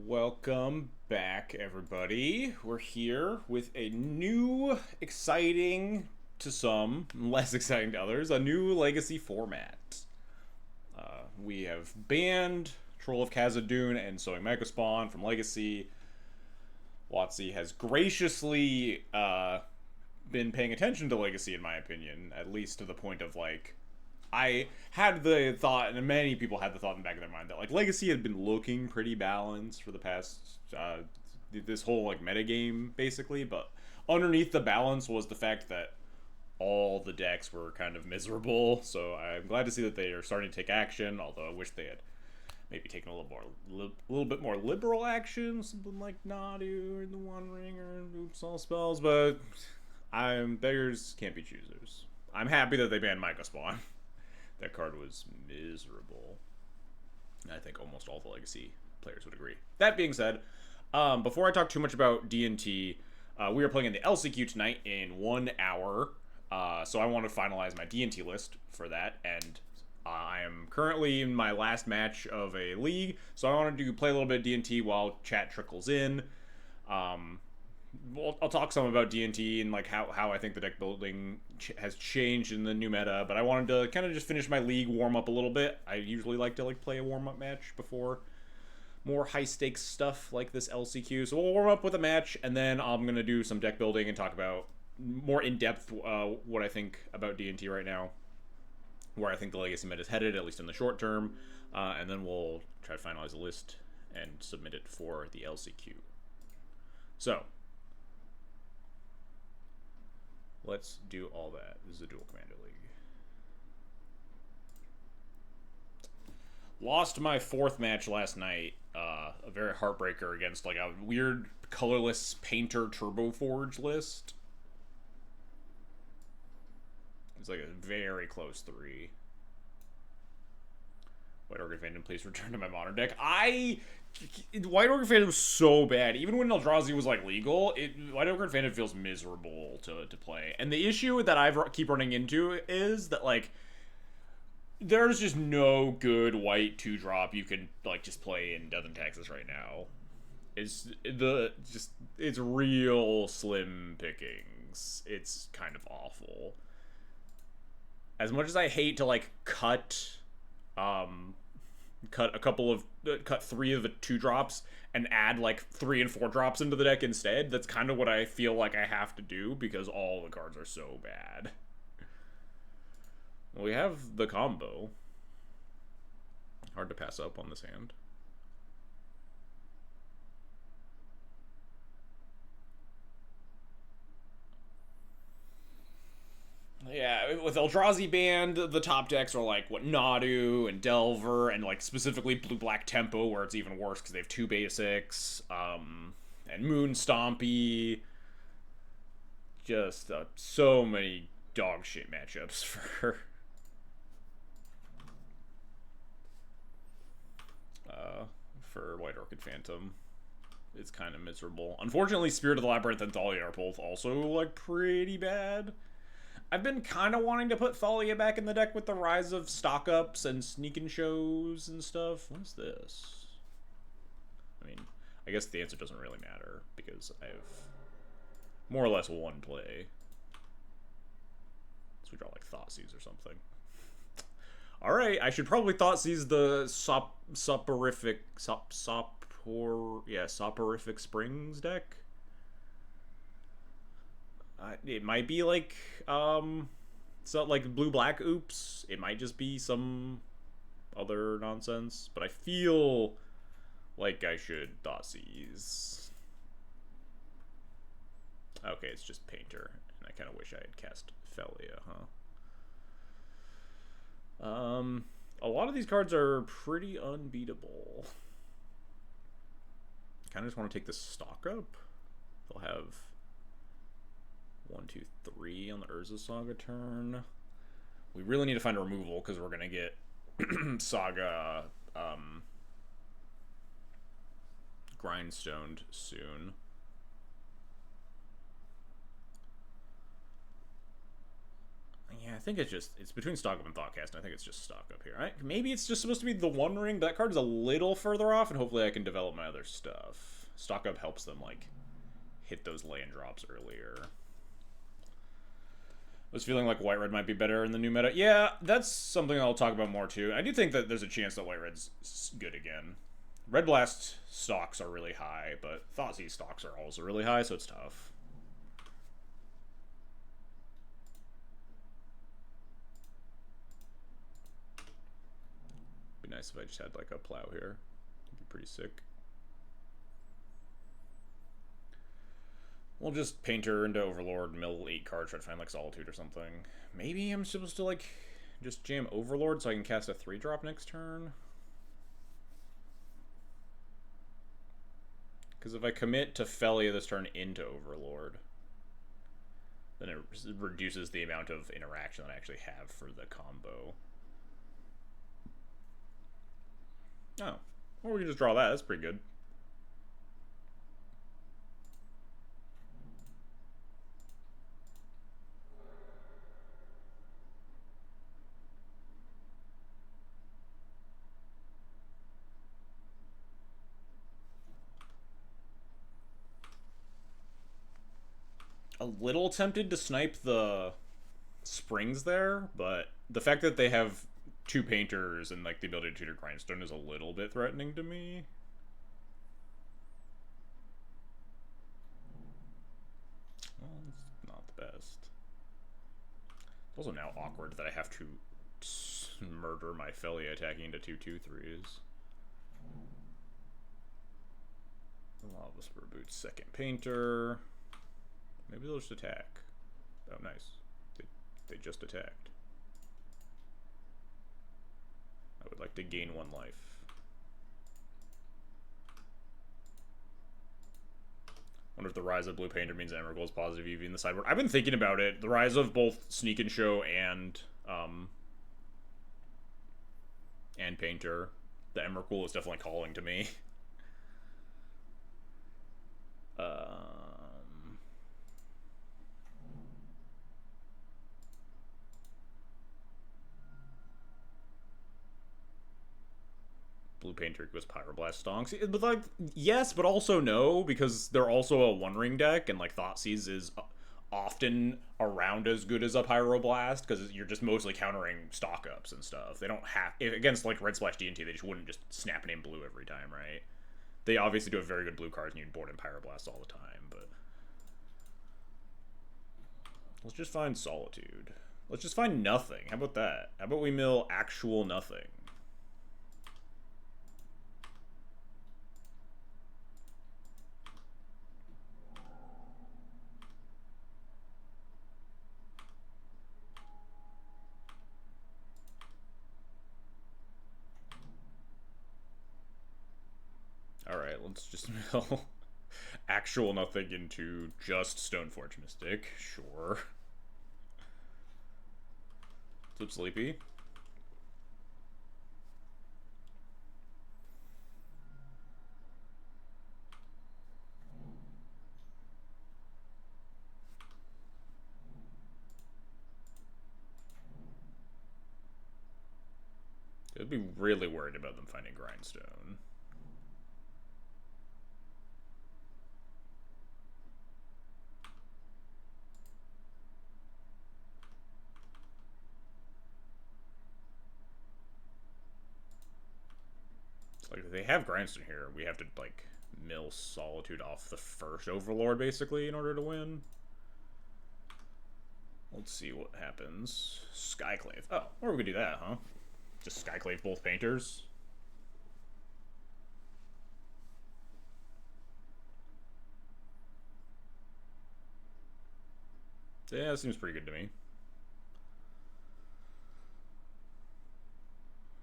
Welcome back, everybody. We're here with a new, exciting to some, less exciting to others, a new Legacy format. We have banned Troll of Khazad-dûn and Sowing Megaspawn from Legacy. WotC has graciously been paying attention to Legacy, in my opinion, at least to the point of, like, I had the thought, and many people had the thought in the back of their mind, that like Legacy had been looking pretty balanced for the past this whole like metagame basically, but underneath the balance was the fact that all the decks were kind of miserable. So I'm glad to see that they are starting to take action. Although I wish they had maybe taken a little bit more liberal action, something like Nadu or the One Ringer and Oops All Spells. But beggars can't be choosers. I'm happy that they banned Micah Spawn. That card was miserable. I think almost all the Legacy players would agree. That being said, before I talk too much about D&T, we are playing in the LCQ tonight in 1 hour. So I want to finalize my D&T list for that, and I am currently in my last match of a league, so I want to play a little bit of D&T while chat trickles in. I'll talk some about D&T and like how I think the deck building has changed in the new meta, but I wanted to kind of just finish my league, warm up a little bit. I usually like to like play a warm up match before more high stakes stuff like this LCQ. So we'll warm up with a match, and then I'm gonna do some deck building and talk about more in depth what I think about D&T right now, where I think the Legacy meta is headed, at least in the short term, and then we'll try to finalize the list and submit it for the LCQ. So let's do all that. This is a dual commander league. Lost my 4th match last night. A very heartbreaker against like a weird colorless painter Turbo Forge list. It's like a very close 3. White Orchid Phantom, please return to my modern deck. White Orchid Phantom was so bad. Even when Eldrazi was like legal, White Orchid Phantom feels miserable to play. And the issue that I keep running into is that like there's just no good white 2-drop you can like just play in Death and Taxes right now. It's real slim pickings. It's kind of awful. As much as I hate to like cut 3 of the 2-drops and add like 3 and 4 drops into the deck instead, that's kind of what I feel like I have to do because all the cards are so bad. Well, we have the combo. Hard to pass up on this hand. Yeah, with Eldrazi banned, the top decks are like what Nadu and Delver and like specifically Blue-Black Tempo, where it's even worse because they have 2 basics, and Moon Stompy. Just so many dog shit matchups for White Orchid Phantom. It's kind of miserable. Unfortunately, Spirit of the Labyrinth and Thalia are both also like pretty bad. I've been kind of wanting to put Thalia back in the deck with the rise of stock-ups and sneak-in shows and stuff. What's this? I mean, I guess the answer doesn't really matter because I have more or less one play. So we draw like Thoughtseize or something. Alright, I should probably Thoughtseize the Soporific Springs deck. It might be like, so like blue-black oops. It might just be some other nonsense. But I feel like I should Thoughtseize. Okay, it's just Painter. And I kind of wish I had cast Thalia, huh? A lot of these cards are pretty unbeatable. Kind of just want to take the stock up. They'll have 1, 2, 3 on the Urza Saga turn. We really need to find a removal because we're gonna get Saga Grindstoned soon. Yeah, I think it's between Stock Up and Thoughtcast, and I think it's just Stock Up here. Maybe it's just supposed to be the One Ring. That card is a little further off, and hopefully I can develop my other stuff. Stock Up helps them, like, hit those land drops earlier. I was feeling like White-Red might be better in the new meta. Yeah, that's something I'll talk about more, too. I do think that there's a chance that White-Red's good again. Red Blast stocks are really high, but Thoughtseize stocks are also really high, so it's tough. Be nice if I just had like a plow here. It'd be pretty sick. We'll just Painter into Overlord, mill 8 cards, try to find like Solitude or something. Maybe I'm supposed to like just jam Overlord so I can cast a 3-drop next turn. Because if I commit to Felia this turn into Overlord, then it reduces the amount of interaction that I actually have for the combo. Oh. Or we can just draw that. That's pretty good. A little tempted to snipe the springs there, but the fact that they have 2 painters and like the ability to tutor Grindstone is a little bit threatening to me. Well, it's not the best. It's also now awkward that I have to murder my Felia attacking into 2/2/3s. Lava Whisper boots second painter. Maybe they'll just attack. Oh, nice. They just attacked. I would like to gain 1 life. Wonder if the Rise of Blue Painter means Emrakul is positive EV in the sideboard. I've been thinking about it. The rise of both Sneak and Show and Painter. The Emrakul is definitely calling to me. Blue Painter was Pyroblast Stonks. But like, yes, but also no, because they're also a 1-ring deck, and like Thoughtseize is often around as good as a Pyroblast, because you're just mostly countering stock ups and stuff. They don't have, against like Red Splash D&T, they just wouldn't just snap it in blue every time, right? They obviously do have very good blue cards, and you board in Pyroblast all the time, but let's just find Solitude. Let's just find nothing. How about that? How about we mill actual nothing? Alright, let's just mill actual nothing into just Stoneforge Mystic. Sure. Flip Sleepy. I'd be really worried about them finding Grindstone. Like, if they have Grindstone here, we have to, like, mill Solitude off the first Overlord, basically, in order to win. Let's see what happens. Skyclave. Oh, or we could do that, huh? Just Skyclave both painters. Yeah, that seems pretty good to me.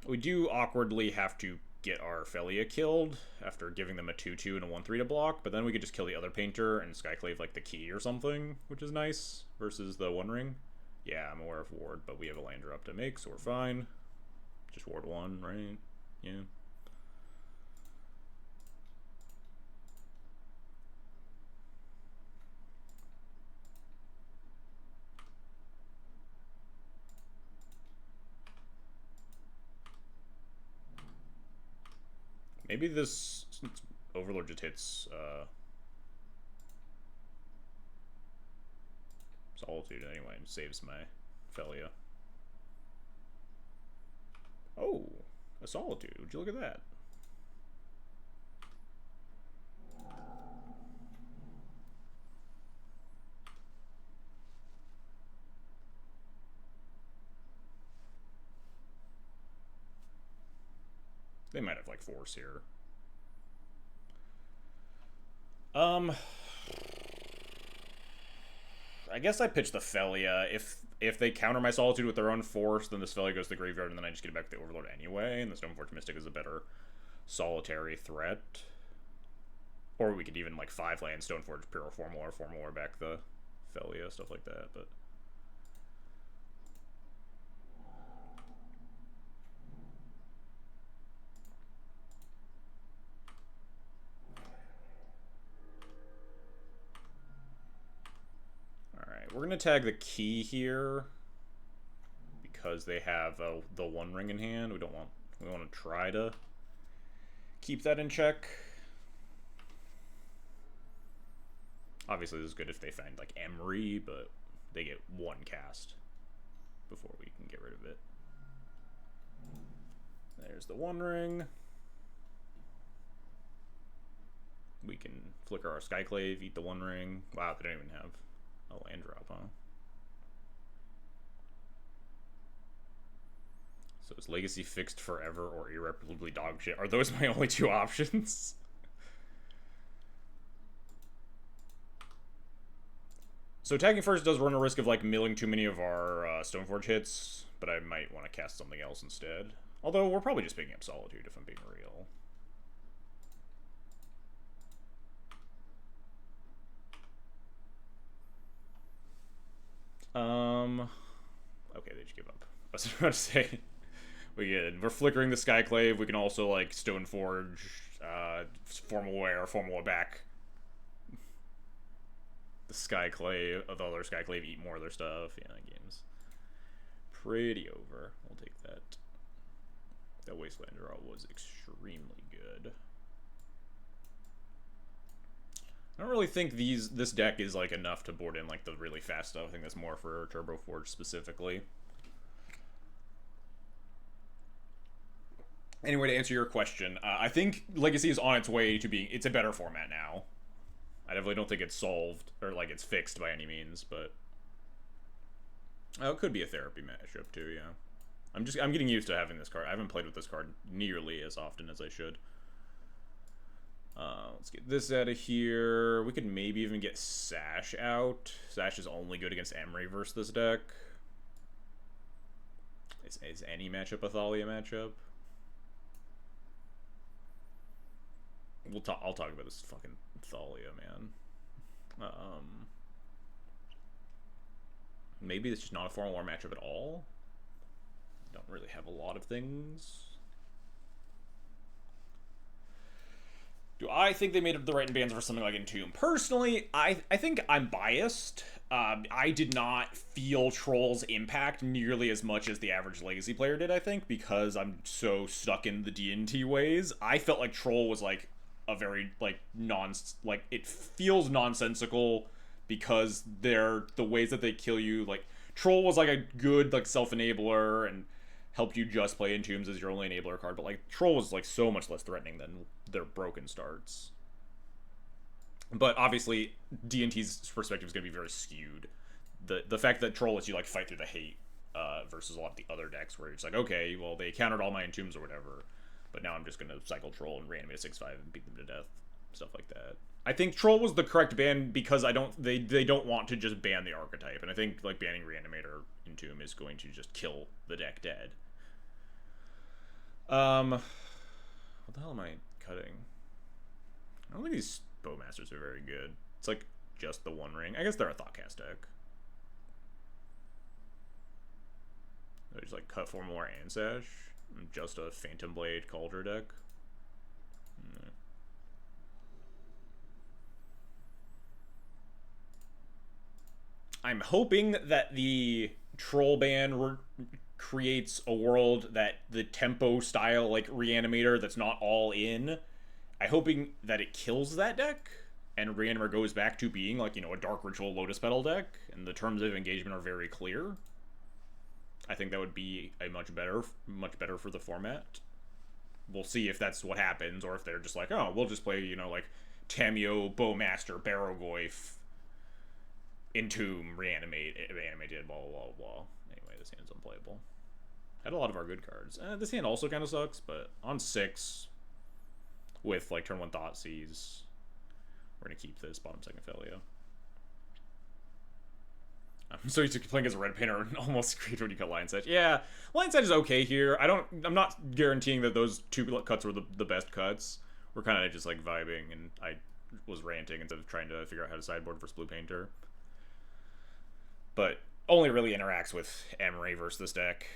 We do awkwardly have to get our Felia killed after giving them a 2/2 and a 1/3 to block, but then we could just kill the other painter and Skyclave like the key or something, which is nice, versus the 1-ring. Yeah, I'm aware of ward, but we have a land drop to make, so we're fine. Just ward 1, right? Yeah. Maybe this Overlord just hits Solitude anyway and saves my Felia. Oh, a Solitude. Would you look at that? They might have like Force here. I guess I pitch the Felia. If they counter my Solitude with their own Force, then this Felia goes to the graveyard, and then I just get it back to the Overlord anyway, and the Stoneforge Mystic is a better solitary threat. Or we could even, like, 5-land Stoneforge Pure Formula back the Felia, stuff like that, but... Alright, we're gonna tag the Key here, because they have the One Ring in hand. We want to try to keep that in check. Obviously, this is good if they find, like, Emery, but they get one cast before we can get rid of it. There's the One Ring. We can flicker our Skyclave, eat the One Ring. Wow, they don't even have a land drop, huh? So is Legacy fixed forever or irreparably dog shit? Are those my only two options? So tagging first does run a risk of like milling too many of our Stoneforge hits, but I might want to cast something else instead. Although we're probably just picking up Solitude if I'm being real. Okay, they just give up. I was about to say, we're flickering the Skyclave. We can also like Stoneforge, Formula back the Skyclave, the other Skyclave, eat more of their stuff. Yeah, that game's pretty over. We'll take that. That Wasteland draw was extremely good. I don't really think this deck is like enough to board in like the really fast stuff. I think that's more for Turbo Forge specifically. Anyway, to answer your question, I think Legacy is on its way to being... It's a better format now. I definitely don't think it's solved, or like it's fixed by any means, but... it could be a therapy matchup too, yeah. I'm getting used to having this card. I haven't played with this card nearly as often as I should. Let's get this out of here. We could maybe even get Sash out. Sash is only good against Emery versus this deck. Is any matchup a Thalia matchup? I'll talk about this fucking Thalia, man. Maybe it's just not a Formal War matchup at all. Don't really have a lot of things. Do I think they made up the right bans for something like Entomb? Personally, I think I'm biased. I did not feel Troll's impact nearly as much as the average Legacy player did, I think, because I'm so stuck in the D&T ways. I felt like Troll was like a very like it feels nonsensical because they're the ways that they kill you. Like Troll was like a good like self-enabler and helped you just play Entombs as your only enabler card, but like Troll was like so much less threatening than their broken starts. But obviously D&T's perspective is going to be very skewed. The fact that Troll lets you like fight through the hate versus a lot of the other decks where it's like, okay, well they countered all my Entombs or whatever, but now I'm just going to cycle Troll and reanimate a 6/5 and beat them to death, stuff like that. I think Troll was the correct ban because they don't want to just ban the archetype, and I think like banning Reanimator Entomb is going to just kill the deck dead. What the hell am I cutting? I don't think these Bowmasters are very good. It's like just the One Ring. I guess they're a Thoughtcast deck. They just like cut 4 more and Sash. Just a Phantom Blade Cauldron deck. I'm hoping that the Troll ban creates a world that the tempo style like reanimator that's not all in. I'm hoping that it kills that deck and Reanimator goes back to being like, you know, a Dark Ritual Lotus Petal deck, and the terms of engagement are very clear. I think that would be a much better for the format. We'll see if that's what happens, or if they're just like, oh, we'll just play, you know, like Tameo, Bowmaster, Barrogoyf, Entomb, reanimated, blah, blah, blah, blah. Anyway, this hand's unplayable. Had a lot of our good cards. This hand also kind of sucks, but on 6, with like turn 1 Thoughtseize, we're going to keep this bottom 2nd Felio. I'm so used to playing as a red painter and almost create when you cut Lion's Edge. Yeah, Lion's Edge is okay here. I'm not guaranteeing that those 2 cuts were the best cuts. We're kind of just like vibing, and I was ranting instead of trying to figure out how to sideboard versus blue painter. But only really interacts with Emery versus this deck,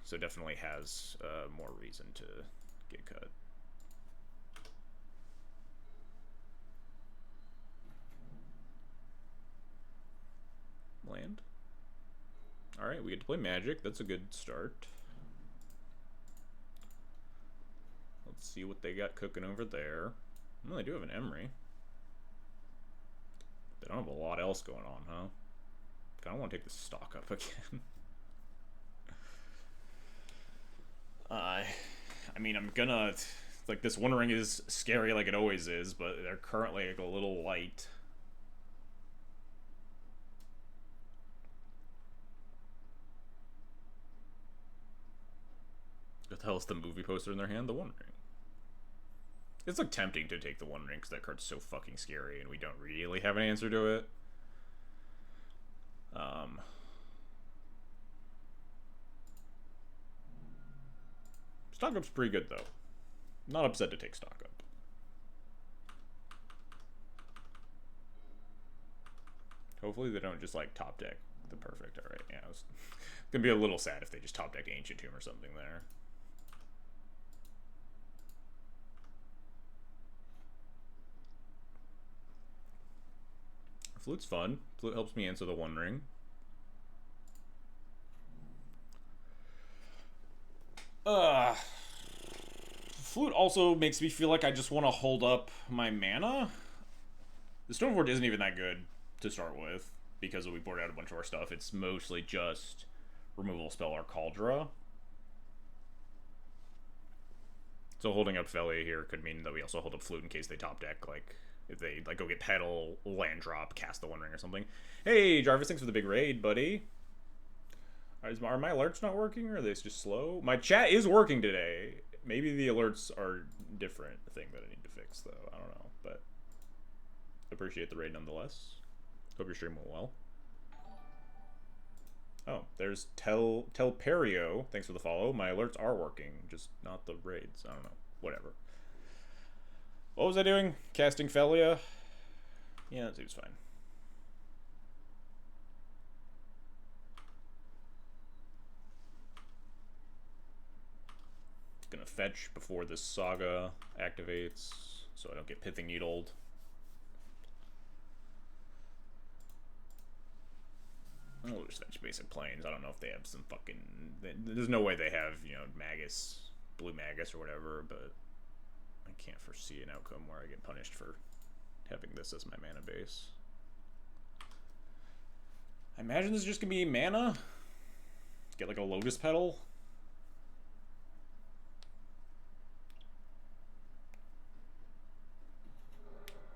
so definitely has more reason to get cut. Land. Alright, we get to play Magic. That's a good start. Let's see what they got cooking over there. Well, they do have an Emery. They don't have a lot else going on, huh? I don't want to take the stock up again. I mean, I'm gonna... Like, this One Ring is scary like it always is, but they're currently like a little light. What the hell is the movie poster in their hand? The One Ring. It's like tempting to take the One Ring because that card's so fucking scary and we don't really have an answer to it. Stock up's pretty good though. Not upset to take stock up. Hopefully they don't just like top deck the perfect. Alright, yeah, it's gonna be a little sad if they just top deck Ancient Tomb or something there. Flute's fun. Flute helps me answer the One Ring. Flute also makes me feel like I just want to hold up my mana. The Stoneforge isn't even that good to start with because we board out a bunch of our stuff. It's mostly just removal spell or Cauldra. So holding up Felia here could mean that we also hold up Flute in case they top deck, like, if they, like, go get Petal, land drop, cast the One Ring or something. Hey, Jarvis, thanks for the big raid, buddy. Are my alerts not working, or are they just slow? My chat is working today. Maybe the alerts are different thing that I need to fix, though. I don't know, but appreciate the raid nonetheless. Hope your stream went well. Oh, there's Telperio. Thanks for the follow. My alerts are working, just not the raids. I don't know. Whatever. What was I doing? Casting Felia? Yeah, that seems fine. Gonna fetch before this Saga activates, so I don't get Pithing Needled. I'll just fetch basic planes. I don't know if they have some fucking... There's no way they have, you know, Magus, Blue Magus or whatever, but I can't foresee an outcome where I get punished for having this as my mana base. I imagine this is just gonna be mana. Get like a Lotus Petal.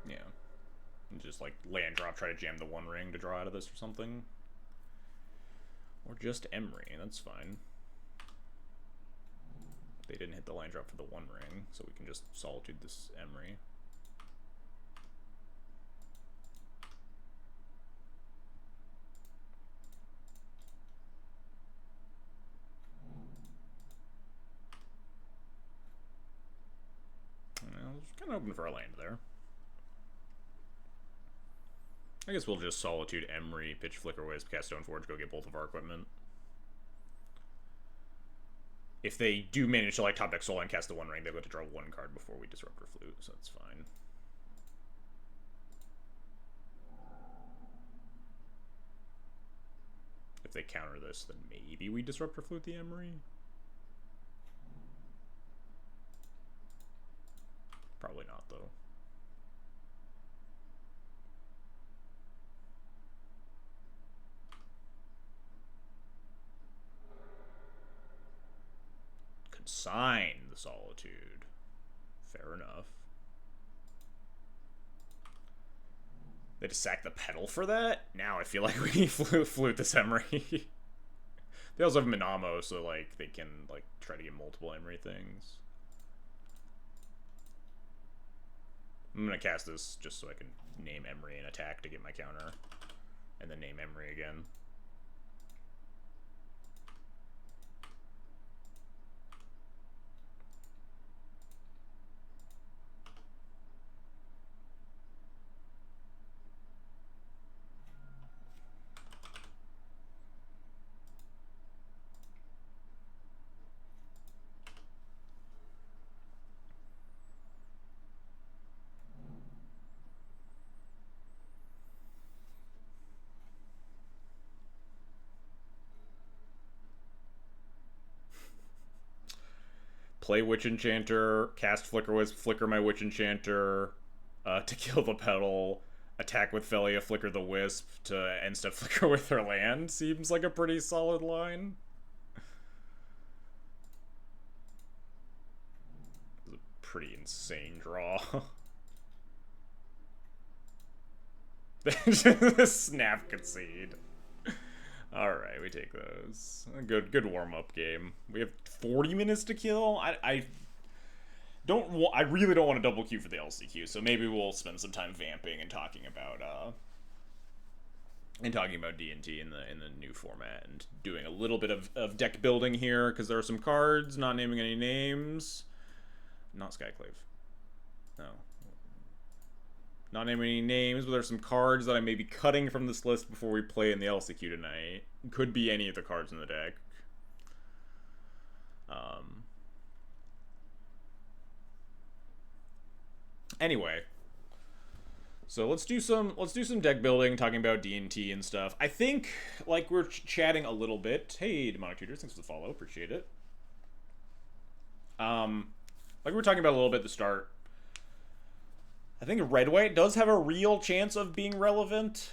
Yeah. And just like land drop, try to jam the One Ring to draw out of this or something. Or just Emery, that's fine. They didn't hit the land drop for the One Ring, so we can just Solitude this Emery. I was kind of hoping for a land there. I guess we'll just Solitude Emery, pitch Flicker Wisp, cast Stoneforge, go get both of our equipment. If they do manage to like top deck Soul and cast the One Ring, they've got to draw 1 card before we disrupt our Flute, so that's fine. If they counter this, then maybe we Disruptor Flute the Emery. Probably not, though. Consign the Solitude. Fair enough. They just sack the pedal for that? Now I feel like we need flute this Emery. They also have Minamo, so like they can like try to get multiple Emery things. I'm gonna cast this just so I can name Emery and attack to get my counter. And then name Emery again. Play Witch Enchanter, cast Flicker Wisp, flicker my Witch Enchanter to kill the pedal, attack with Felia, flicker the Wisp to end step flicker with her land. Seems like a pretty solid line. It's a pretty insane draw. Snap Concede. Alright, we take those. Good warm-up game. We have 40 minutes to kill. I really don't want to double queue for the LCQ, so maybe we'll spend some time vamping and talking about D&T in the new format and doing a little bit of deck building here, because there are some cards, not naming any names. Not Skyclave. No. Not naming any names, but there's some cards that I may be cutting from this list before we play in the LCQ tonight. Could be any of the cards in the deck. Anyway, so let's do some deck building, talking about D&T and stuff. I think like we're chatting a little bit. Hey, Demonic Tutors, thanks for the follow, appreciate it. Like we were talking about a little bit at the start. I think Red White does have a real chance of being relevant,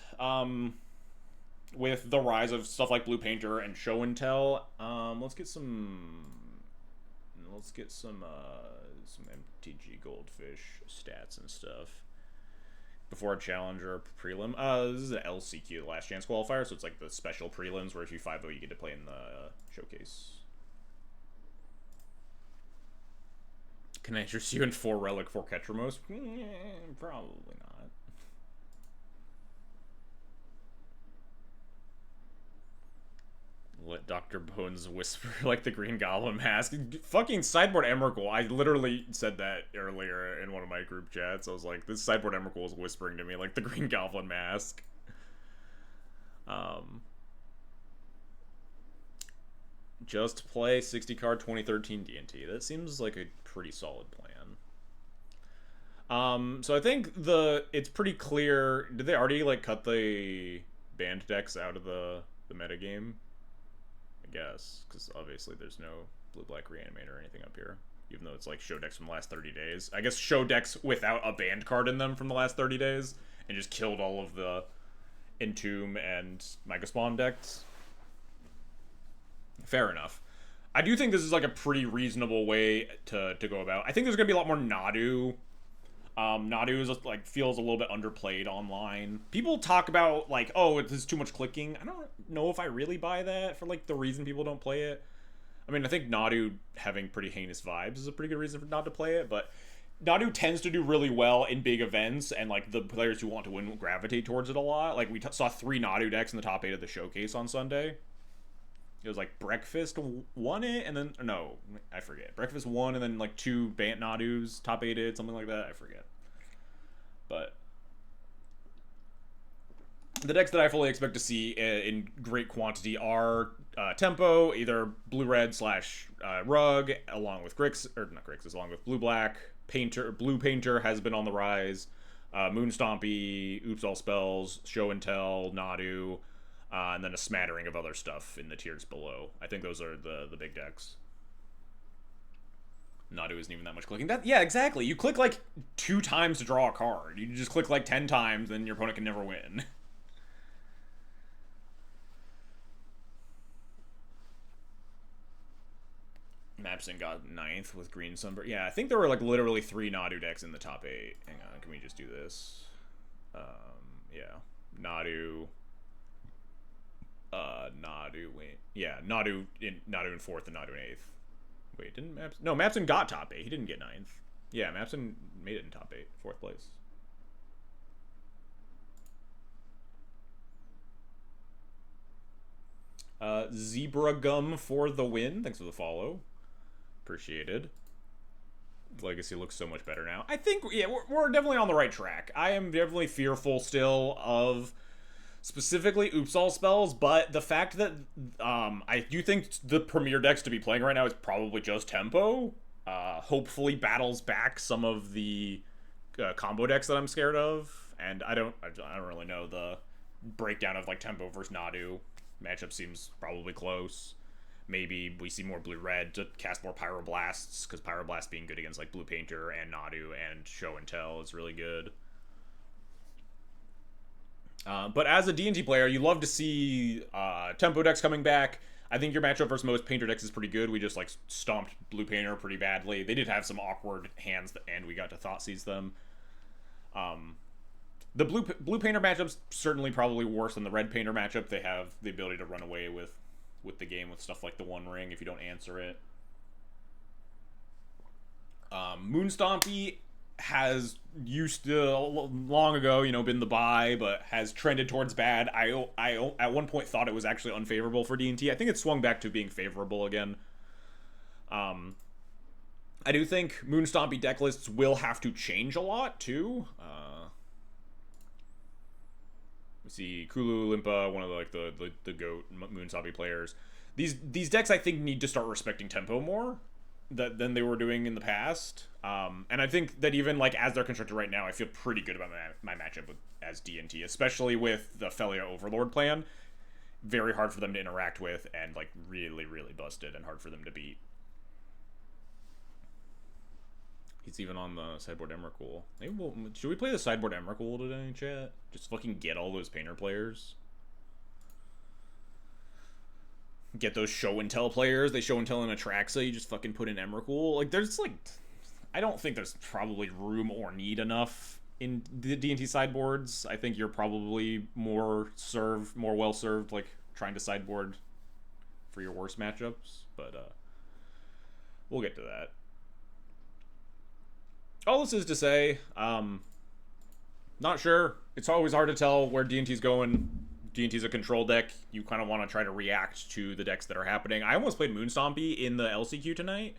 with the rise of stuff like Blue Painter and Show and Tell. Let's get some MTG Goldfish stats and stuff before a challenger prelim. This is an LCQ, the last chance qualifier, so it's like the special prelims where if you 5-0 you get to play in the showcase. Can I interest you in 4 Relic, 4 Ketramos? Probably not. Let Dr. Bones whisper like the Green Goblin mask. Fucking Sideboard Emrakul. I literally said that earlier in one of my group chats. I was like, this Sideboard Emrakul is whispering to me like the Green Goblin mask. Just play 60 card 2013 D&T. That seems like a pretty solid plan. So I think it's pretty clear. Did they already like cut the banned decks out of the metagame? I guess, because obviously there's no blue-black reanimator or anything up here, even though it's like show decks from the last 30 days. I guess show decks without a banned card in them from the last 30 days and just killed all of the Entomb and Mega Spawn decks. Fair enough. I do think this is like a pretty reasonable way to go about. I think there's gonna be a lot more Nadu. Nadu is like feels a little bit underplayed online. People talk about like, oh, there's too much clicking. I don't know if I really buy that for like the reason people don't play it. I mean, I think Nadu having pretty heinous vibes is a pretty good reason for not to play it, but Nadu tends to do really well in big events, and like the players who want to win gravitate towards it a lot. Like we saw 3 Nadu decks in the top 8 of the showcase on Sunday. It was like Breakfast won it, and then no, I forget. Breakfast won, and then like 2 Bant Nadus top 8'd, something like that. I forget. But the decks that I fully expect to see in great quantity are Tempo, either blue-red / Rug, along with Grix, or not Grixis, along with blue-black. Painter, Blue Painter has been on the rise. Moonstompy, Oops All Spells, Show and Tell, Nadu. and then a smattering of other stuff in the tiers below. I think those are the big decks. Nadu isn't even that much clicking. Yeah, exactly. You click like 2 times to draw a card. You just click like 10 times, then your opponent can never win. Mapson got 9th with Green Sunbird. Yeah, I think there were like literally 3 Nadu decks in the top 8. Hang on, can we just do this? Yeah. Nadu. Wait. Yeah, Nadu in 4th and Nadu in 8th. Wait, didn't Mapson... No, Mapson got top 8. He didn't get 9th. Yeah, Mapson made it in top 8. 4th place. Zebra Gum for the win. Thanks for the follow. Appreciated. Legacy looks so much better now. I think, yeah, we're definitely on the right track. I am definitely fearful still of specifically Oops All spells, but the fact that I do think the premier decks to be playing right now is probably just Tempo. Hopefully battles back some of the combo decks that I'm scared of, and I don't really know the breakdown of like Tempo versus Nadu. Matchup seems probably close. Maybe we see more blue-red to cast more Pyroblasts, because Pyroblast being good against like Blue Painter and Nadu and Show and Tell is really good. But as a D&T player, you love to see Tempo decks coming back. I think your matchup versus most Painter decks is pretty good. We just like stomped Blue Painter pretty badly. They did have some awkward hands, and we got to Thoughtseize them. The Blue Painter matchup's certainly probably worse than the Red Painter matchup. They have the ability to run away with the game with stuff like the One Ring if you don't answer it. Moonstompy has used to long ago, been the buy, but has trended towards bad. I at one point thought it was actually unfavorable for D&T. I think it swung back to being favorable again. I do think Moonstompy deck lists will have to change a lot too. We see Kulu Limpa, one of the GOAT Moonstompy players. These decks I think need to start respecting Tempo more than they were doing in the past. And I think that even like as they're constructed right now, I feel pretty good about my matchup as D&T, especially with the Felia Overlord plan. Very hard for them to interact with, and like really, really busted and hard for them to beat. He's even on the sideboard Emrakul. Maybe should we play the sideboard Emrakul today, chat? Just fucking get all those Painter players. Get those Show and Tell players. They Show and Tell in Atraxa. You just fucking put in Emrakul. Like, there's like... I don't think there's probably room or need enough in the D&T sideboards. I think you're probably more well-served, like, trying to sideboard for your worst matchups. But, we'll get to that. All this is to say, not sure. It's always hard to tell where D&T's going. D&T's a control deck. You kind of want to try to react to the decks that are happening. I almost played Moonstompy in the LCQ tonight,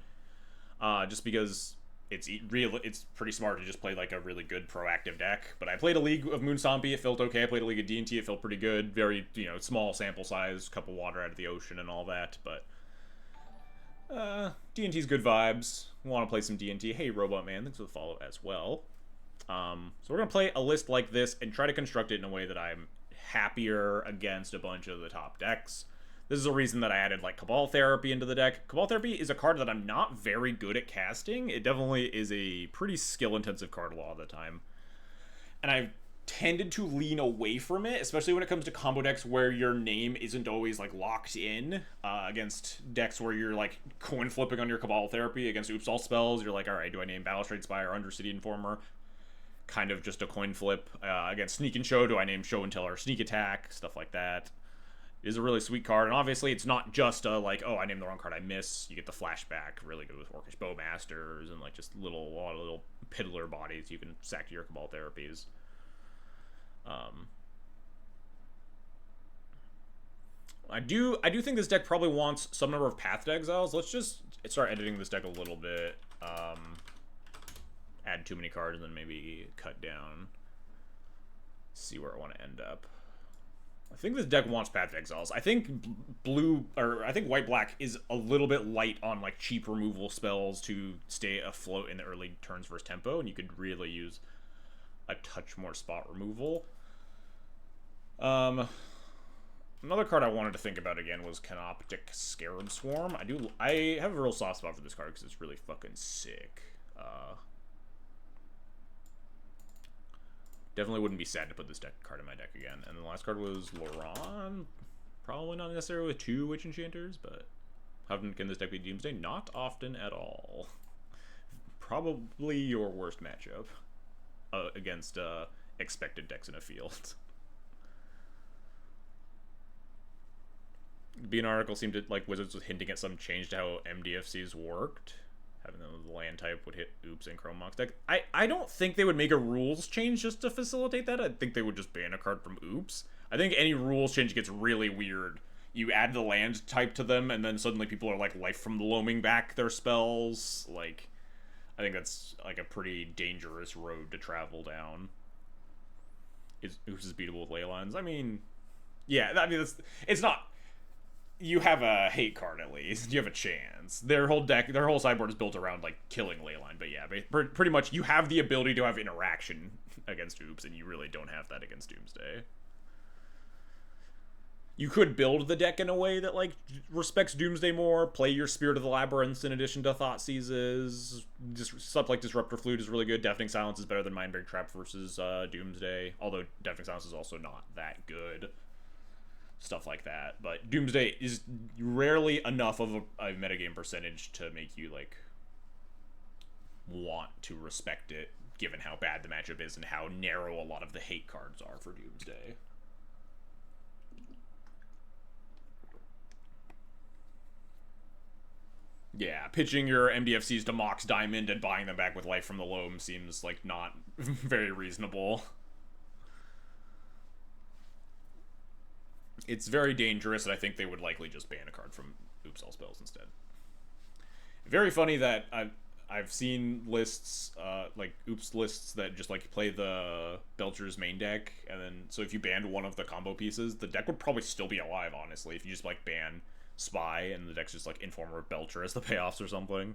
just because it's pretty smart to just play like a really good proactive deck. But I played a league of Moonstompy. It felt okay. I played a league of D&T. It felt pretty good. Very, small sample size, couple water out of the ocean and all that. But D&T's good vibes. Want to play some D&T. Hey, Robot Man, thanks for the follow as well. So we're going to play a list like this and try to construct it in a way that I'm happier against a bunch of the top decks. This is a reason that I added like Cabal Therapy into the deck. Cabal Therapy is a card that I'm not very good at casting. It definitely is a pretty skill-intensive card a lot of the time. And I've tended to lean away from it, especially when it comes to combo decks where your name isn't always like locked in, against decks where you're like coin flipping on your Cabal Therapy against Oops All spells. You're like, all right, do I name Balustrade Spire or Undercity Informer? Kind of just a coin flip. Against Sneak and Show, do I name Show and Tell or Sneak Attack? Stuff like that. It is a really sweet card, and obviously it's not just a like, oh, I named the wrong card, I miss. You get the flashback, really good with Orcish Bowmasters, and like just a lot of little piddler bodies you can sack to your Cabal Therapies. I do think this deck probably wants some number of Path to Exiles. Let's just start editing this deck a little bit. Add too many cards and then maybe cut down. See where I want to end up. I think this deck wants Path to Exiles. I think white-black is a little bit light on like cheap removal spells to stay afloat in the early turns versus Tempo, and you could really use a touch more spot removal. Another card I wanted to think about again was Canoptic Scarab Swarm. I have a real soft spot for this card because it's really fucking sick. Definitely wouldn't be sad to put this card in my deck again. And the last card was Loran. Probably not necessarily with 2 Witch Enchanters, but how often can this deck be Doomsday? Not often at all. Probably your worst matchup against expected decks in a field. Being article seemed to, like, Wizards was hinting at some change to how MDFCs worked. Having the land type would hit Oops and Chrome Mox deck. I don't think they would make a rules change just to facilitate that. I think they would just ban a card from Oops. I think any rules change gets really weird. You add the land type to them, and then suddenly people are, like, Life from the Loaming back their spells. Like, I think that's, like, a pretty dangerous road to travel down. Oops is beatable with ley lines. I mean, yeah, I mean, it's not... You have a hate card at least. You have a chance. Their whole sideboard is built around like killing Leyline. But yeah, pretty much you have the ability to have interaction against Oops, and you really don't have that against Doomsday. You could build the deck in a way that like respects Doomsday more. Play your Spirit of the Labyrinth in addition to Thoughtseizes. Stuff like Disruptor Flute is really good. Deafening Silence is better than Mindbreak Trap versus Doomsday. Although Deafening Silence is also not that good. Stuff like that, but Doomsday is rarely enough of a metagame percentage to make you like want to respect it, given how bad the matchup is and how narrow a lot of the hate cards are for Doomsday. Yeah, pitching your MDFCs to Mox Diamond and buying them back with Life from the Loam seems like not very reasonable. It's very dangerous, and I think they would likely just ban a card from Oops All Spells instead. Very funny that I've seen lists, like Oops lists that just like play the Belcher's main deck, and then so if you banned one of the combo pieces, the deck would probably still be alive, honestly, if you just like ban Spy and the deck's just like Informer Belcher as the payoffs or something.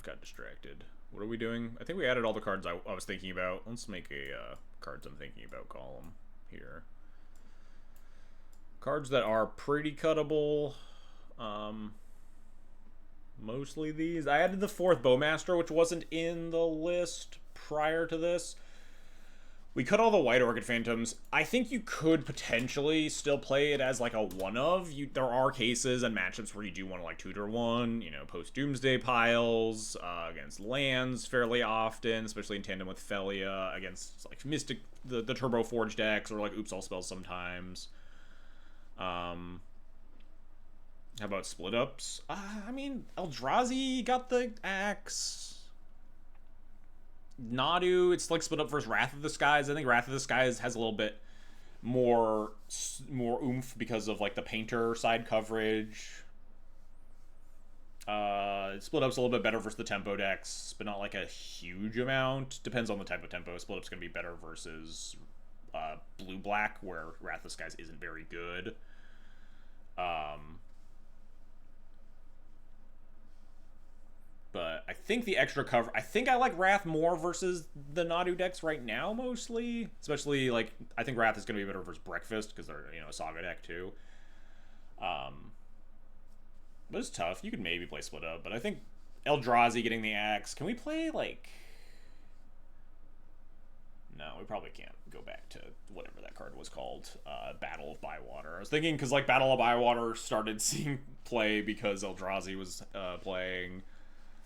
Got distracted. What are we doing? I think we added all the cards I was thinking about. Let's make a cards I'm thinking about column here. Cards that are pretty cuttable. Mostly these. I added the 4th Bowmaster, which wasn't in the list prior to this. We cut all the White Orchid Phantoms. I think you could potentially still play it as like a one-of. There are cases and matchups where you do want to like tutor one, you know, post-Doomsday piles, against lands fairly often, especially in tandem with Felia, against like Mystic, the Turbo Forge decks, or like Oops All Spells sometimes. How about split-ups? I mean, Eldrazi got the axe. Nadu, it's like split up versus Wrath of the Skies. I think Wrath of the Skies has a little bit more oomph because of like the painter side coverage. Split up's a little bit better versus the tempo decks, but not like a huge amount. Depends on the type of tempo. Split up's gonna be better versus blue black, where Wrath of the Skies isn't very good. But I think the extra cover... I think I like Wrath more versus the Nadu decks right now, mostly. Especially, like, I think Wrath is going to be better versus Breakfast, because they're, you know, a Saga deck, too. But it's tough. You could maybe play Split Up, but I think Eldrazi getting the axe... Can we play, like... No, we probably can't go back to whatever that card was called. Battle of Bywater. I was thinking, because, like, Battle of Bywater started seeing play because Eldrazi was playing...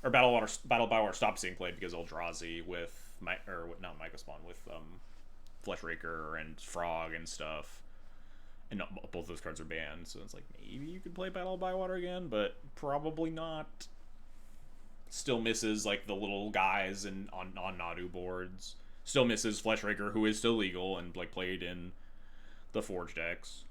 Or Battle of Bywater stopped seeing play because Eldrazi with not Micro Spawn, with Fleshraker and Frog and stuff, and both those cards are banned. So it's like maybe you could play Battle of Bywater again, but probably not. Still misses like the little guys and on Nadu boards. Still misses Fleshraker, who is still legal and like played in the Forge decks.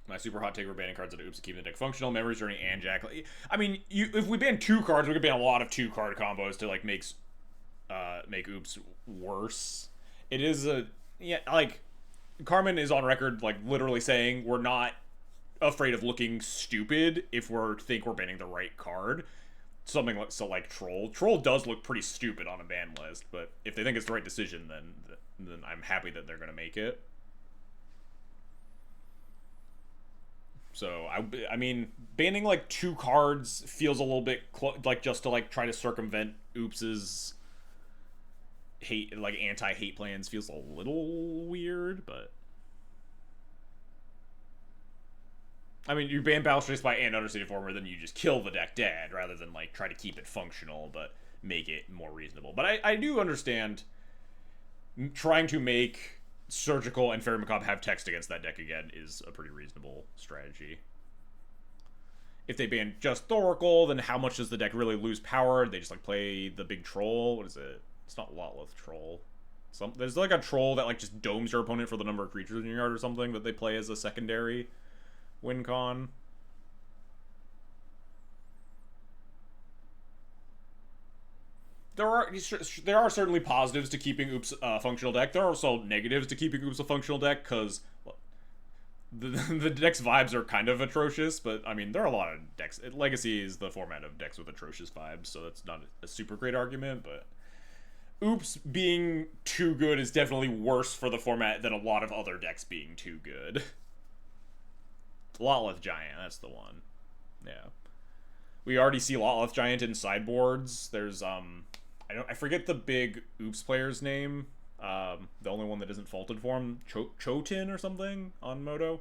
My super hot take for banning cards that Oops to keep the deck functional. Memories Journey and Jack. I mean, if we ban 2 cards, we could ban a lot of 2-card combos to like make Oops worse. It is a yeah, like Carmen is on record like literally saying we're not afraid of looking stupid if we're banning the right card. Something like like Troll. Troll does look pretty stupid on a ban list, but if they think it's the right decision, then I'm happy that they're gonna make it. So I mean, banning like 2 cards feels a little bit like just to like try to circumvent Oops's hate, like anti-hate plans feels a little weird, but I mean, you ban Battle Space by and Understated Former, then you just kill the deck dead rather than like try to keep it functional but make it more reasonable. But I do understand trying to make Surgical and Fairy Macabre have text against that deck again is a pretty reasonable strategy. If they ban just Thoracle, then how much does the deck really lose power? They just like play the big troll. What is it? It's not Lotleth Troll. There's like a troll that like just domes your opponent for the number of creatures in your yard or something that they play as a secondary win con. There are certainly positives to keeping Oops a functional deck. There are also negatives to keeping Oops a functional deck because the deck's vibes are kind of atrocious. But I mean, there are a lot of decks. Legacy is the format of decks with atrocious vibes, so that's not a super great argument. But Oops being too good is definitely worse for the format than a lot of other decks being too good. Lotleth Giant, that's the one. Yeah. We already see Lotleth Giant in sideboards. There's I forget the big Oops player's name. The only one that isn't faulted for him, Chotin or something on Moto.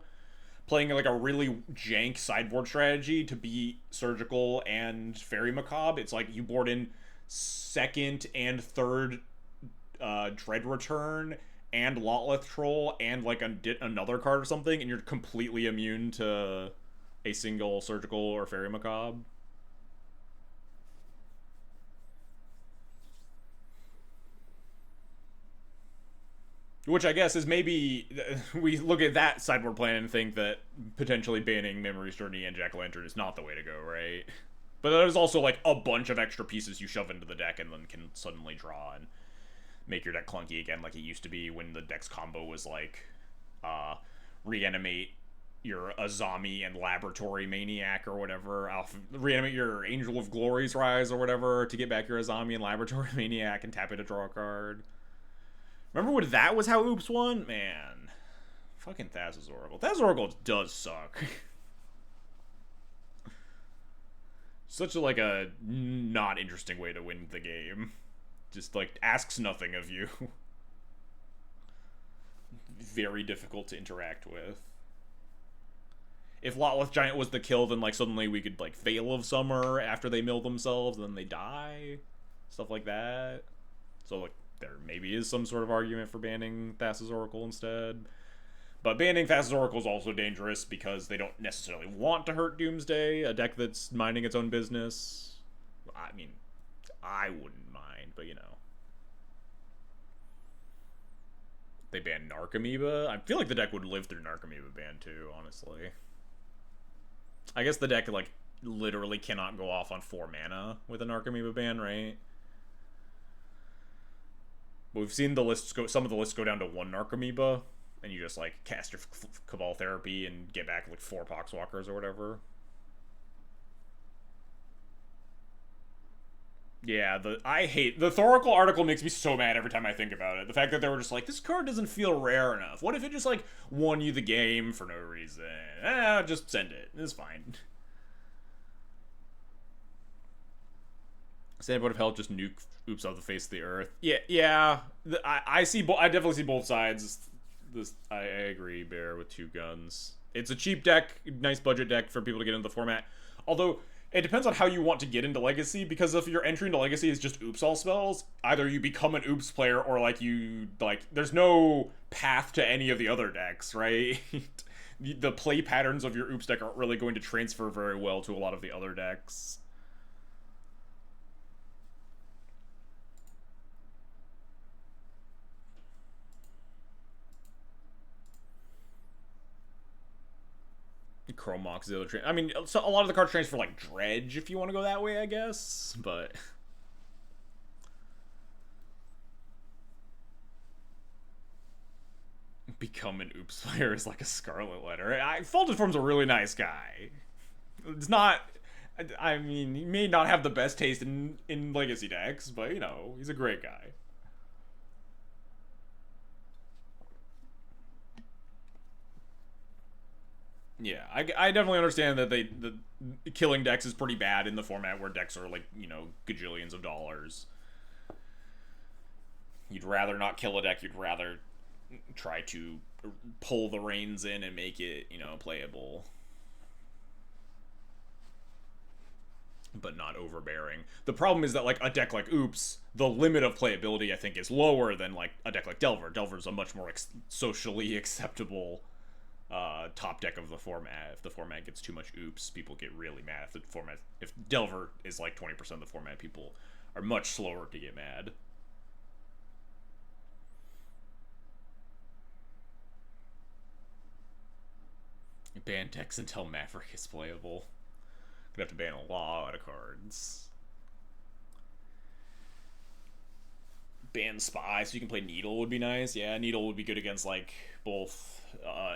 Playing like a really jank sideboard strategy to beat Surgical and Fairy Macabre. It's like you board in 2nd and 3rd Dread Return and Lotleth Troll and like another card or something, and you're completely immune to a single Surgical or Fairy Macabre. Which I guess is maybe we look at that sideboard plan and think that potentially banning Memory's Journey and Jack-o'-lantern is not the way to go, right? But there's also like a bunch of extra pieces you shove into the deck and then can suddenly draw and make your deck clunky again like it used to be when the deck's combo was like reanimate your Azami and Laboratory Maniac or whatever. Reanimate your Angel of Glory's Rise or whatever to get back your Azami and Laboratory Maniac and tap it to draw a card. Remember when that was how Oops won? Man. Fucking Thassa's Oracle. Thassa's Oracle does suck. Such a, like a not interesting way to win the game. Just like asks nothing of you. Very difficult to interact with. If Lotleth Giant was the kill, then like suddenly we could like Veil of Summer after they mill themselves and then they die. Stuff like that. So like there maybe is some sort of argument for banning Thassa's Oracle instead. But banning Thassa's Oracle is also dangerous because they don't necessarily want to hurt Doomsday, a deck that's minding its own business. I mean, I wouldn't mind, but you know. They ban Narcomoeba. I feel like the deck would live through Narcomoeba ban too, honestly. I guess the deck like literally cannot go off on 4 mana with a Narcomoeba ban, right? But we've seen the lists go. Some of the lists go down to 1 Narcomoeba, and you just like cast your Cabal Therapy and get back like 4 Poxwalkers or whatever. Yeah, I hate the Thoracle article. Makes me so mad every time I think about it. The fact that they were just like, this card doesn't feel rare enough. What if it just like won you the game for no reason? Just send it. It's fine. Standpoint of Hell just nuke Oops off the face of the earth. Yeah. I see. I definitely see both sides. I agree, Bear, with 2 guns. It's a cheap deck, nice budget deck for people to get into the format. Although it depends on how you want to get into Legacy, because if your entry into Legacy is just Oops all spells, either you become an Oops player or like there's no path to any of the other decks, right? The play patterns of your Oops deck aren't really going to transfer very well to a lot of the other decks. Chromox, the other I mean, so a lot of the cards transfer like Dredge if you want to go that way, I guess. But Become an oops player is like a scarlet letter. Faulted Form's a really nice guy. It's not. I mean, he may not have the best taste in legacy decks, but you know, he's a great guy. Yeah, I definitely understand that the killing decks is pretty bad in the format where decks are like, you know, gajillions of dollars. You'd rather not kill a deck. You'd rather try to pull the reins in and make it, you know, playable, but not overbearing. The problem is that like a deck like Oops, the limit of playability I think is lower than like a deck like Delver. Delver's a much more socially acceptable top deck of the format. If the format gets too much Oops, people get really mad. If Delver is like 20% of the format, people are much slower to get mad. Ban decks until Maverick is playable. Gonna have to ban a lot of cards. Ban Spy so you can play Needle would be nice. Yeah, Needle would be good against like both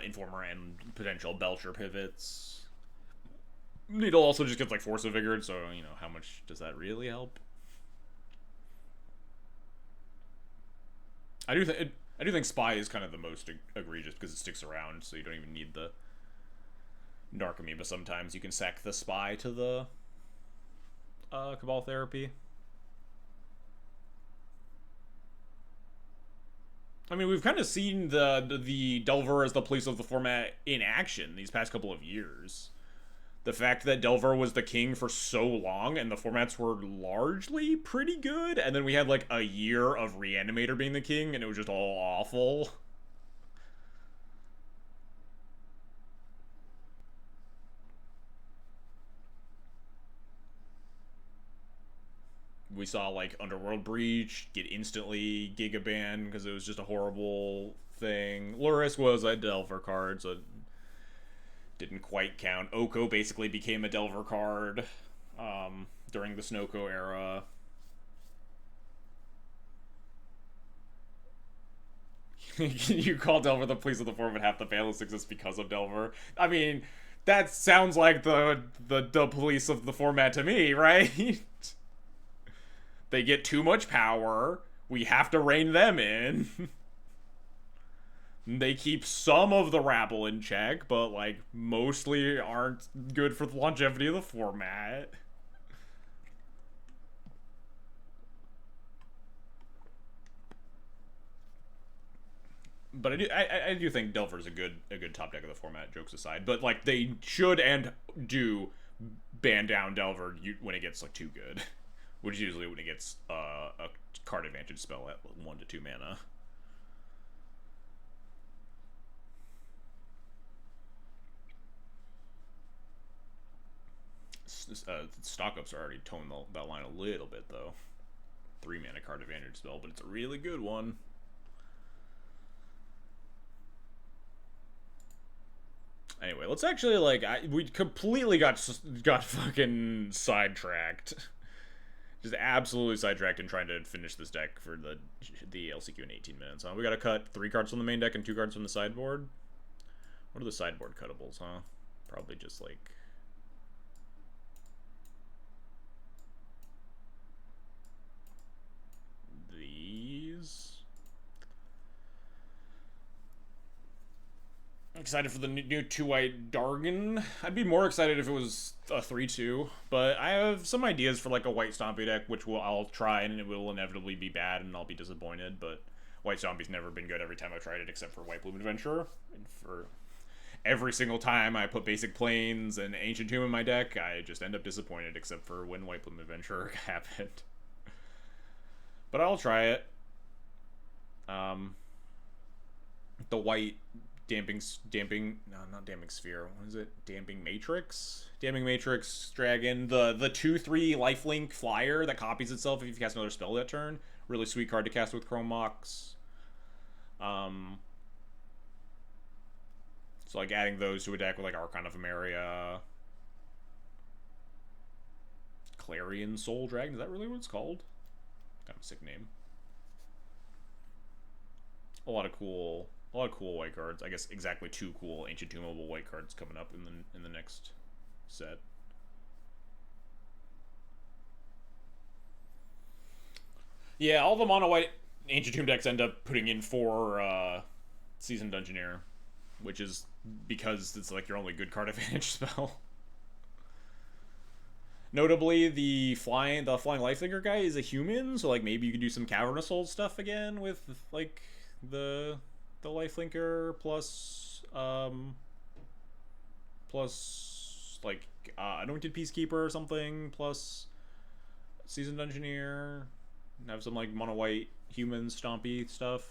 Informer and potential Belcher pivots. Needle also just gets like Force of Vigor, so you know how much does that really help? I do think Spy is kind of the most egregious because it sticks around, so you don't even need the Narcomoeba, but sometimes you can sack the Spy to the Cabal Therapy. I mean, we've kind of seen the Delver as the police of the format in action these past couple of years. The fact that Delver was the king for so long and the formats were largely pretty good, and then we had like a year of Reanimator being the king and it was just all awful. We saw like Underworld Breach get instantly Gigaban because it was just a horrible thing. Luris was a Delver card, so it didn't quite count. Oko basically became a Delver card during the Snowco era. You call Delver the police of the form and half the balance exists because of Delver. I mean, that sounds like the police of the format to me, right? They get too much power. We have to rein them in. They keep some of the rabble in check, but like mostly aren't good for the longevity of the format. But I do think Delver's a good top deck of the format, jokes aside. But like they should and do ban down Delver when it gets like too good. Which is usually when it gets a card advantage spell at 1 to 2 mana. Stock ups are already toning that line a little bit though. 3 mana card advantage spell, but it's a really good one. Anyway, let's actually like we completely got fucking sidetracked. Just absolutely sidetracked in trying to finish this deck for the LCQ in 18 minutes. We gotta cut 3 cards from the main deck and 2 cards from the sideboard. What are the sideboard cuttables, huh? Probably just like these. I'm excited for the new 2-white Dargon. I'd be more excited if it was a 3-2, but I have some ideas for like a white Stompy deck, which I'll try, and it will inevitably be bad, and I'll be disappointed, but white Stompy's never been good every time I've tried it, except for White Bloom Adventurer. And for every single time I put Basic Plains and Ancient Tomb in my deck, I just end up disappointed, except for when White Bloom Adventurer happened. But I'll try it. The white not damping sphere, what is it, damping matrix dragon, the 2/3 lifelink flyer that copies itself if you cast another spell that turn. Really sweet card to cast with Chrome Mox. So like adding those to a deck with like Archon of Emeria, Clarion Soul Dragon, is that really what it's called? Kind of a sick name. A lot of cool A lot of cool white cards. I guess exactly 2 cool Ancient Tombable white cards coming up in the next set. Yeah, all the mono white Ancient Tomb decks end up putting in 4 Seasoned Dungeoneer, which is because it's like your only good card advantage spell. Notably, the flying lifelinker guy is a human, so like maybe you could do some Cavernous Soul stuff again with like the lifelinker plus like Anointed Peacekeeper or something, plus Seasoned Dungeoneer, have some like mono white human stompy stuff.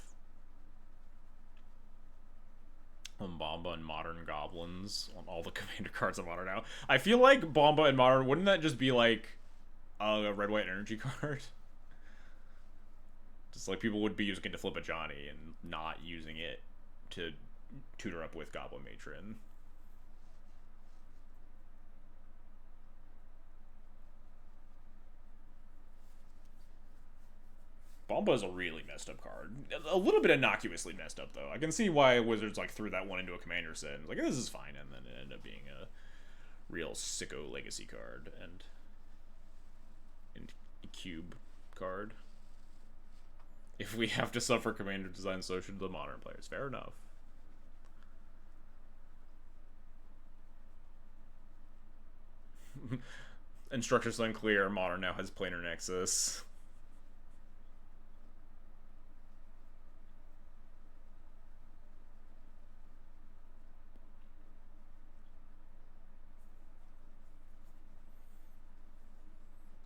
Bomba and Modern Goblins on all the commander cards on Modern now. I feel like Bomba and Modern, wouldn't that just be like a red-white energy card? Just like people would be using it to flip a Johnny and not using it to tutor up with Goblin Matron. Bomba is a really messed up card. A little bit innocuously messed up, though. I can see why Wizards like threw that one into a commander set and was like, this is fine, and then it ended up being a real sicko legacy card and a cube card. If we have to suffer commander design, so should the modern players. Fair enough. Instructions unclear. Modern now has planar nexus.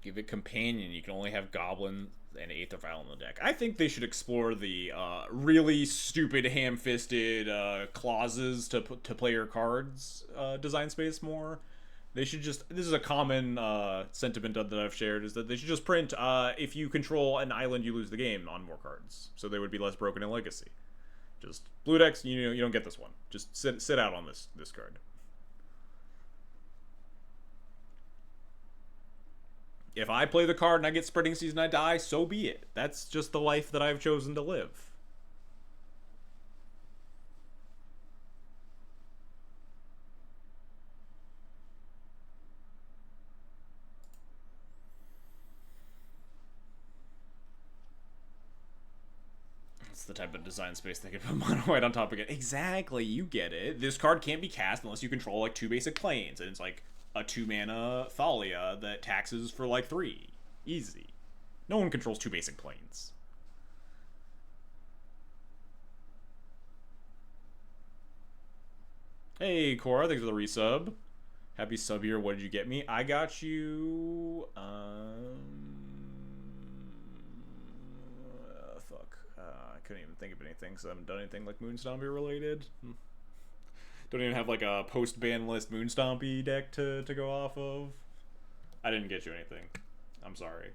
Give it companion. You can only have goblin and Aether Vial in the deck. I think they should explore the really stupid ham-fisted clauses to play your cards design space more. They should just, this is a common sentiment that I've shared, is that they should just print if you control an island you lose the game on more cards, so they would be less broken in Legacy. Just blue decks, you don't get this one. Just sit out on this card. If I play the card and I get Spreading Season, I die, so be it. That's just the life that I've chosen to live. It's the type of design space they can put mono white on top of it. Exactly, you get it. This card can't be cast unless you control like 2 basic planes, and it's like a 2-mana Thalia that taxes for like 3. Easy. No one controls 2 basic planes. Hey, Cora, thanks for the resub. Happy sub here. What did you get me? I got you... fuck. I couldn't even think of anything, because I haven't done anything like Moonstompy related. Don't even have like a post-ban list Moonstompy deck to go off of. I didn't get you anything. I'm sorry.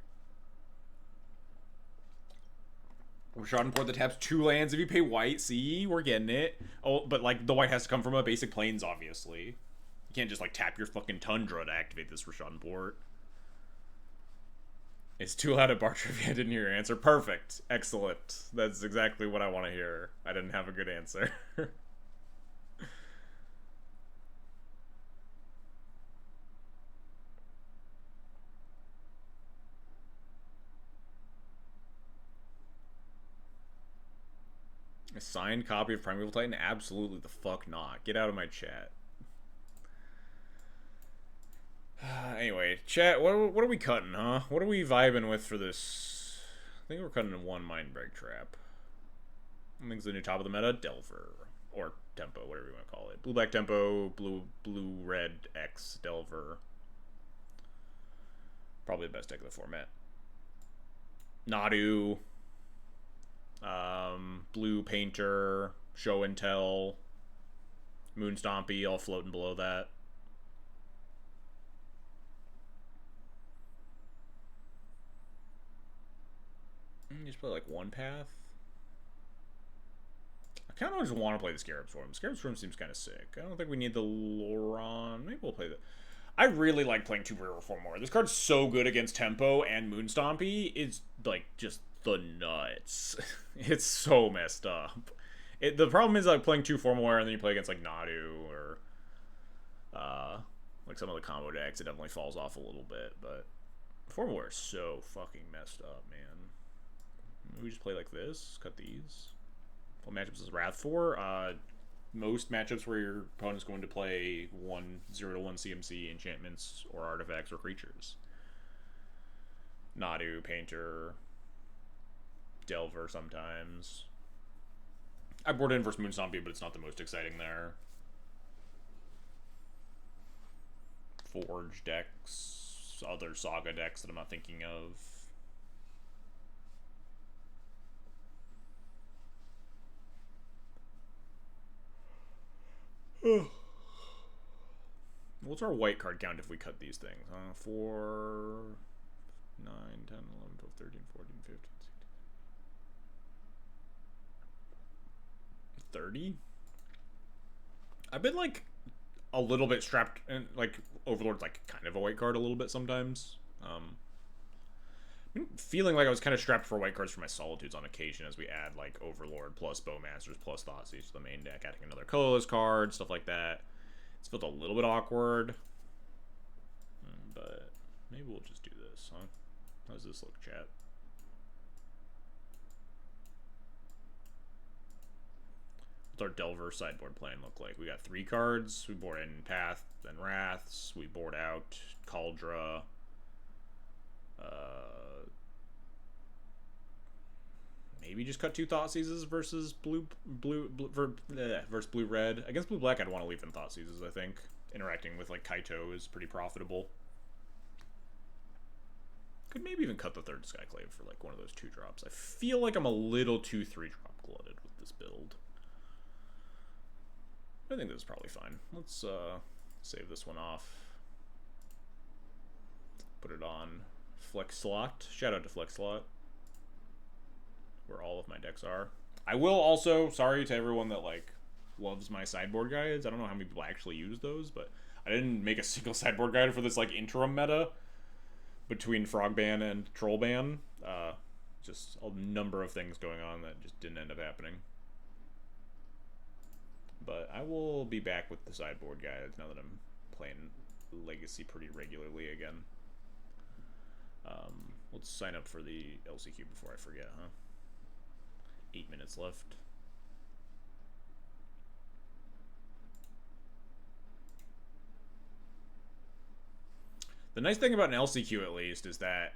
Rashad and Port that taps 2 lands if you pay white. See, we're getting it. Oh, but like the white has to come from a basic plains, obviously. You can't just like tap your fucking Tundra to activate this Rashad and Port. It's too loud at bar trivia. I didn't hear your answer. Perfect. Excellent. That's exactly what I want to hear. I didn't have a good answer. A signed copy of Primeval Titan? Absolutely the fuck not. Get out of my chat. Anyway, chat, what are we cutting, huh? What are we vibing with for this? I think we're cutting 1 Mindbreak Trap. I think it's the new top of the meta, Delver. Or Tempo, whatever you want to call it. Blue-black Tempo, blue-red X Delver. Probably the best deck of the format. Nadu. Blue Painter, Show and Tell, Moonstompy, all floating below that. You just play like 1 path. I kind of just want to play the Scarab Swarm. Scarab Swarm seems kind of sick. I don't think we need the Loron. Maybe we'll play the... I really like playing 2 River Form more. This card's so good against Tempo and Moonstompy. It's like just the nuts. It's so messed up. The problem is like playing 2 Formalware and then you play against like Nadu or like some of the combo decks, it definitely falls off a little bit, but Formalware is so fucking messed up, man. We just play like this, cut these. What matchups is Wrath for? Most matchups where your opponent's going to play 0 to 1 CMC, enchantments, or artifacts or creatures. Nadu, Painter, Delver sometimes. I board in versus Moon Zombie, but it's not the most exciting there. Forge decks, other Saga decks that I'm not thinking of. What's our white card count if we cut these things? 4, 9, 10, 11, 12, 13, 14, 15, 16, 30? I've been like a little bit strapped, and like Overlord's like kind of a white card a little bit sometimes. Feeling like I was kind of strapped for white cards for my Solitudes on occasion as we add like Overlord plus Bowmasters plus Thoughtseize to the main deck, adding another colorless card, stuff like that. It's felt a little bit awkward, but maybe we'll just do this, huh? How does this look, chat? What's our Delver sideboard plan look like? We got 3 cards. We board in Path and Wraths. We board out Cauldra. Maybe just cut 2 Thoughtseizes versus blue red. Against blue black, I'd want to leave in Thoughtseizes. I think interacting with like Kaito is pretty profitable. Could maybe even cut the 3rd Skyclave for like one of those 2 drops. I feel like I'm a little too 3-drop glutted with this build. I think this is probably fine. Let's save this one off. Put it on Flex Slot. Shout out to Flex Slot, where all of my decks are. I will also, sorry to everyone that like loves my sideboard guides. I don't know how many people actually use those, but I didn't make a single sideboard guide for this like interim meta between Frogban and Trollban. Just a number of things going on that just didn't end up happening. But I will be back with the sideboard guides now that I'm playing Legacy pretty regularly again. Let's sign up for the LCQ before I forget, huh? 8 minutes left. The nice thing about an LCQ, at least, is that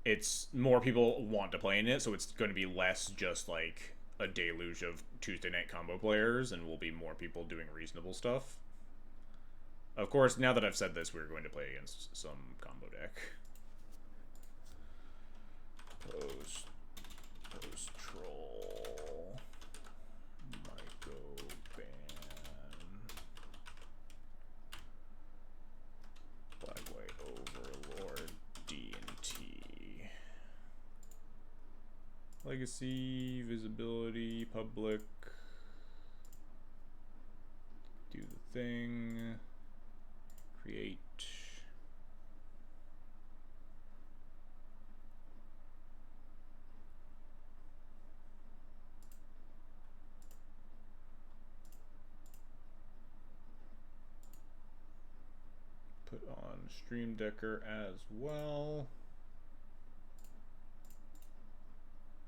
it's more people want to play in it, so it's going to be less just like a deluge of Tuesday night combo players, and will be more people doing reasonable stuff. Of course, now that I've said this, we're going to play against some combo deck. Post Troll, Myco Ban, Black White Overlord, D&T, Legacy, Visibility, Public, do the thing, create. Put on Stream Decker as well.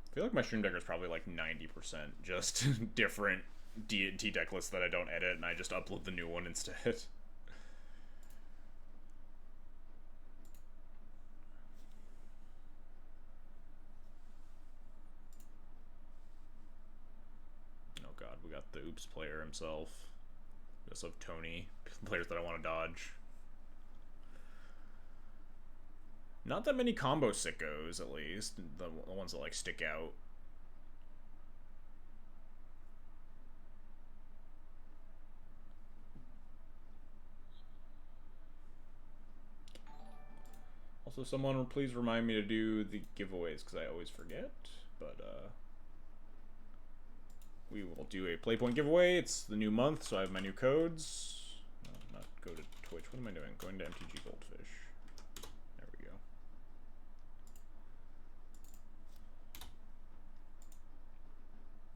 I feel like my Stream Decker is probably like 90% just different D&T deck lists that I don't edit, and I just upload the new one instead. Oh god, we got the Oops player himself. We also have Tony, players that I want to dodge. Not that many combo sickos, at least. The ones that, like, stick out. Also, someone please remind me to do the giveaways, because I always forget. But, we will do a Playpoint giveaway. It's the new month, so I have my new codes. Not go to Twitch. What am I doing? Going to MTG Goldfish. There we go.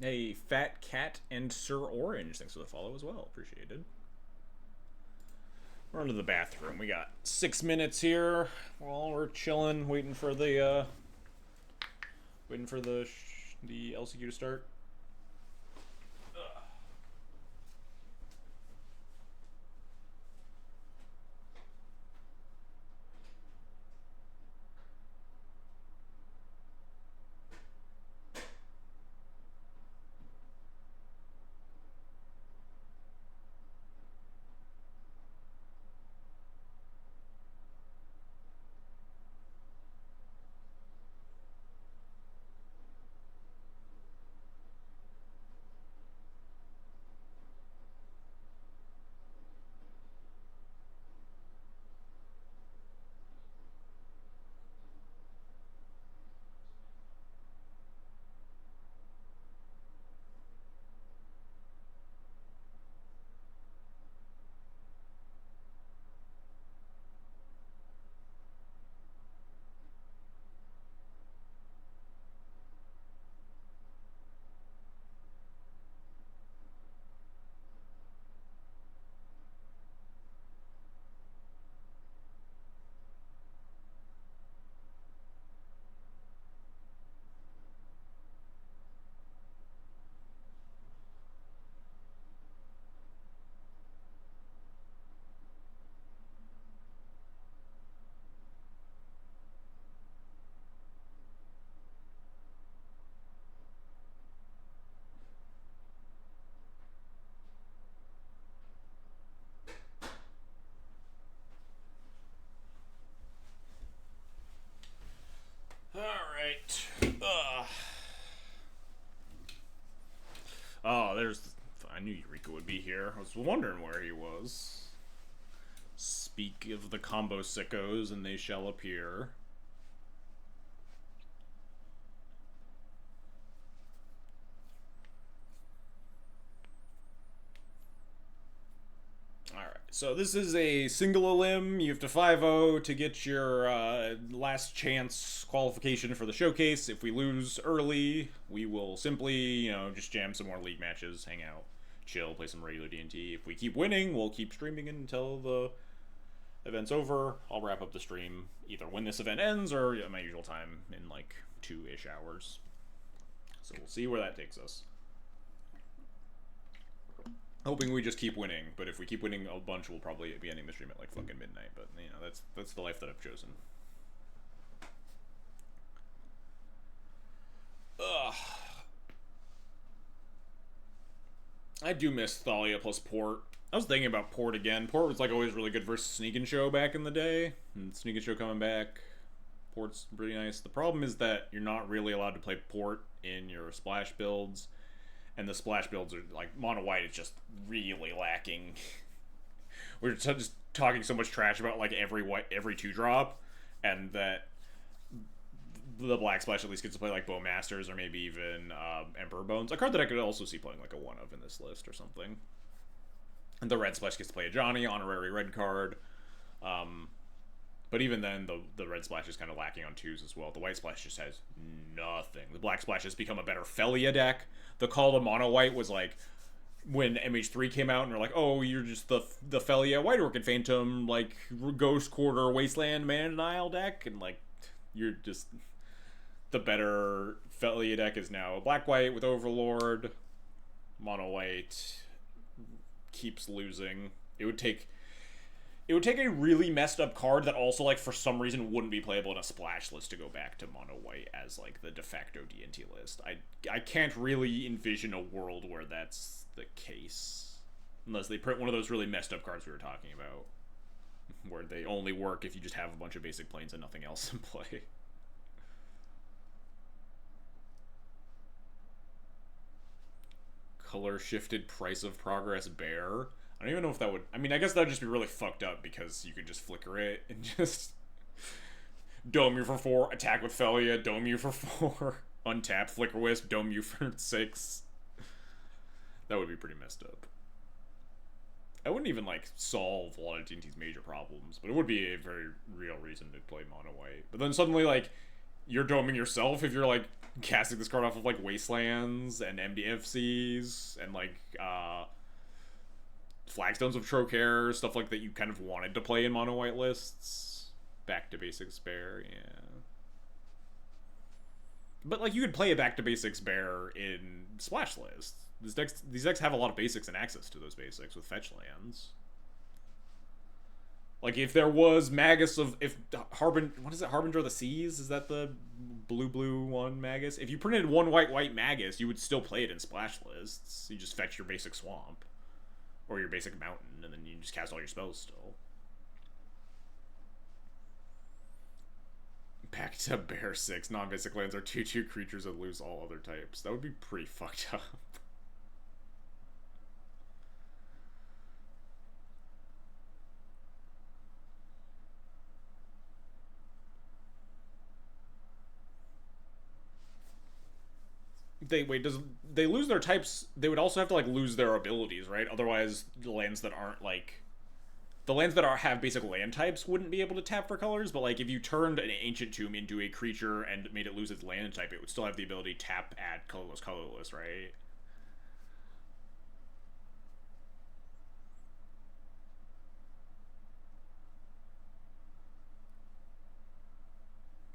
Hey, Fat Cat and Sir Orange, thanks for the follow as well. Appreciated. We're into the bathroom. We got 6 minutes here while we're chilling, waiting for the the LCQ to start. Alright. Oh, I knew Eureka would be here. I was wondering where he was. Speak of the combo sickos, and they shall appear. Alright, so this is a single elim. You have to 5-0 to get your last chance qualification for the showcase. If we lose early, we will simply, just jam some more league matches, hang out, chill, play some regular D&T. If we keep winning, we'll keep streaming until the event's over. I'll wrap up the stream either when this event ends or at my usual time in like 2-ish hours. So we'll see where that takes us. Hoping we just keep winning, but if we keep winning a bunch, we'll probably be ending the stream at like fucking midnight. But that's the life that I've chosen. Ugh. I do miss Thalia plus Port. I was thinking about Port again. Port was like always really good versus Sneak and Show back in the day. And Sneak and Show coming back. Port's pretty nice. The problem is that you're not really allowed to play Port in your splash builds. And the splash builds are like mono white is just really lacking. We're just talking so much trash about like every 2-drop, and that the black splash at least gets to play like Bowmasters or maybe even Emperor Bones, a card that I could also see playing like a 1 of in this list or something. And the red splash gets to play a Johnny, honorary red card. But even then, the red splash is kind of lacking on 2s as well. The white splash just has nothing. The black splash has become a better Felia deck. The call to mono white was like when MH3 came out and they're like, oh, you're just the Felia White Orchid Phantom, like Ghost Quarter Wasteland Man Denial deck, and like you're just the better Felia deck is now black white with Overlord. Mono white keeps losing. It would take a really messed up card that also, like, for some reason wouldn't be playable in a splash list to go back to mono white as, like, the de facto D&T list. I can't really envision a world where that's the case. Unless they print one of those really messed up cards we were talking about. Where they only work if you just have a bunch of basic planes and nothing else in play. Color shifted price of progress bear. I don't even know if that would... I mean, I guess that would just be really fucked up because you could just flicker it and just... Dome you for 4, attack with Felia, dome you for 4, untap, flicker wisp, dome you for 6. That would be pretty messed up. I wouldn't even, like, solve a lot of D&T's major problems, but it would be a very real reason to play mono white. But then suddenly, like, you're doming yourself if you're, like, casting this card off of like Wastelands and MDFCs and like Flagstones of Trocare, stuff like that you kind of wanted to play in mono white lists. Back to Basics Bear, yeah. But like you could play a Back to Basics Bear in Splash lists. These decks have a lot of basics and access to those basics with fetch lands. Like if there was Magus of Harbinger of the Seas? Is that the blue one Magus? If you printed one white Magus, you would still play it in Splash lists. You just fetch your basic Swamp or your basic Mountain, and then you just cast all your spells still. Back to Bear 6. Non-basic lands are 2/2 creatures that lose all other types. That would be pretty fucked up. They lose their types? They would also have to like lose their abilities, right? Otherwise, the lands that aren't like have basic land types wouldn't be able to tap for colors. But like if you turned an Ancient Tomb into a creature and made it lose its land type, it would still have the ability to tap, add colorless, right?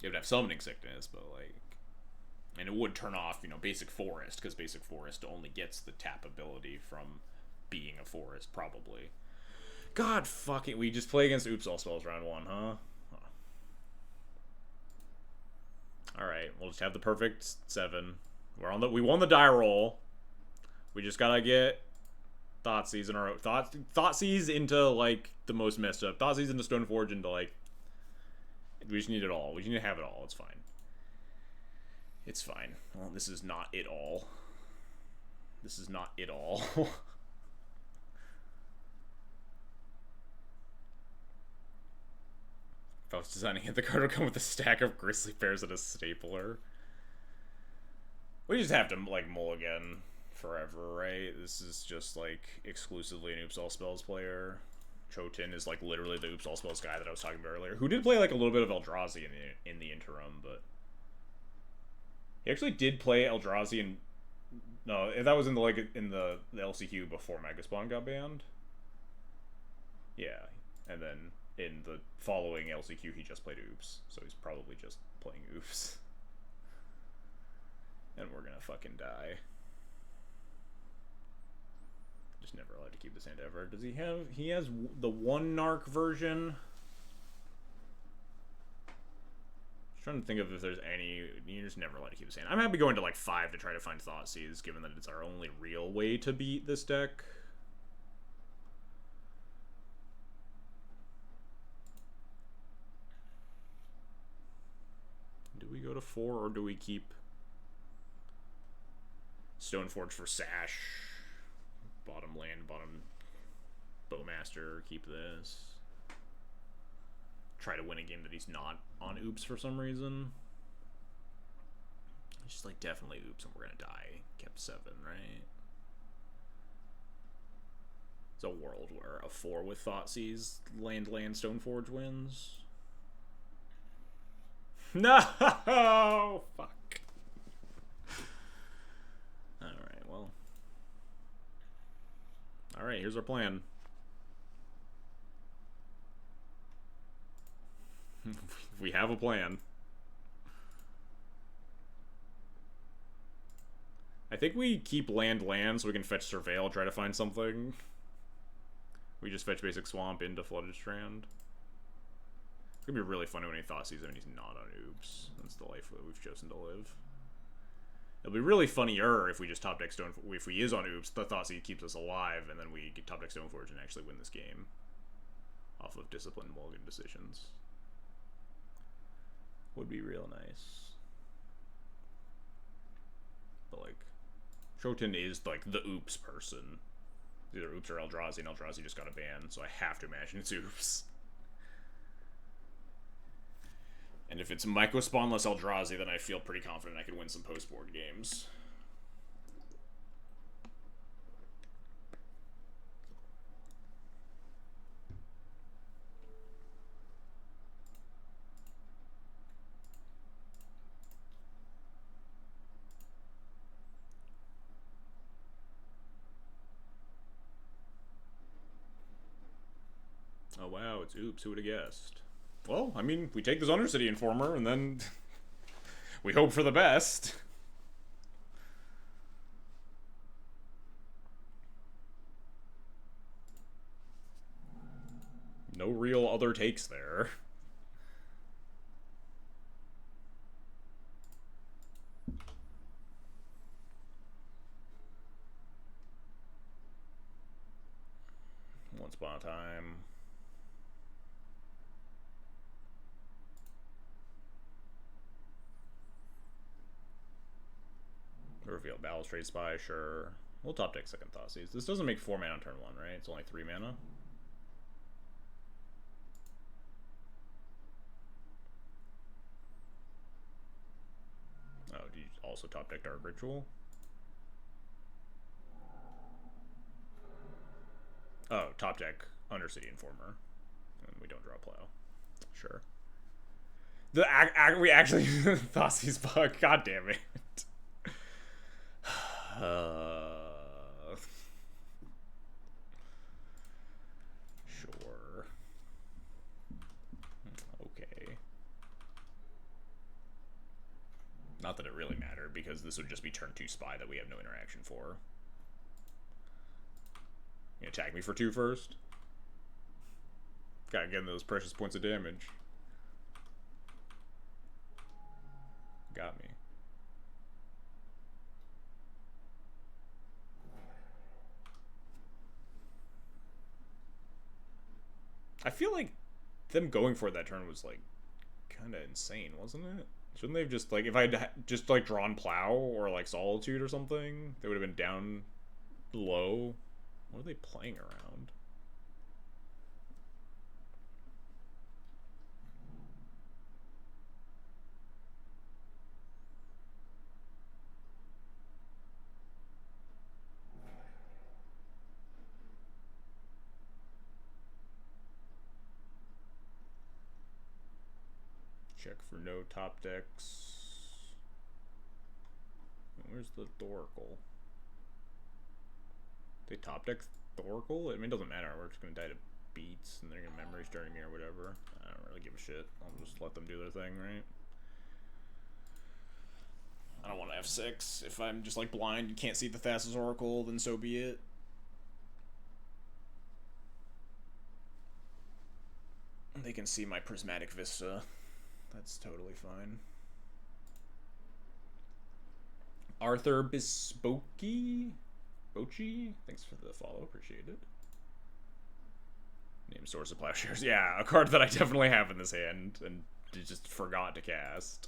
It would have Summoning Sickness, but like. And it would turn off, Basic Forest, because Basic Forest only gets the tap ability from being a forest, probably. God fucking... We just play against Oops All Spells round 1, huh? Alright, we'll just have the perfect 7. We won the die roll. We just gotta get Thoughtseize in our... Thoughtseize into, like, the most messed up. Thoughtseize into Stoneforge into, like... We just need it all. We just need to have it all. It's fine. It's fine. Well, this is not it all. This is not it all. If I was designing it, the card would come with a stack of Grizzly Bears and a stapler. We just have to, like, mulligan forever, right? This is just, like, exclusively an Oops All Spells player. Chotin is, like, literally the Oops All Spells guy that I was talking about earlier, who did play, like, a little bit of Eldrazi in the interim, but... He actually did play Eldrazi in... No, that was in the LCQ before Megaspawn got banned. Yeah, and then in the following LCQ he just played Oops, so he's probably just playing Oops. And we're gonna fucking die. Just never allowed to keep this hand ever. Does he have... He has the one Narc version... Trying to think of if there's any. You're just never allowed to keep this hand. I'm happy going to like 5 to try to find Thoughtseize, given that it's our only real way to beat this deck. Do we go to 4 or do we keep Stoneforge for Sash? Bottom land, bottom Bowmaster, keep this. Try to win a game that he's not on Oops for some reason. It's just like definitely Oops and we're gonna die. Kept 7, right? It's a world where a 4 with Thoughtseize land Stoneforge wins. No! Fuck. Alright, well. Alright, here's our plan. We have a plan. I think we keep land so we can fetch Surveil, try to find something. We just fetch basic Swamp into Flooded Strand. It's gonna be really funny when he Thoughtseize and he's not on Oops. That's the life that we've chosen to live. It'll be really funnier if we just top deck Stoneforge. If he is on Oops, the Thoughtseize keeps us alive, and then we get top deck Stoneforge and actually win this game off of disciplined mulligan decisions. Would be real nice. But like, Chotin is like the Oops person. It's either Oops or Eldrazi, and Eldrazi just got a ban, so I have to imagine it's Oops. And if it's Myco Spawnless Eldrazi, then I feel pretty confident I could win some post-board games. Oh wow, it's Oops, who would have guessed? Well, I mean, we take this Undercity Informer, and then we hope for the best. No real other takes there. Once upon a time. Reveal Balustrade Spy, sure. We'll top deck Second Thoughtseize. This doesn't make 4 mana on turn 1, right? It's only 3 mana. Oh, do you also top deck Dark Ritual? Oh, top deck Undercity Informer. And we don't draw Plow. Sure. We actually Thoughtseize bug. God damn it. Sure. Okay. Not that it really mattered, because this would just be turn 2 Spy that we have no interaction for. You attack me for 2 first? Gotta get those precious points of damage. Got me. I feel like them going for it that turn was, like, kind of insane, wasn't it? Shouldn't they have just, like, if I'd just, like, drawn Plow or, like, Solitude or something, they would have been down low? What are they playing around? Check for no top decks. Where's the Thoracle? They top deck Thoracle? I mean, it doesn't matter. We're just going to die to beats, and they're going to memory starting me or whatever. I don't really give a shit. I'll just let them do their thing, right? I don't want to F6. If I'm just, like, blind and can't see the Thassa's Oracle, then so be it. They can see my Prismatic Vista. That's totally fine. Arthur Bespokey? Bochi? Thanks for the follow. Appreciate it. Name Source of Plowshares. Yeah, a card that I definitely have in this hand and just forgot to cast.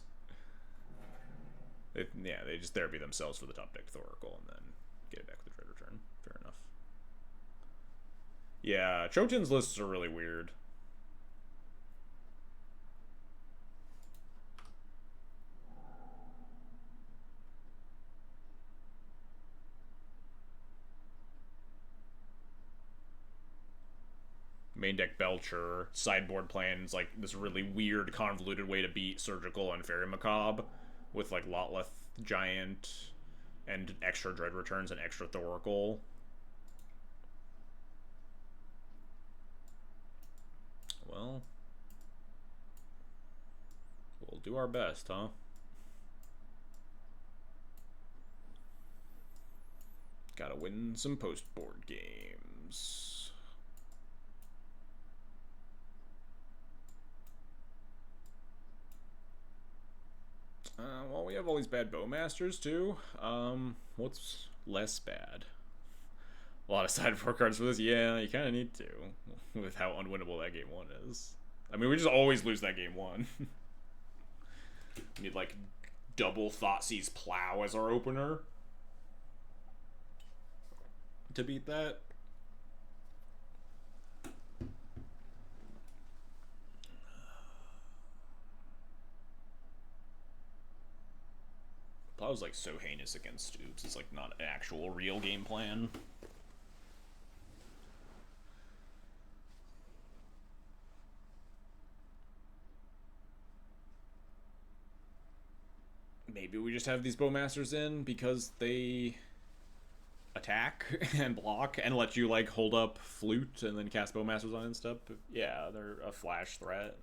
Yeah, they just therapy themselves for the top deck Thoracle and then get it back with the Dread Return. Fair enough. Yeah, Chotin's lists are really weird. Main deck Belcher, sideboard plans like this really weird, convoluted way to beat Surgical and Fairy Macabre with like Lotleth Giant and extra Dread Returns and extra Thoracle. Well, we'll do our best, huh? Gotta win some post-board games. Well, we have all these bad Bowmasters, too. What's less bad? A lot of sideboard cards for this? Yeah, you kind of need to, with how unwinnable that game 1 is. I mean, we just always lose that game 1. We need, like, double Thoughtseize Plow as our opener to beat that. Plow's like so heinous against Oops. It's like not an actual real game plan. Maybe we just have these Bowmasters in because they attack and block and let you like hold up flute and then cast bowmasters on it and stuff. Yeah, they're a flash threat.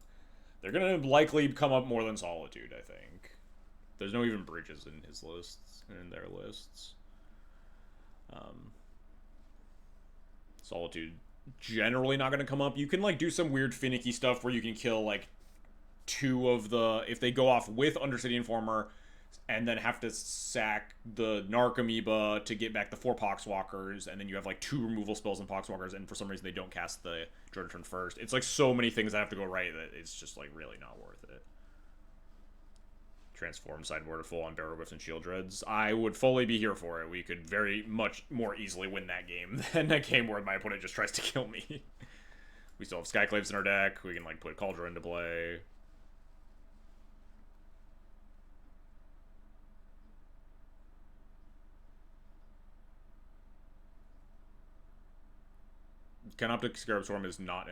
They're gonna likely come up more than Solitude, I think. There's no even bridges in his lists, in their lists. Solitude generally not gonna come up. You can like do some weird finicky stuff where you can kill like two of the, if they go off with Undercity Informer, and then have to sack the Narc Amoeba to get back the 4 Poxwalkers, and then you have like 2 removal spells and Poxwalkers, and for some reason they don't cast the Jordan turn first. It's like so many things that have to go right that it's just like really not worth it. Transform sideboard to full on Barrow Whiffs and Shield Dreads. I would fully be here for it. We could very much more easily win that game than a game where my opponent just tries to kill me. We still have Skyclaves in our deck. We can like put Cauldron into play. Canoptic Scarab Storm is not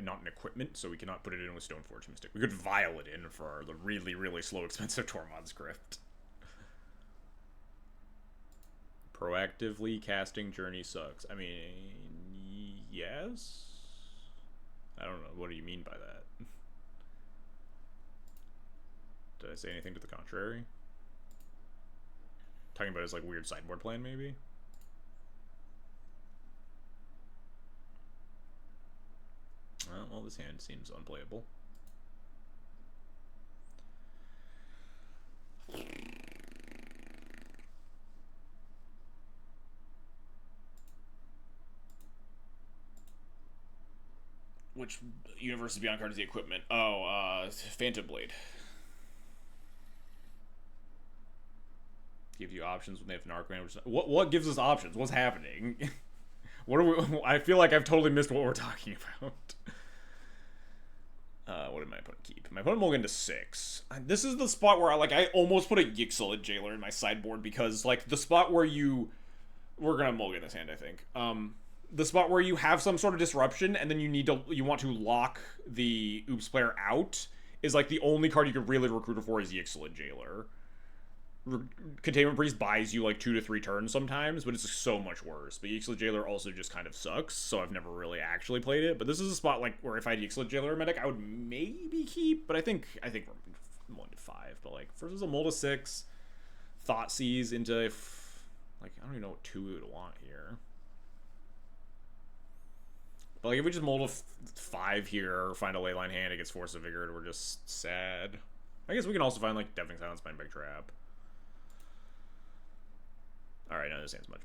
not an equipment, so we cannot put it in with Stoneforge Mystic. We could vial it in for the really, really slow, expensive Tormod script. Proactively casting Journey sucks. I mean, yes? I don't know. What do you mean by that? Did I say anything to the contrary? Talking about his, like, weird sideboard plan, maybe? Well, this hand seems unplayable. Which Universes Beyond card is the equipment? Oh, Phantom Blade. Give you options when they have Narcoman. What gives us options? What's happening? What are we? I feel like I've totally missed what we're talking about. What did my opponent keep? My opponent mulliganed to 6. This is the spot where I almost put a Yixilid Jailer in my sideboard because like the spot where we're gonna mulligan this hand, I think. The spot where you have some sort of disruption and then you want to lock the Oops player out is like the only card you could really recruit for is Yixilid Jailer. Containment Priest buys you like 2 to 3 turns sometimes, but it's so much worse. But Yixilid Jailer also just kind of sucks, so I've never really actually played it. But this is a spot like where if I had Yixilid Jailer in my deck, I would maybe keep. But I think we're 1 to 5. But like versus a Mold to 6, Thoughtseize into like I don't even know what 2 we would want here. But like if we just mold a 5 here or find a Leyline hand, it gets Force of Vigor, we're just sad. I guess we can also find like Deafening Silence, Mind Bag Trap. Alright, now this hand's much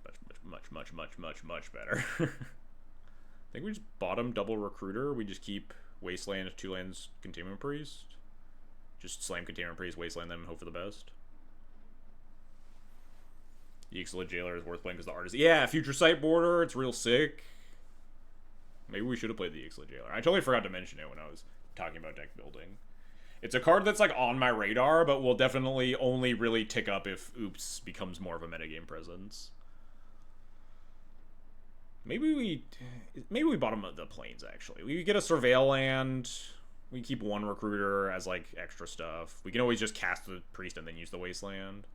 better. I think we just bottom double Recruiter. We just keep Wasteland, 2 lands, Containment Priest. Just slam Containment Priest, Wasteland them, and hope for the best. Yixilid Jailer is worth playing because the art is... Yeah, Future Sight border, it's real sick. Maybe we should have played the Yixilid Jailer. I totally forgot to mention it when I was talking about deck building. It's a card that's like on my radar, but will definitely only really tick up if Oops becomes more of a metagame presence. Maybe we bottom the Plains actually. We get a Surveil land. We keep 1 Recruiter as like extra stuff. We can always just cast the Priest and then use the Wasteland.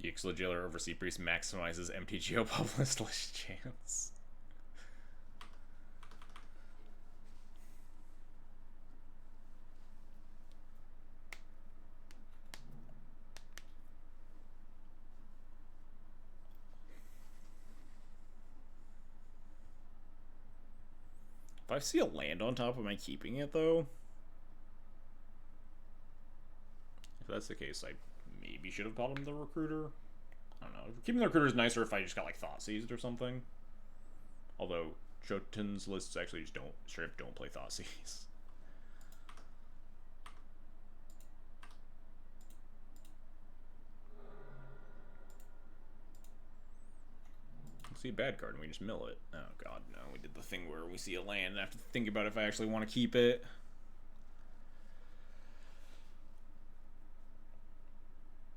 Yixilid Jailer over Sea Priest maximizes MTGO Published List chance. If I see a land on top, am I keeping it though? If that's the case, I maybe should have bottomed the Recruiter. I don't know. Keeping the Recruiter is nicer if I just got like Thoughtseized or something. Although Jotun's lists actually just straight up don't play Thoughtseize. See a bad card and we just mill it. Oh god, no. We did the thing where we see a land and I have to think about if I actually want to keep it.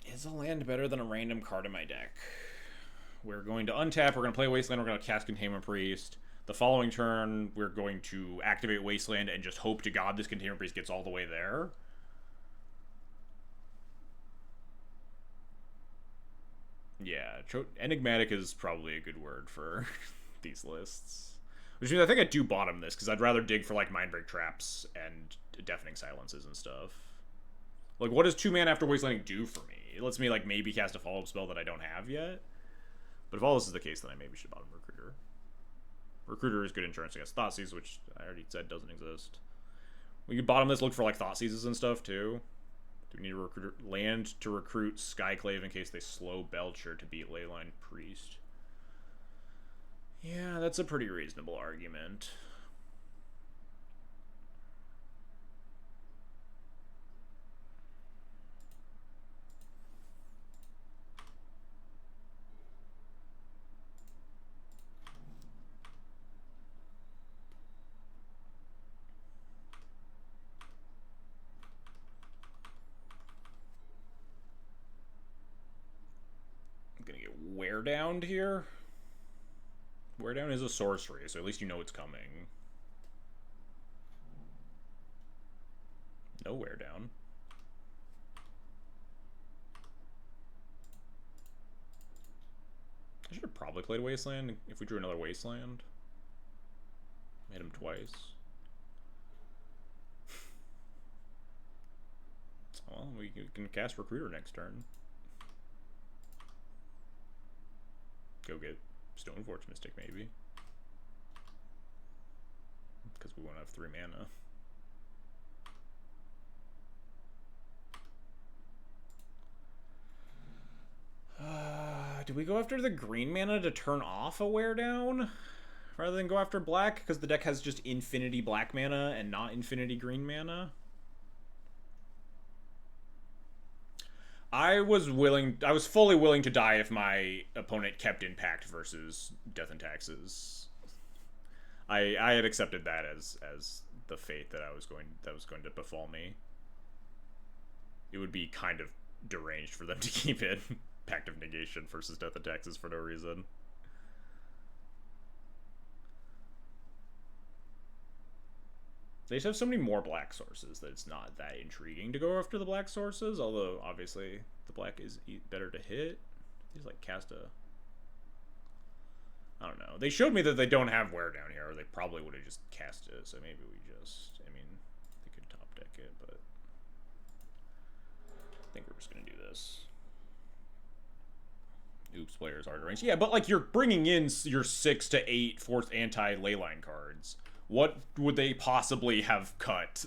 Is a land better than a random card in my deck? we're going to untap, we're going to play Wasteland, we're going to cast Containment Priest. The following turn, we're going to activate Wasteland and just hope to God this Containment Priest gets all the way there. Yeah, enigmatic is probably a good word for these lists. Which means I think I do bottom this, because I'd rather dig for, like, Mindbreak Traps and Deafening Silences and stuff. Like, what does 2-mana after Wastelanding do for me? It lets me, like, maybe cast a follow-up spell that I don't have yet. But if all this is the case, then I maybe should bottom Recruiter. Recruiter is good insurance against Thoughtseize, which I already said doesn't exist. We could bottom this, look for, like, Thoughtseizes and stuff, too. Do we need a recruiter land to recruit Skyclave in case they slow Belcher to beat Leyline Priest? Yeah, that's a pretty reasonable argument. I'm gonna get Wear Downed here. Wear Down is a sorcery, so at least you know it's coming. No Wear Down. I should have probably played Wasteland if we drew another Wasteland. Hit him twice. Well, we can cast Recruiter next turn. Go get Stoneforge Mystic, maybe. Because we won't have 3 mana. Do we go after the green mana to turn off a Wear Down? Rather than go after black? Because the deck has just infinity black mana and not infinity green mana? I was fully willing to die if my opponent kept Impact versus Death and Taxes. I had accepted that as the fate that was going to befall me. It would be kind of deranged for them to keep it Pact of Negation versus Death and Taxes for no reason. They just have so many more black sources that it's not that intriguing to go after the black sources, although obviously the black is better to hit. He's like cast a... I don't know. They showed me that they don't have Wear Down here, or they probably would have just cast it, so maybe we just... I mean, they could top deck it, but... I think we're just going to do this. Oops, players hard to range. Yeah, but like you're bringing in your 6 to 8 force anti-Leyline cards. What would they possibly have cut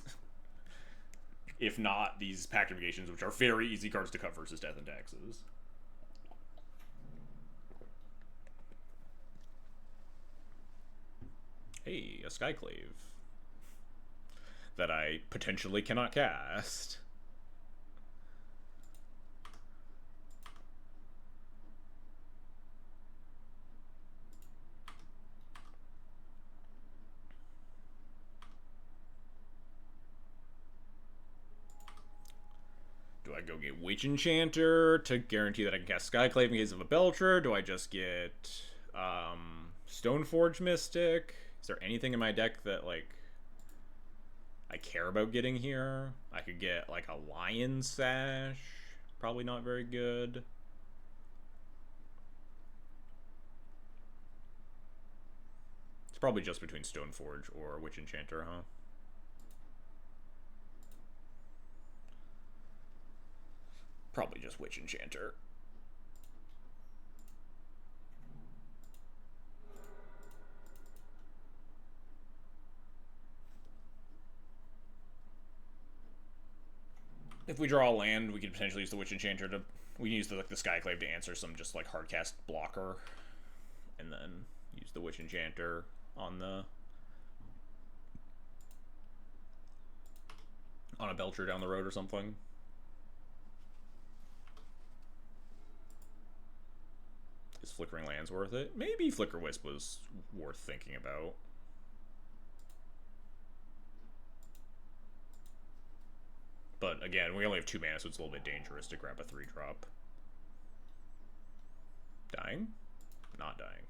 if not these Pact of Negations, which are very easy cards to cut versus Death and Taxes? Hey, a Skyclave that I potentially cannot cast. Do I go get Witch Enchanter to guarantee that I can cast Skyclave in case of a Belcher? Do I just get Stoneforge Mystic? Is there anything in my deck that, like, I care about getting here? I could get, like, a Lion Sash. Probably not very good. It's probably just between Stoneforge or Witch Enchanter, huh? Probably just Witch Enchanter. If we draw a land, we could potentially use the Witch Enchanter to... We can use the Skyclave to answer some just, like, hardcast blocker. And then use the Witch Enchanter on the... on a Belcher down the road or something. Is Flickering Lands worth it? Maybe Flicker Wisp was worth thinking about. But again, we only have 2 mana, so it's a little bit dangerous to grab a 3-drop. Dying? not dying.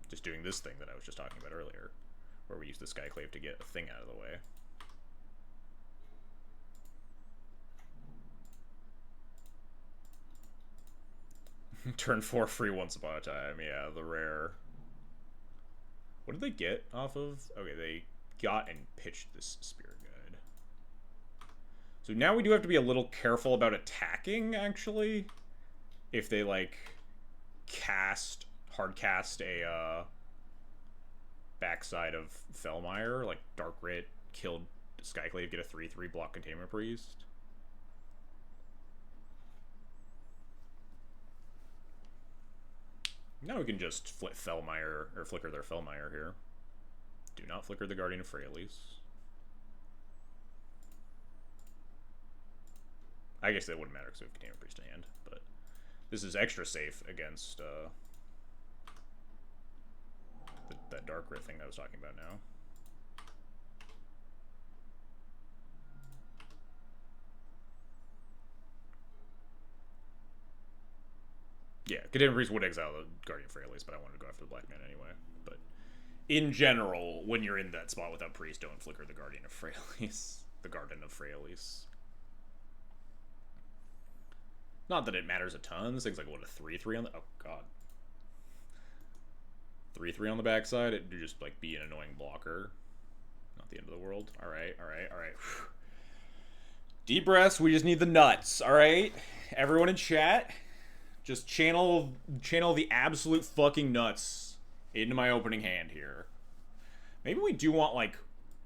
Just doing this thing that I was just talking about earlier, where we use the Skyclave to get a thing out of the way. Turn 4 free once upon a time. Yeah, the rare. What did they get off of? Okay, they got and pitched this Spirit Guide. So now we do have to be a little careful about attacking, actually. If they, like, hard cast a, backside of Fellmire, like Dark Writ, killed Skyclave, get a 3/3 block Containment Priest. Now we can just flip Fellmire, or flicker their Fellmire here. Do not flicker the Guardian of Freyalise. I guess that wouldn't matter because we have Containment Priest in hand, but this is extra safe against that Dark Writ thing that I was talking about now. Yeah, Containment Priest would exile the Guardian of Freyalise, but I wanted to go after the Black Man anyway. But in general, when you're in that spot without Priest, don't flicker the Guardian of Freyalise. The Garden of Freyalise. Not that it matters a ton. This thing's like, what, a 3/3 on the... Oh, God. 3/3 on the backside. It would just, like, be an annoying blocker. Not the end of the world. Alright, alright, alright. Deep breaths. We just need the nuts, alright? Everyone in chat, just channel the absolute fucking nuts into my opening hand here. Maybe we do want, like,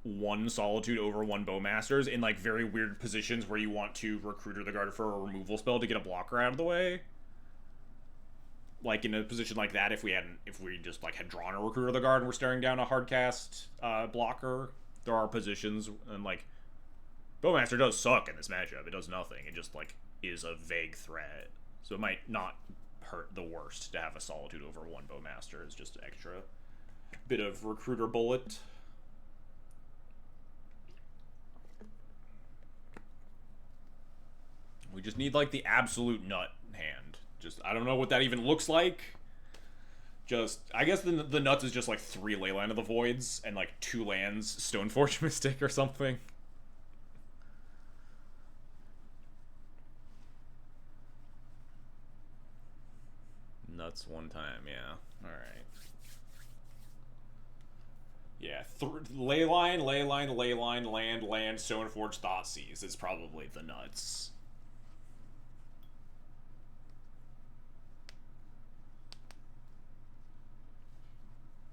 one Solitude over one Bowmasters in, like, very weird positions where you want to Recruiter the Guard for a removal spell to get a blocker out of the way. Like, in a position like that, if we just, like, had drawn a Recruiter the Guard and we're staring down a hardcast blocker, there are positions, and, like, Bowmaster does suck in this matchup. It does nothing. It just, like, is a vague threat. So it might not hurt the worst to have a Solitude over one Bowmaster. It's just an extra bit of Recruiter bullet. We just need, like, the absolute nut hand. Just, I don't know what that even looks like. Just, I guess the nuts is just, like, 3 Leyline of the Voids and, like, 2 lands, Stoneforge Mystic or something. Nuts one time, yeah. Alright. Yeah, Leyline, land, Stoneforge, Thoughtseize is probably the nuts.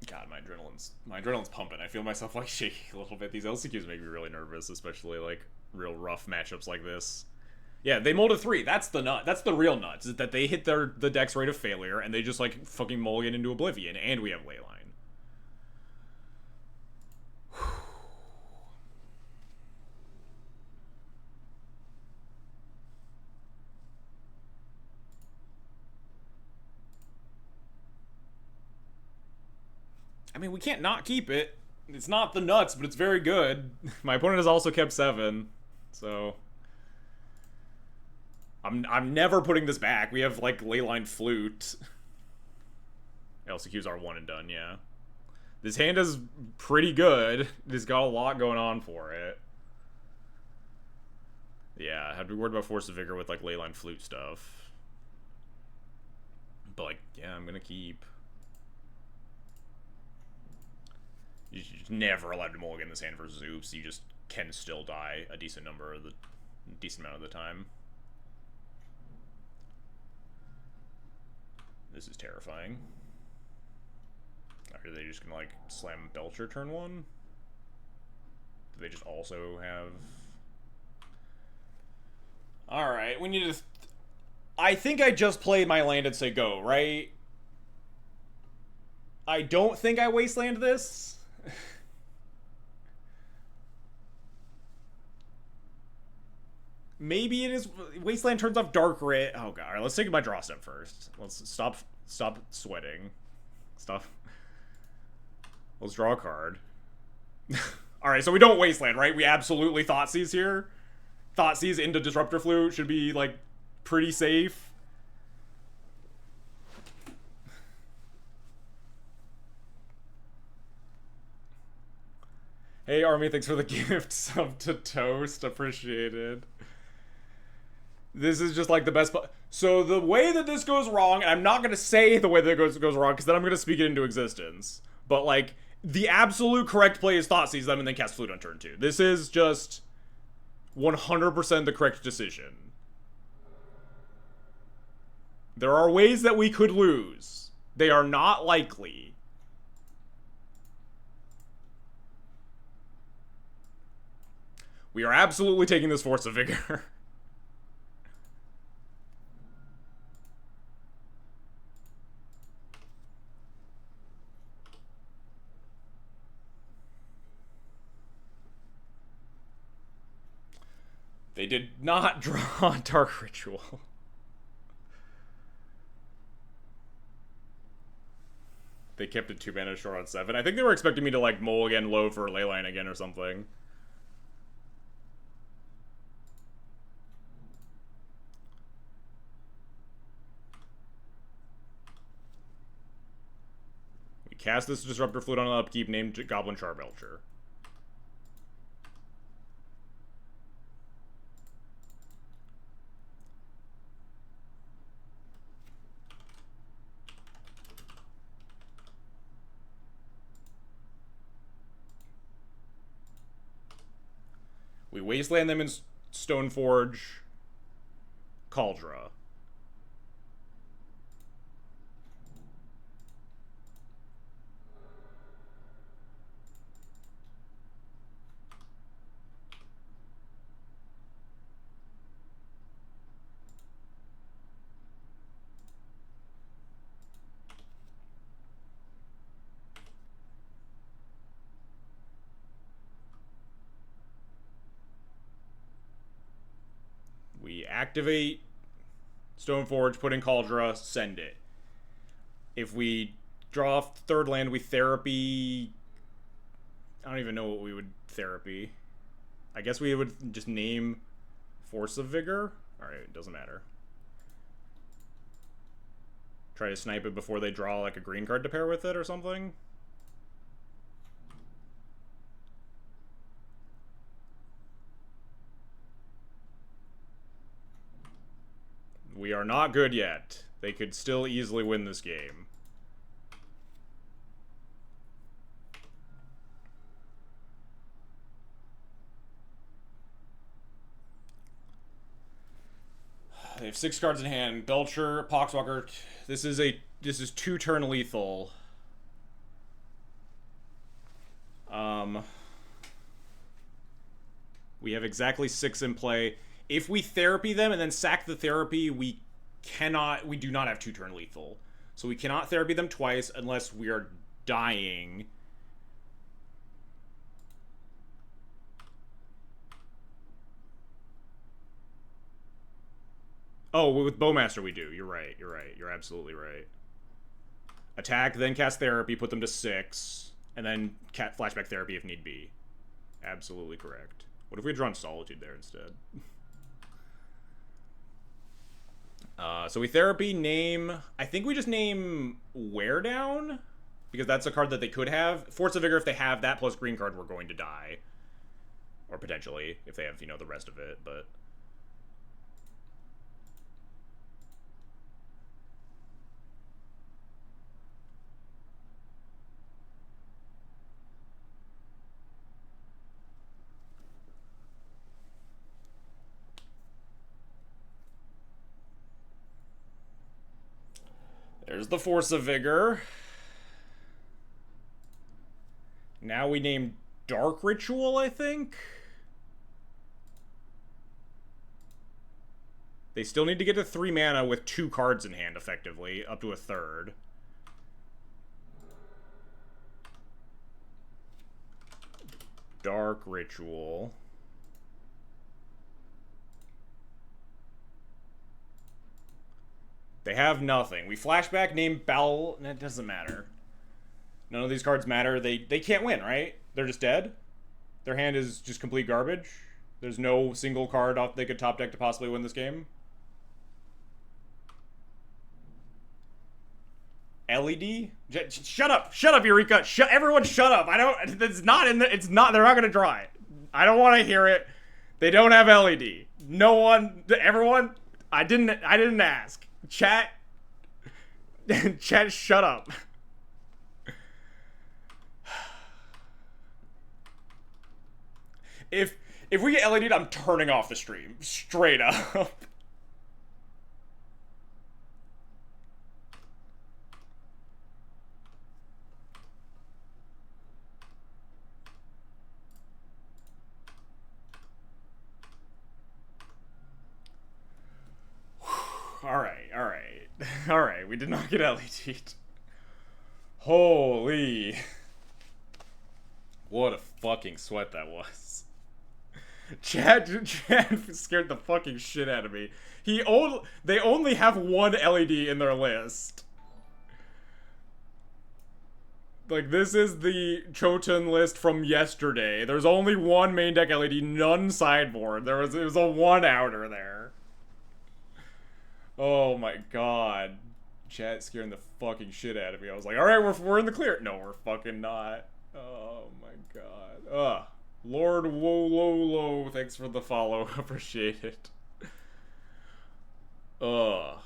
God, my adrenaline's pumping. I feel myself, like, shaking a little bit. These LCQs make me really nervous, especially, like, real rough matchups like this. Yeah, they mold a 3. That's the nut. That's the real nuts. Is that they hit the deck's rate of failure, and they just, like, fucking mulligan into oblivion, and we have Leyline. I mean, we can't not keep it. It's not the nuts, but it's very good. My opponent has also kept 7, so I'm never putting this back. We have, like, Leyline Flute. LCQs are one and done, yeah. This hand is pretty good. It's got a lot going on for it. Yeah, I'd be worried about Force of Vigor with, like, Leyline Flute stuff. But, like, yeah, I'm gonna keep. You're just never allowed to mulligan this hand versus Oops. You just can still die a decent amount of the time. This is terrifying. Are they just gonna, like, slam Belcher turn 1? Do they just also have... Alright, we need to... I think I just played my land and say go, right? I don't think I wasteland this. Maybe it is. Wasteland turns off Dark Writ. Oh god, alright, let's take my draw step first. Let's stop sweating. Stop. Let's draw a card. Alright, so we don't wasteland, right? We absolutely Thoughtseize here. Thoughtseize into Disruptor Flute should be, like, pretty safe. Hey, Army, thanks for the gift. Sub to Toast. Appreciated. This is just like the best. So the way that this goes wrong, and I'm not going to say the way that it goes wrong, because then I'm going to speak it into existence. But, like, the absolute correct play is Thought Seize them and then cast Flute on turn 2. This is just 100% the correct decision. There are ways that we could lose. They are not likely. We are absolutely taking this Force of Vigor. They did not draw Dark Ritual. They kept it 2 mana short on 7. I think they were expecting me to, like, mulligan low for Leyline again or something. We cast this Disruptor Flute on an upkeep named Goblin Charbelcher. We wasteland them in Stoneforge, Kaldra. We activate Stoneforge, put in Kaldra, send it. If we draw off third land, we therapy... I don't even know what we would therapy. I guess we would just name Force of Vigor. Alright, it doesn't matter. Try to snipe it before they draw like a green card to pair with it or something. We are not good yet. They could still easily win this game. They have 6 cards in hand. Belcher, Poxwalker. This is 2-turn lethal. We have exactly 6 in play. If we therapy them and then sack the therapy, we do not have 2-turn lethal. So we cannot therapy them twice unless we are dying. Oh, with Bowmaster we do. You're right. You're absolutely right. Attack, then cast therapy, put them to 6, and then flashback therapy if need be. Absolutely correct. What if we had drawn Solitude there instead? So we therapy, name... I think we just name Wear Down, because that's a card that they could have. Force of Vigor, if they have that plus green card, we're going to die. Or potentially, if they have, the rest of it, but... There's the Force of Vigor. Now we name Dark Ritual, I think? They still need to get to 3 mana with 2 cards in hand, effectively, up to a third. Dark Ritual. They have nothing. We flashback, name Bell. It doesn't matter. None of these cards matter. They can't win, right? They're just dead. Their hand is just complete garbage. There's no single card off they could top deck to possibly win this game. LED? Shut up! Shut up, Eureka! Everyone shut up! I don't... It's not in the... It's not... They're not gonna draw it. I don't want to hear it. They don't have LED. No one... Everyone... I didn't ask. Chat... Chat, shut up. If we get LED'd, I'm turning off the stream. Straight up. Alright, we did not get LED'd. Holy. What a fucking sweat that was. Chad scared the fucking shit out of me. They only have one LED in their list. Like, this is the Choten list from yesterday. There's only one main deck LED, none sideboard. It was a one outer there. Oh my god. Chat scaring the fucking shit out of me. I was like, alright, we're in the clear. No, we're fucking not. Oh my god. Ugh. Lord Wololo, thanks for the follow. Appreciate it. Ugh.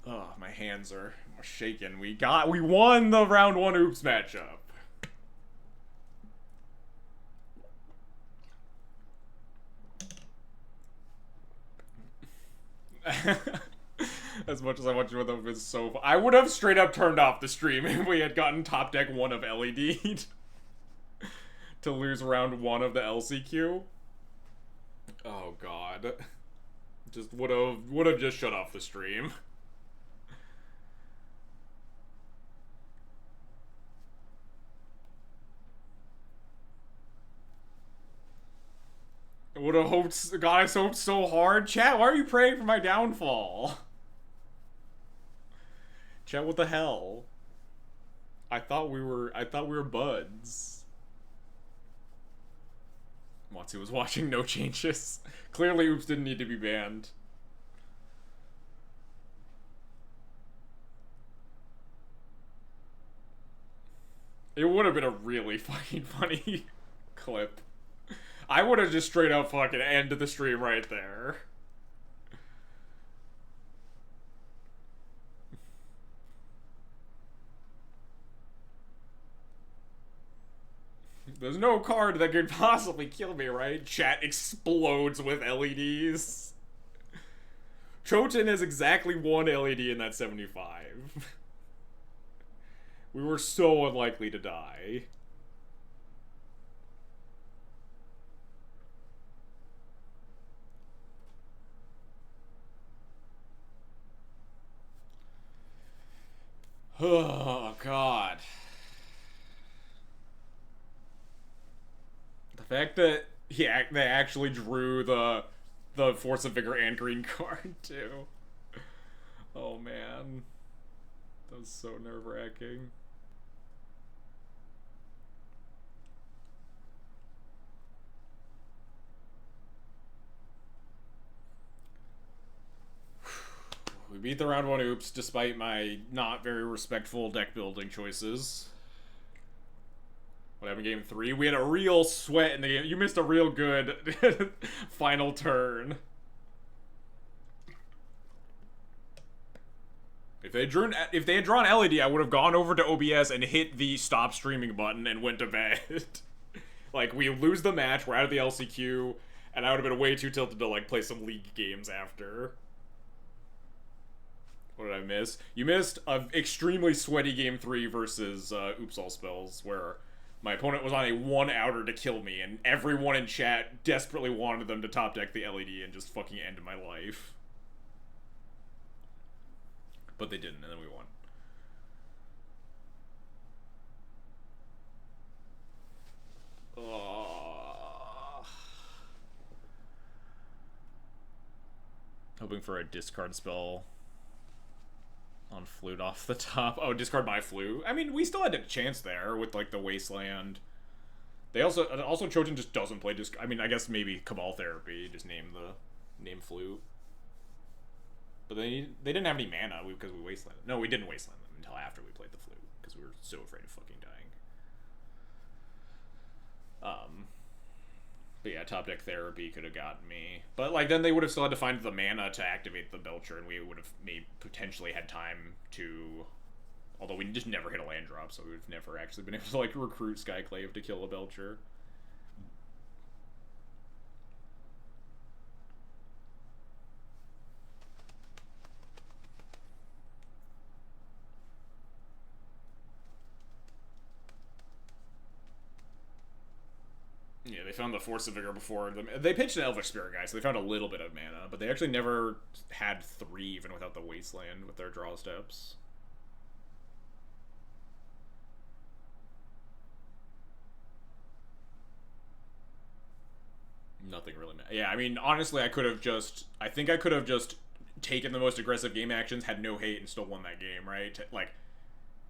Ugh, my hands are shaking. We won the round 1 oops matchup. As much as I want you with them, is so. I would have straight up turned off the stream if we had gotten top deck 1 of LED to lose round 1 of the LCQ. Oh god, just would have just shut off the stream. I would have hoped. God, I hoped so hard. Chat, why are you praying for my downfall? Chat, what the hell? I thought we were buds. Matsu was watching, no changes. Clearly, oops didn't need to be banned. It would have been a really fucking funny clip. I would have just straight up fucking ended the stream right there. There's no card that could possibly kill me, right? Chat explodes with LEDs. Choten has exactly 1 LED in that 75. We were so unlikely to die. Oh, God. The fact that they actually drew the Force of Vigor and green card, too. Oh, man. That was so nerve-wracking. We beat the round 1 oops despite my not very respectful deck building choices. What happened in game 3? We had a real sweat in the game. You missed a real good final turn. If they had drawn LED, I would have gone over to OBS and hit the stop streaming button and went to bed. Like, we lose the match, we're out of the LCQ, and I would have been way too tilted to, like, play some league games after. What did I miss? You missed an extremely sweaty game 3 versus Oops All Spells, where my opponent was on a 1 outer to kill me, and everyone in chat desperately wanted them to top deck the LED and just fucking end my life. But they didn't, and then we won. Hoping for a discard spell on Flute off the top. Oh, discard my Flute. I mean, we still had a chance there with, like, the Wasteland. They also Choten just doesn't play I mean, I guess maybe Cabal Therapy, just name Flute. But they didn't have any mana because we wastelanded. No, we didn't wasteland them until after we played the flute because we were so afraid of fucking dying. But yeah, top deck therapy could have gotten me. But like then they would have still had to find the mana to activate the Belcher, and we would have potentially had time to. Although we just never hit a land drop, so we've never actually been able to like recruit Skyclave to kill a Belcher. Yeah, they found the Force of Vigor before them. They pitched an Elvish Spirit guy, so they found a little bit of mana, but they actually never had 3 even without the Wasteland with their draw steps. Nothing really. Yeah, I mean, honestly, I think I could have just taken the most aggressive game actions, had no hate, and still won that game, right? Like,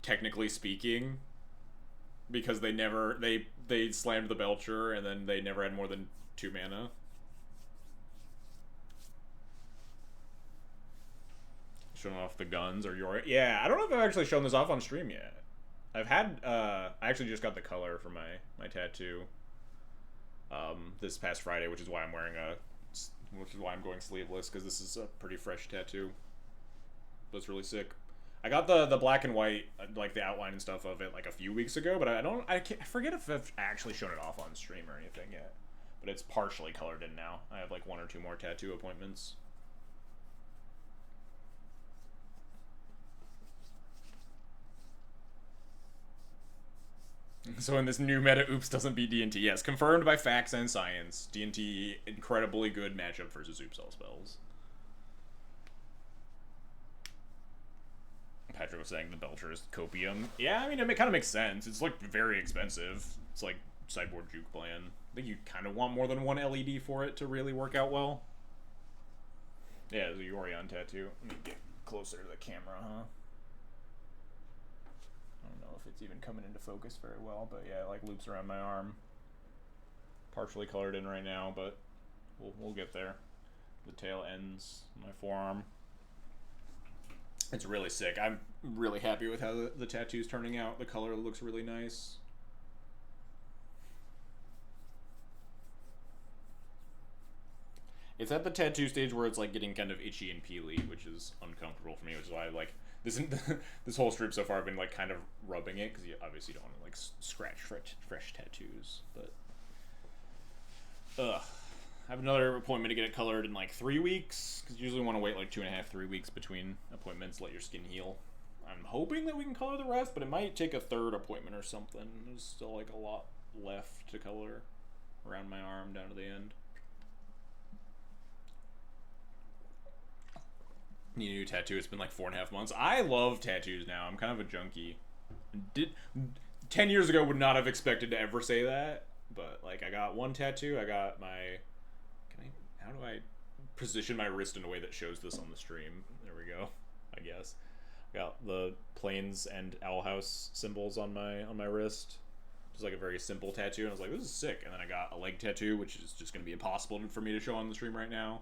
technically speaking, because they slammed the Belcher and then they never had more than 2 mana. Showing off the guns or your I don't know if I've actually shown this off on stream yet. I've had I actually just got the color for my tattoo this past Friday, which is why I'm going sleeveless, because this is a pretty fresh tattoo. But it's really sick. I got the black and white, like the outline and stuff of it, like a few weeks ago, but I forget if I've actually shown it off on stream or anything yet. But it's partially colored in now. I have like 1 or 2 more tattoo appointments. So in this new meta, Oops doesn't beat D&T. Yes, confirmed by facts and science. D&T, incredibly good matchup versus Oops all spells. Patrick was saying the Belcher is copium. Yeah, I mean, it kind of makes sense. It's, like, very expensive. It's, like, sideboard juke plan. I think you kind of want more than 1 LED for it to really work out well. Yeah, the Yorion tattoo. Let me get closer to the camera, huh? I don't know if it's even coming into focus very well, but yeah, it, like, loops around my arm. Partially colored in right now, but we'll get there. The tail ends my forearm. It's really sick. I'm really happy with how the tattoo's turning out. The color looks really nice. It's at the tattoo stage where it's like getting kind of itchy and peely, which is uncomfortable for me, which is why I like this whole strip so far I've been like kind of rubbing it, because you obviously don't want to like scratch fresh tattoos. But I have another appointment to get it colored in like 3 weeks, because you usually want to wait like 2.5, 3 weeks between appointments, let your skin heal. I'm hoping that we can color the rest, but it might take a 3rd appointment or something. There's still like a lot left to color around my arm down to the end. Need a new tattoo. It's been like 4.5 months. I love tattoos now. I'm kind of a junkie. 10 years ago would not have expected to ever say that, but like I got 1 tattoo. I got my. How do I position my wrist in a way that shows this on the stream? There we go. I guess. Got the plains and owl house symbols on my wrist. Just like a very simple tattoo, and I was like, this is sick. And then I got a leg tattoo, which is just going to be impossible for me to show on the stream right now.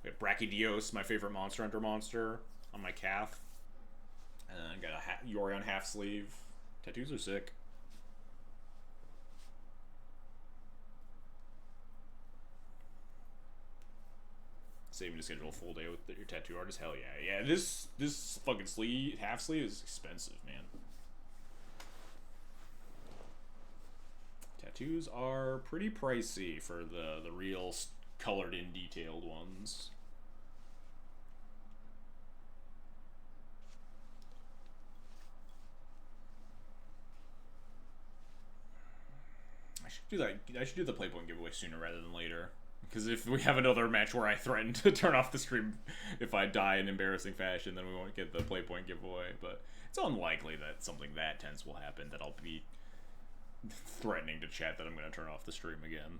I got Brachydios, my favorite Monster Hunter monster, on my calf. And then I got a Yorion half sleeve. Tattoos are sick. Saving to schedule a full day with your tattoo artist. Hell yeah. Yeah, this fucking sleeve, half sleeve is expensive, man. Tattoos are pretty pricey for the real colored in detailed ones. I should do the Playpoint giveaway sooner rather than later. Because if we have another match where I threaten to turn off the stream if I die in embarrassing fashion, then we won't get the Playpoint giveaway. But it's unlikely that something that tense will happen, that I'll be threatening to chat that I'm going to turn off the stream again.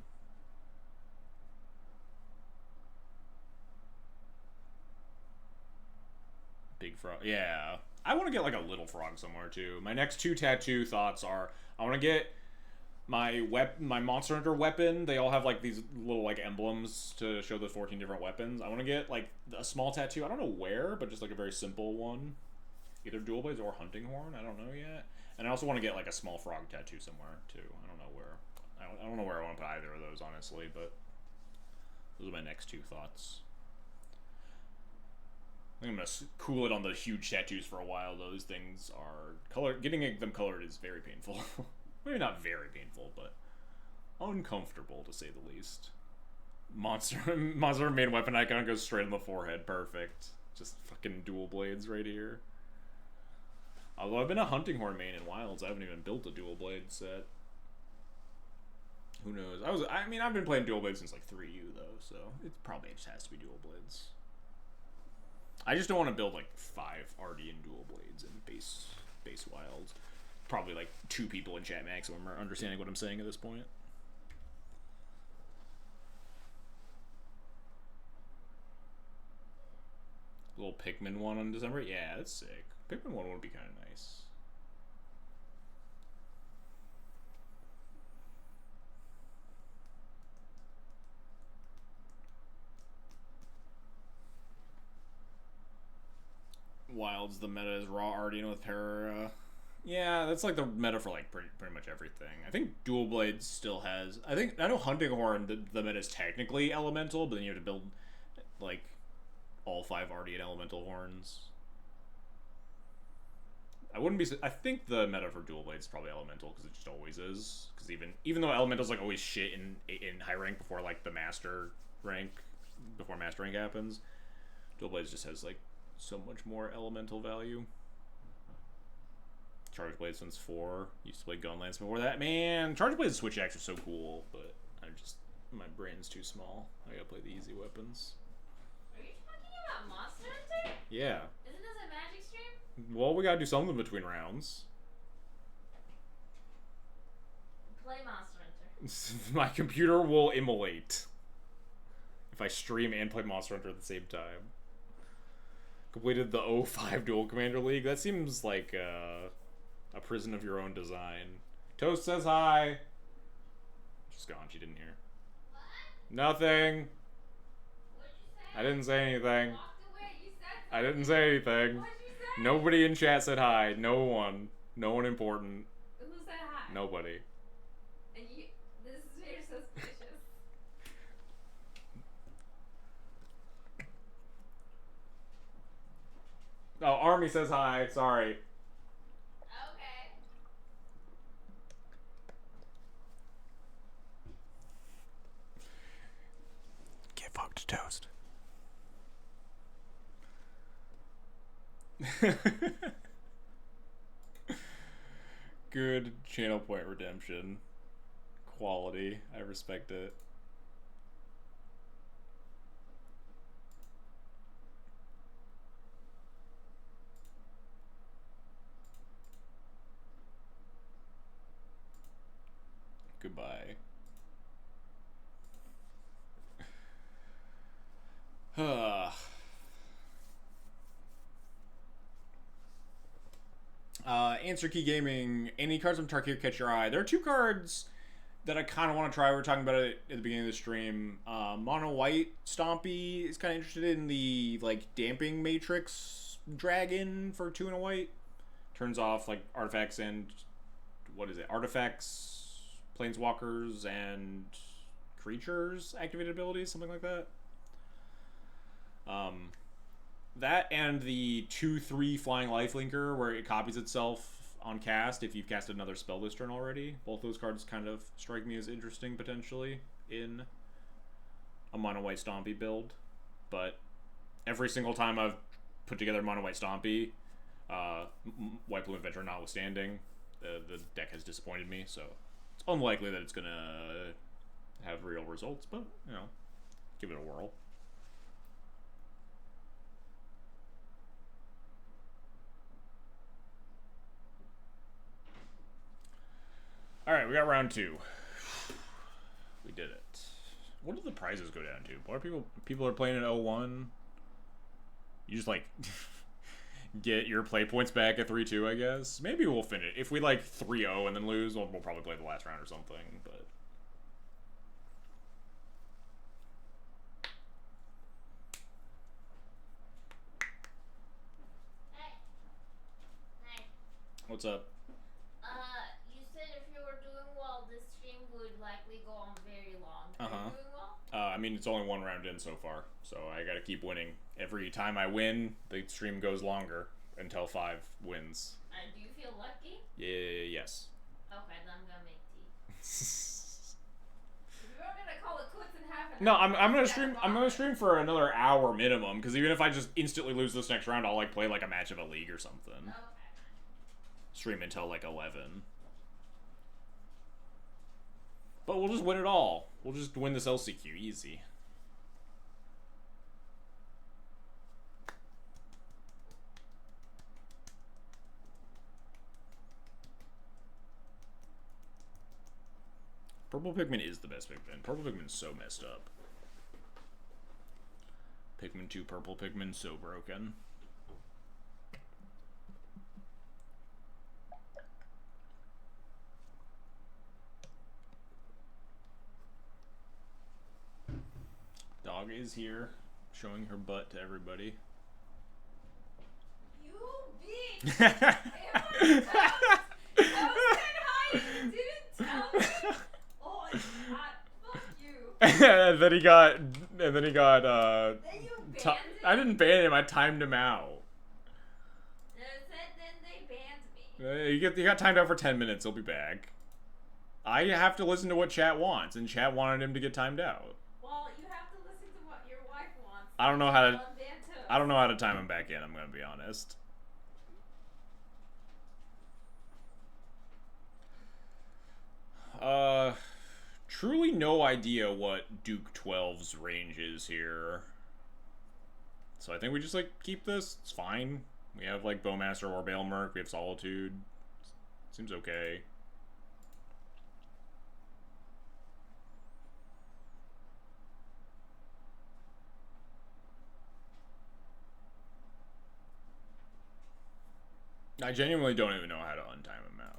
Big frog. Yeah. I want to get like a little frog somewhere too. My next 2 tattoo thoughts are, I want to get my Monster Hunter weapon, they all have like these little like emblems to show the 14 different weapons. I want to get like a small tattoo. I don't know where, but just like a very simple one. Either dual blades or hunting horn. I don't know yet. And I also want to get like a small frog tattoo somewhere too. I don't know where. I don't know where I want to put either of those honestly, but those are my next two thoughts. I think I'm gonna cool it on the huge tattoos for a while. Those things are colored. Getting them colored is very painful. Maybe not very painful, but uncomfortable to say the least. Monster main weapon icon goes straight in the forehead. Perfect. Just fucking dual blades right here. Although I've been a hunting horn main in Wilds, I haven't even built a dual blade set. Who knows? I've been playing dual blades since like 3U though, so it probably just has to be dual blades. I just don't want to build like 5 Ardean dual blades in base Wilds. Probably like 2 people in chat maximum are understanding what I'm saying at this point. Little Pikmin one on December? Yeah, that's sick. Pikmin one would be kind of nice. Wilds, the meta is raw Ardean with Para. Yeah, that's like the meta for like pretty much everything. I think dual blades still has. I know hunting horn the meta is technically elemental, but then you have to build like all 5 Ardean elemental horns. I wouldn't be. I think the meta for dual blades is probably elemental because it just always is. Because even though elemental's like always shit in high rank before like the master rank happens, dual blades just has like so much more elemental value. Charge Blade since 4. Used to play Gunlance before that. Man, Charge Blade's switch axe are so cool, but my brain's too small. I gotta play the easy weapons. Are you talking about Monster Hunter? Yeah. Isn't this a Magic stream? Well, we gotta do something between rounds. Play Monster Hunter. My computer will immolate if I stream and play Monster Hunter at the same time. Completed the 05 Dual Commander League. That seems like a prison of your own design. Toast says hi. She's gone. She didn't hear. What? Nothing. What'd you say? I didn't say anything. Walked away. You said something. I didn't say anything. What'd you say? Nobody in chat said hi. No one. No one important. Who said hi? Nobody. And you. This is very suspicious. Oh, Army says hi. Sorry. Okay. Get fucked, Toast. Good channel point redemption. Quality. I respect it. Goodbye. Answer Key Gaming. Any cards from Tarkir catch your eye? There are 2 cards that I kind of want to try. We were talking about it at the beginning of the stream. Mono White Stompy is kind of interested in the like Damping Matrix Dragon for 2 and a white. Turns off like artifacts and artifacts, planeswalkers, and creatures activated abilities, something like that. That and the 2/3 Flying Lifelinker, where it copies itself on cast if you've casted another spell this turn already. Both those cards kind of strike me as interesting potentially in a mono white Stompy build. But every single time I've put together mono white Stompy, white blue adventure notwithstanding, the deck has disappointed me. So it's unlikely that it's gonna have real results, but you know, give it a whirl. Alright, we got round 2. We did it. What did the prizes go down to? What are people are playing at 01? You just like get your play points back at 3-2, I guess. Maybe we'll finish. If we like 3-0 and then lose, we'll probably play the last round or something, but... Hey. Hey. What's up? You said if you were doing well, this stream would likely go on very long. Are you doing well? I mean, it's only one round in so far, so I gotta keep winning. Every time I win, the stream goes longer until 5 wins. Do you feel lucky? Yes. Okay, then I'm gonna make tea. We were gonna call it quits in half an No, hour. I'm gonna stream. I'm gonna stream for another hour minimum, because even if I just instantly lose this next round, I'll like play like a match of a league or something. Okay. Stream until like 11. But we'll just win it all. We'll just win this LCQ easy. Purple Pikmin is the best Pikmin. Purple Pikmin's so messed up. Pikmin 2 Purple Pikmin, so broken. Dog is here, showing her butt to everybody. You bitch! Everyone else said hi and you didn't tell me? Oh my god, fuck you. and then he got Then you banned I him? didn't ban him, I timed him out. Then they banned me. He got timed out for 10 minutes, he'll be back. I have to listen to what chat wants, and chat wanted him to get timed out. Well, you have to listen to what your wife wants. I don't know how to Banter. I don't know how to time him back in, I'm gonna be honest. Truly no idea what Duke 12's range is here. So I think we just, like, keep this. It's fine. We have, like, Bowmaster or Bailmerk. We have Solitude. Seems okay. I genuinely don't even know how to untime him out.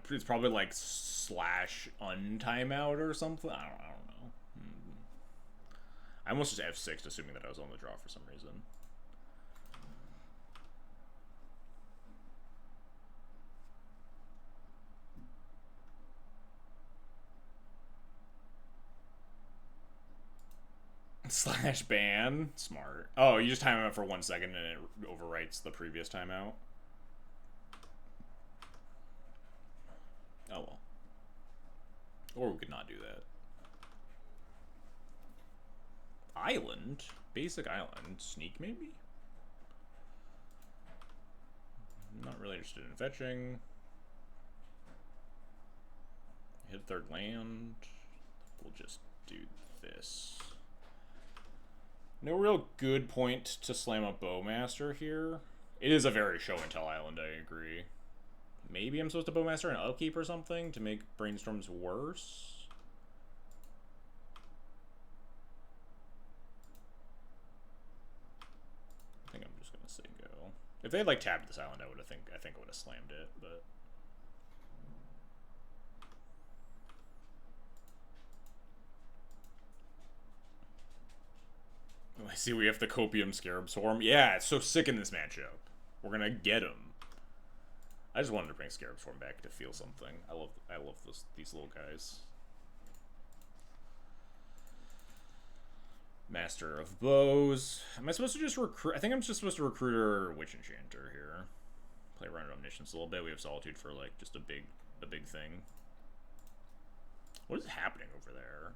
It's probably like /untimeout or something. I don't know. I almost just F6 assuming that I was on the draw for some reason. /ban. Smart. Oh, you just time him out for 1 second and it overwrites the previous timeout. Oh well. Or we could not do that. Island? Basic island. Sneak, maybe? Not really interested in fetching. Hit third land. We'll just do this. No real good point to slam up Bowmaster here. It is a very show and tell island, I agree. Maybe I'm supposed to Bowmaster an upkeep or something to make Brainstorms worse? I think I'm just gonna say go. If they had like tapped this island, I think I would have slammed it, but I see we have the Copium Scarab Swarm. Yeah, it's so sick in this matchup. We're gonna get him. I just wanted to bring Scarab Swarm back to feel something. I love these little guys. Master of Bows. Am I supposed to just recruit? I think I'm just supposed to recruit our Witch Enchanter here. Play around with Omniscience a little bit. We have Solitude for like just a big thing. What is happening over there?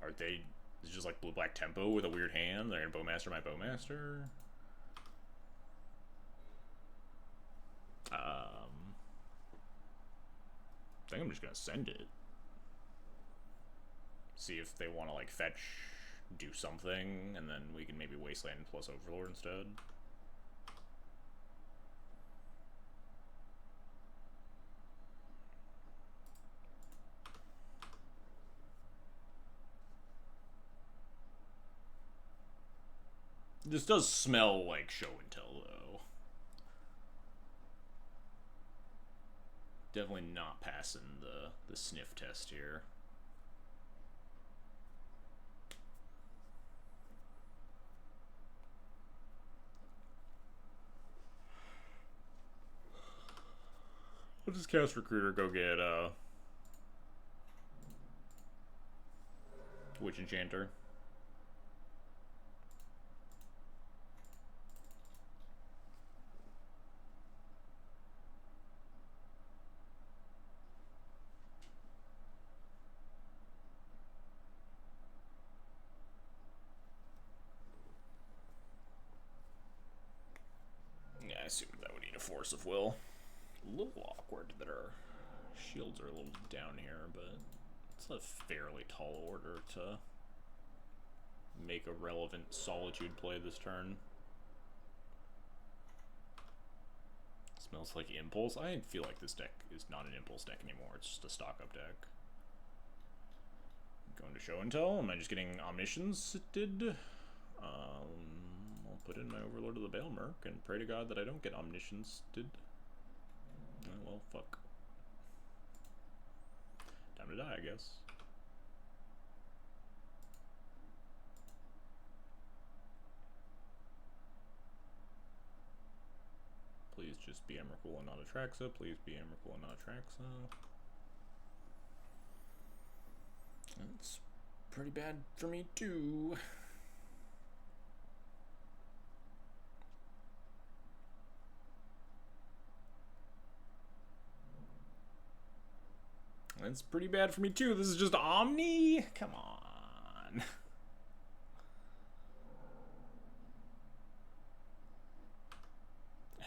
Are they? Is it just like blue-black tempo with a weird hand? They're gonna Bowmaster my Bowmaster. I think I'm just gonna send it. See if they want to like fetch, do something, and then we can maybe Wasteland plus Overlord instead. This does smell like show and tell, though. Definitely not passing the sniff test here. We'll just cast Recruiter, go get Witch Enchanter. Yeah, I assumed that would need a Force of Will. A little awkward that our shields are a little down here, but it's a fairly tall order to make a relevant Solitude play this turn. Smells like Impulse. I feel like this deck is not an Impulse deck anymore. It's just a stock-up deck. Going to Show and Tell. Am I just getting Omnisciented? I'll put in my Overlord of the Bale Merc and pray to God that I don't get Omnisciented. Oh, well, fuck. Time to die, I guess. Please just be Emrakul and not Atraxa. Please be Emrakul and not Atraxa. That's pretty bad for me, too. That's pretty bad for me, too. This is just Omni? Come on.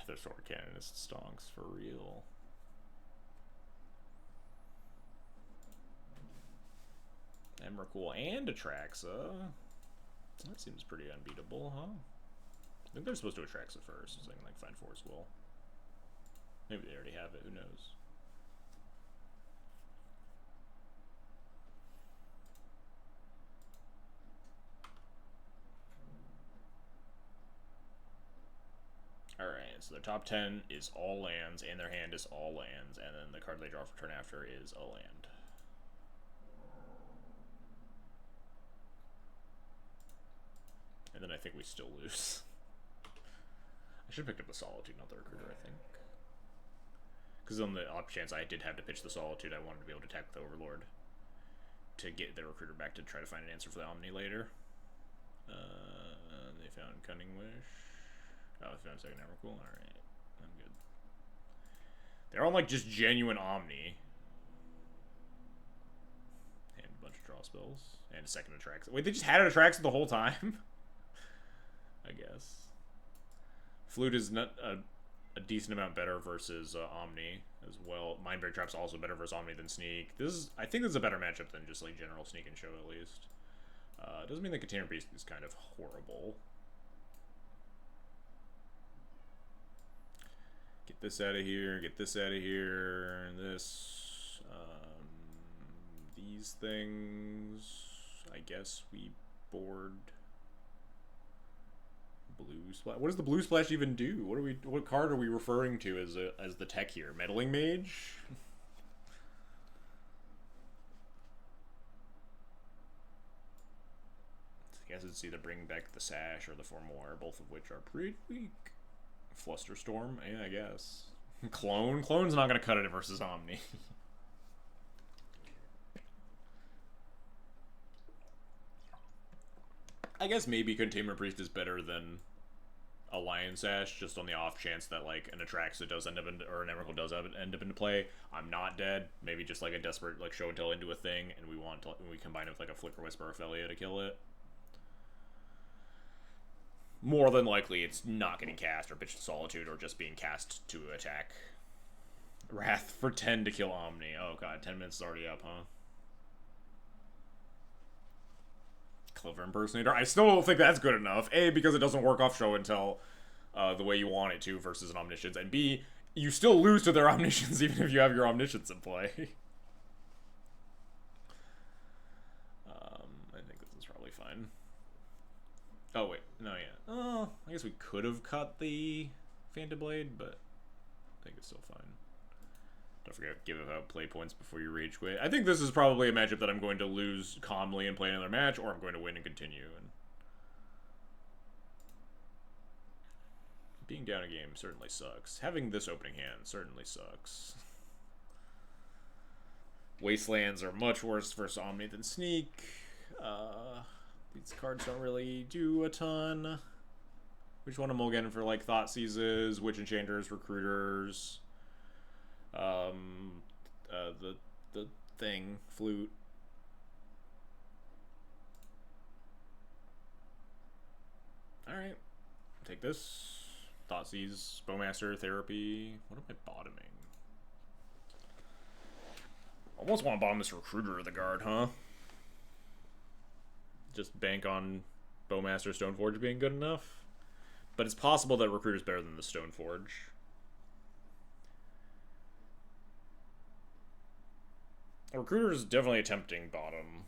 Their Sword Cannon is stonks for real. Emrakul and Atraxa. That seems pretty unbeatable, huh? I think they're supposed to Atraxa first, so I can like find Force Will. Maybe they already have it, who knows? Alright, so their top 10 is all lands, and their hand is all lands, and then the card they draw for turn after is a land. And then I think we still lose. I should have picked up the Solitude, not the Recruiter, I think. Because on the off chance I did have to pitch the Solitude, I wanted to be able to attack the Overlord to get the Recruiter back to try to find an answer for the Omni later. They found Cunning Wish. Oh, they found second Emrakul. Alright, I'm good. They're on like just genuine Omni. And a bunch of draw spells. And a second Atraxa. Wait, they just had an Atraxa the whole time? I guess. Flute is not a decent amount better versus Omni as well. Mindbreak Trap's also better versus Omni than Sneak. I think this is a better matchup than just like general Sneak and Show at least. Doesn't mean the Container Beast is kind of horrible. Get this out of here, get this out of here, this, these things, I guess we board Blue Splash. What does the Blue Splash even do? What card are we referring to as the tech here? Meddling Mage? I guess it's either bring back the Sash or the Formoir, both of which are pretty weak. Flusterstorm? Yeah, I guess. Clone's not going to cut it versus Omni. I guess maybe Containment Priest is better than a Lion Sash, just on the off chance that like an Atraxa does end up or an Emrakul does end up into play. I'm not dead. Maybe just like a desperate like Show and Tell into a thing, and we combine it with like a Flicker Whisper Ophelia to kill it. More than likely, it's not getting cast or pitched to Solitude or just being cast to attack. Wrath for 10 to kill Omni. Oh god, 10 minutes is already up, huh? Clever Impersonator. I still don't think that's good enough. A, because it doesn't work off Show and Tell the way you want it to versus an Omniscience. And B, you still lose to their Omniscience even if you have your Omniscience in play. I think this is probably fine. Oh, wait. No, yeah. Oh, I guess we could have cut the Phantom Blade, but I think it's still fine. Don't forget, give out play points before you rage quit. I think this is probably a matchup that I'm going to lose calmly and play another match, or I'm going to win and continue. And being down a game certainly sucks. Having this opening hand certainly sucks. Wastelands are much worse versus Omni than Sneak. These cards don't really do a ton. We just want to mulligan for like Thought Seizes, Witch Enchanters, Recruiters. The thing, Flute. Alright. Take this. Thoughtseize, Bowmaster, Therapy. What am I bottoming? Almost want to bottom this Recruiter of the Guard, huh? Just bank on Bowmaster, Stoneforge being good enough. But it's possible that Recruiter's better than the Stoneforge. Recruiter is definitely attempting bottom.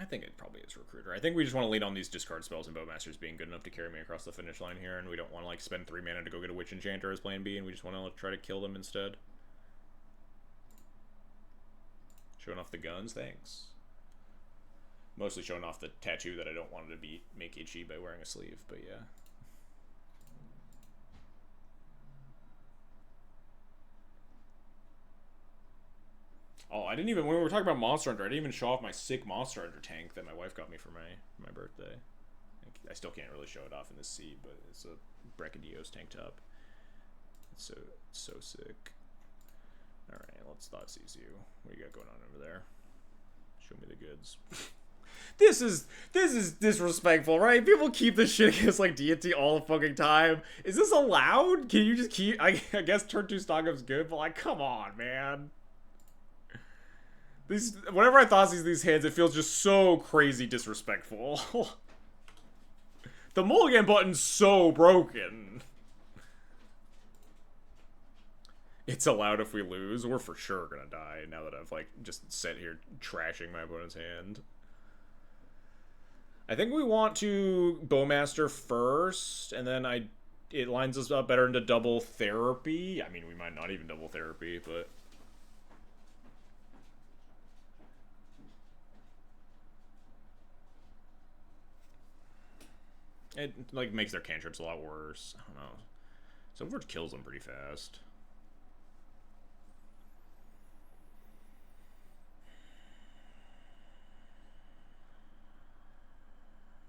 I think it probably is Recruiter. I think we just want to lean on these discard spells and Bowmasters being good enough to carry me across the finish line here, and we don't want to like spend 3 mana to go get a Witch Enchanter as plan B, and we just want to try to kill them instead. Showing off the guns, thanks. Mostly showing off the tattoo that I don't want to make itchy by wearing a sleeve, but yeah. Oh, I didn't even, when we were talking about Monster Hunter, I didn't even show off my sick Monster Hunter tank that my wife got me for my birthday. I still can't really show it off in this seed, but it's a Brecadios tank top. It's so sick. Alright, let's Thoughtseize you. What do you got going on over there? Show me the goods. This is disrespectful, right? People keep this shit against like deity all the fucking time. Is this allowed? Can you just keep, I guess turn 2 stock up's good, but like, come on, man. Whenever I Thoughtseize these hands, it feels just so crazy disrespectful. The mulligan button's so broken. It's allowed if we lose. We're for sure gonna die now that I've like just sat here trashing my opponent's hand. I think we want to Bowmaster first, and then it lines us up better into double Therapy. I mean, we might not even double Therapy, but it like makes their cantrips a lot worse. I don't know. Stoneforge kills them pretty fast.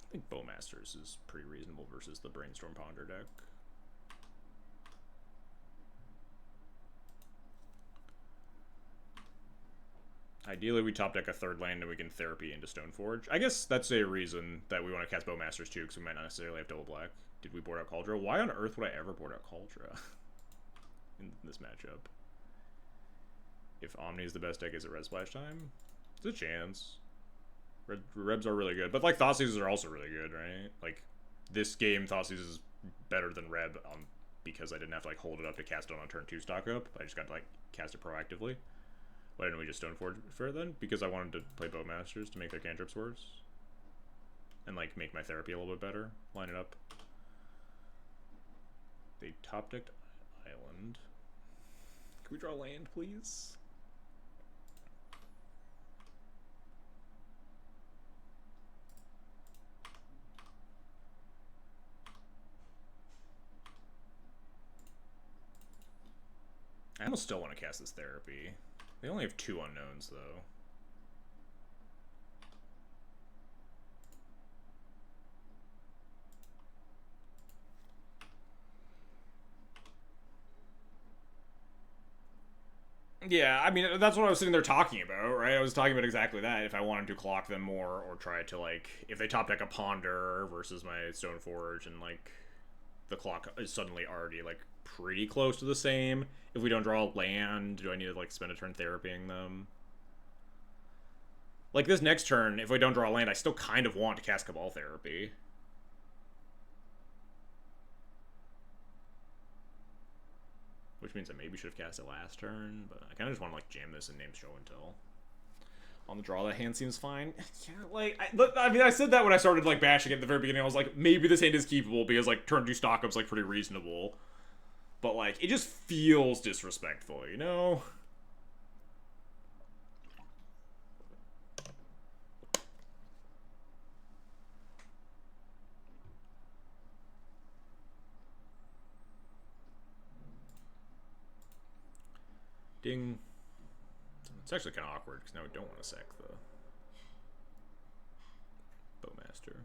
I think Bowmasters is pretty reasonable versus the Brainstorm Ponder deck. Ideally, we top deck a 3rd land and we can Therapy into Stoneforge. I guess that's a reason that we want to cast Bowmasters too, because we might not necessarily have double black. Did we board out Cauldra? Why on earth would I ever board out Cauldra in this matchup? If Omni is the best deck, is it Red Splash time? There's a chance. Rebs are really good, but like Thoughtseizes are also really good, right? Like this game, Thoughtseizes is better than Reb because I didn't have to like hold it up to cast it on a turn 2 stock up. I just got to like cast it proactively. Why didn't we just Stoneforge for it then? Because I wanted to play Bowmasters to make their cantrips worse. And like make my Therapy a little bit better. Line it up. They top decked Island. Can we draw land, please? I almost still want to cast this Therapy. They only have 2 unknowns, though. Yeah, I mean, that's what I was sitting there talking about, right? I was talking about exactly that. If I wanted to clock them more or try to, like, if they top deck a Ponder versus my Stoneforge and, like, the clock is suddenly already, like, pretty close to the same. If we don't draw a land, do I need to, like, spend a turn therapying them? Like, this next turn, if we don't draw a land, I still kind of want to cast Cabal Therapy. Which means I maybe should have cast it last turn, but I kind of just want to, like, jam this and name Show and Tell. On the draw, that hand seems fine. Yeah, like, I mean, I said that when I started, like, bashing it at the very beginning. I was like, maybe this hand is keepable because, like, turn 2 stock up's, like, pretty reasonable. But, like, it just feels disrespectful, you know? Ding. It's actually kind of awkward because now we don't want to sack the Bowmaster.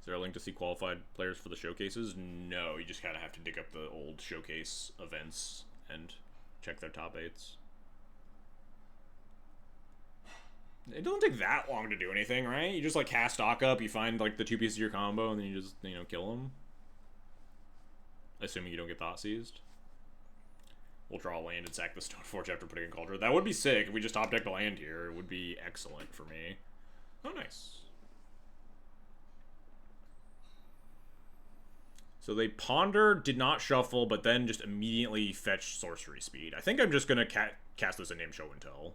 Is there a link to see qualified players for the showcases? No, you just kind of have to dig up the old showcase events and check their top 8s. It doesn't take that long to do anything, right? You just, like, cast stock up, you find, like, the 2 pieces of your combo, and then you just, you know, kill them. Assuming you don't get thought seized. We'll draw a land and sack the Stoneforge after putting in Cauldron. That would be sick if we just top decked a land here. It would be excellent for me. Oh, nice. So they ponder, did not shuffle, but then just immediately fetch sorcery speed. I think I'm just going to cast this in name show and tell.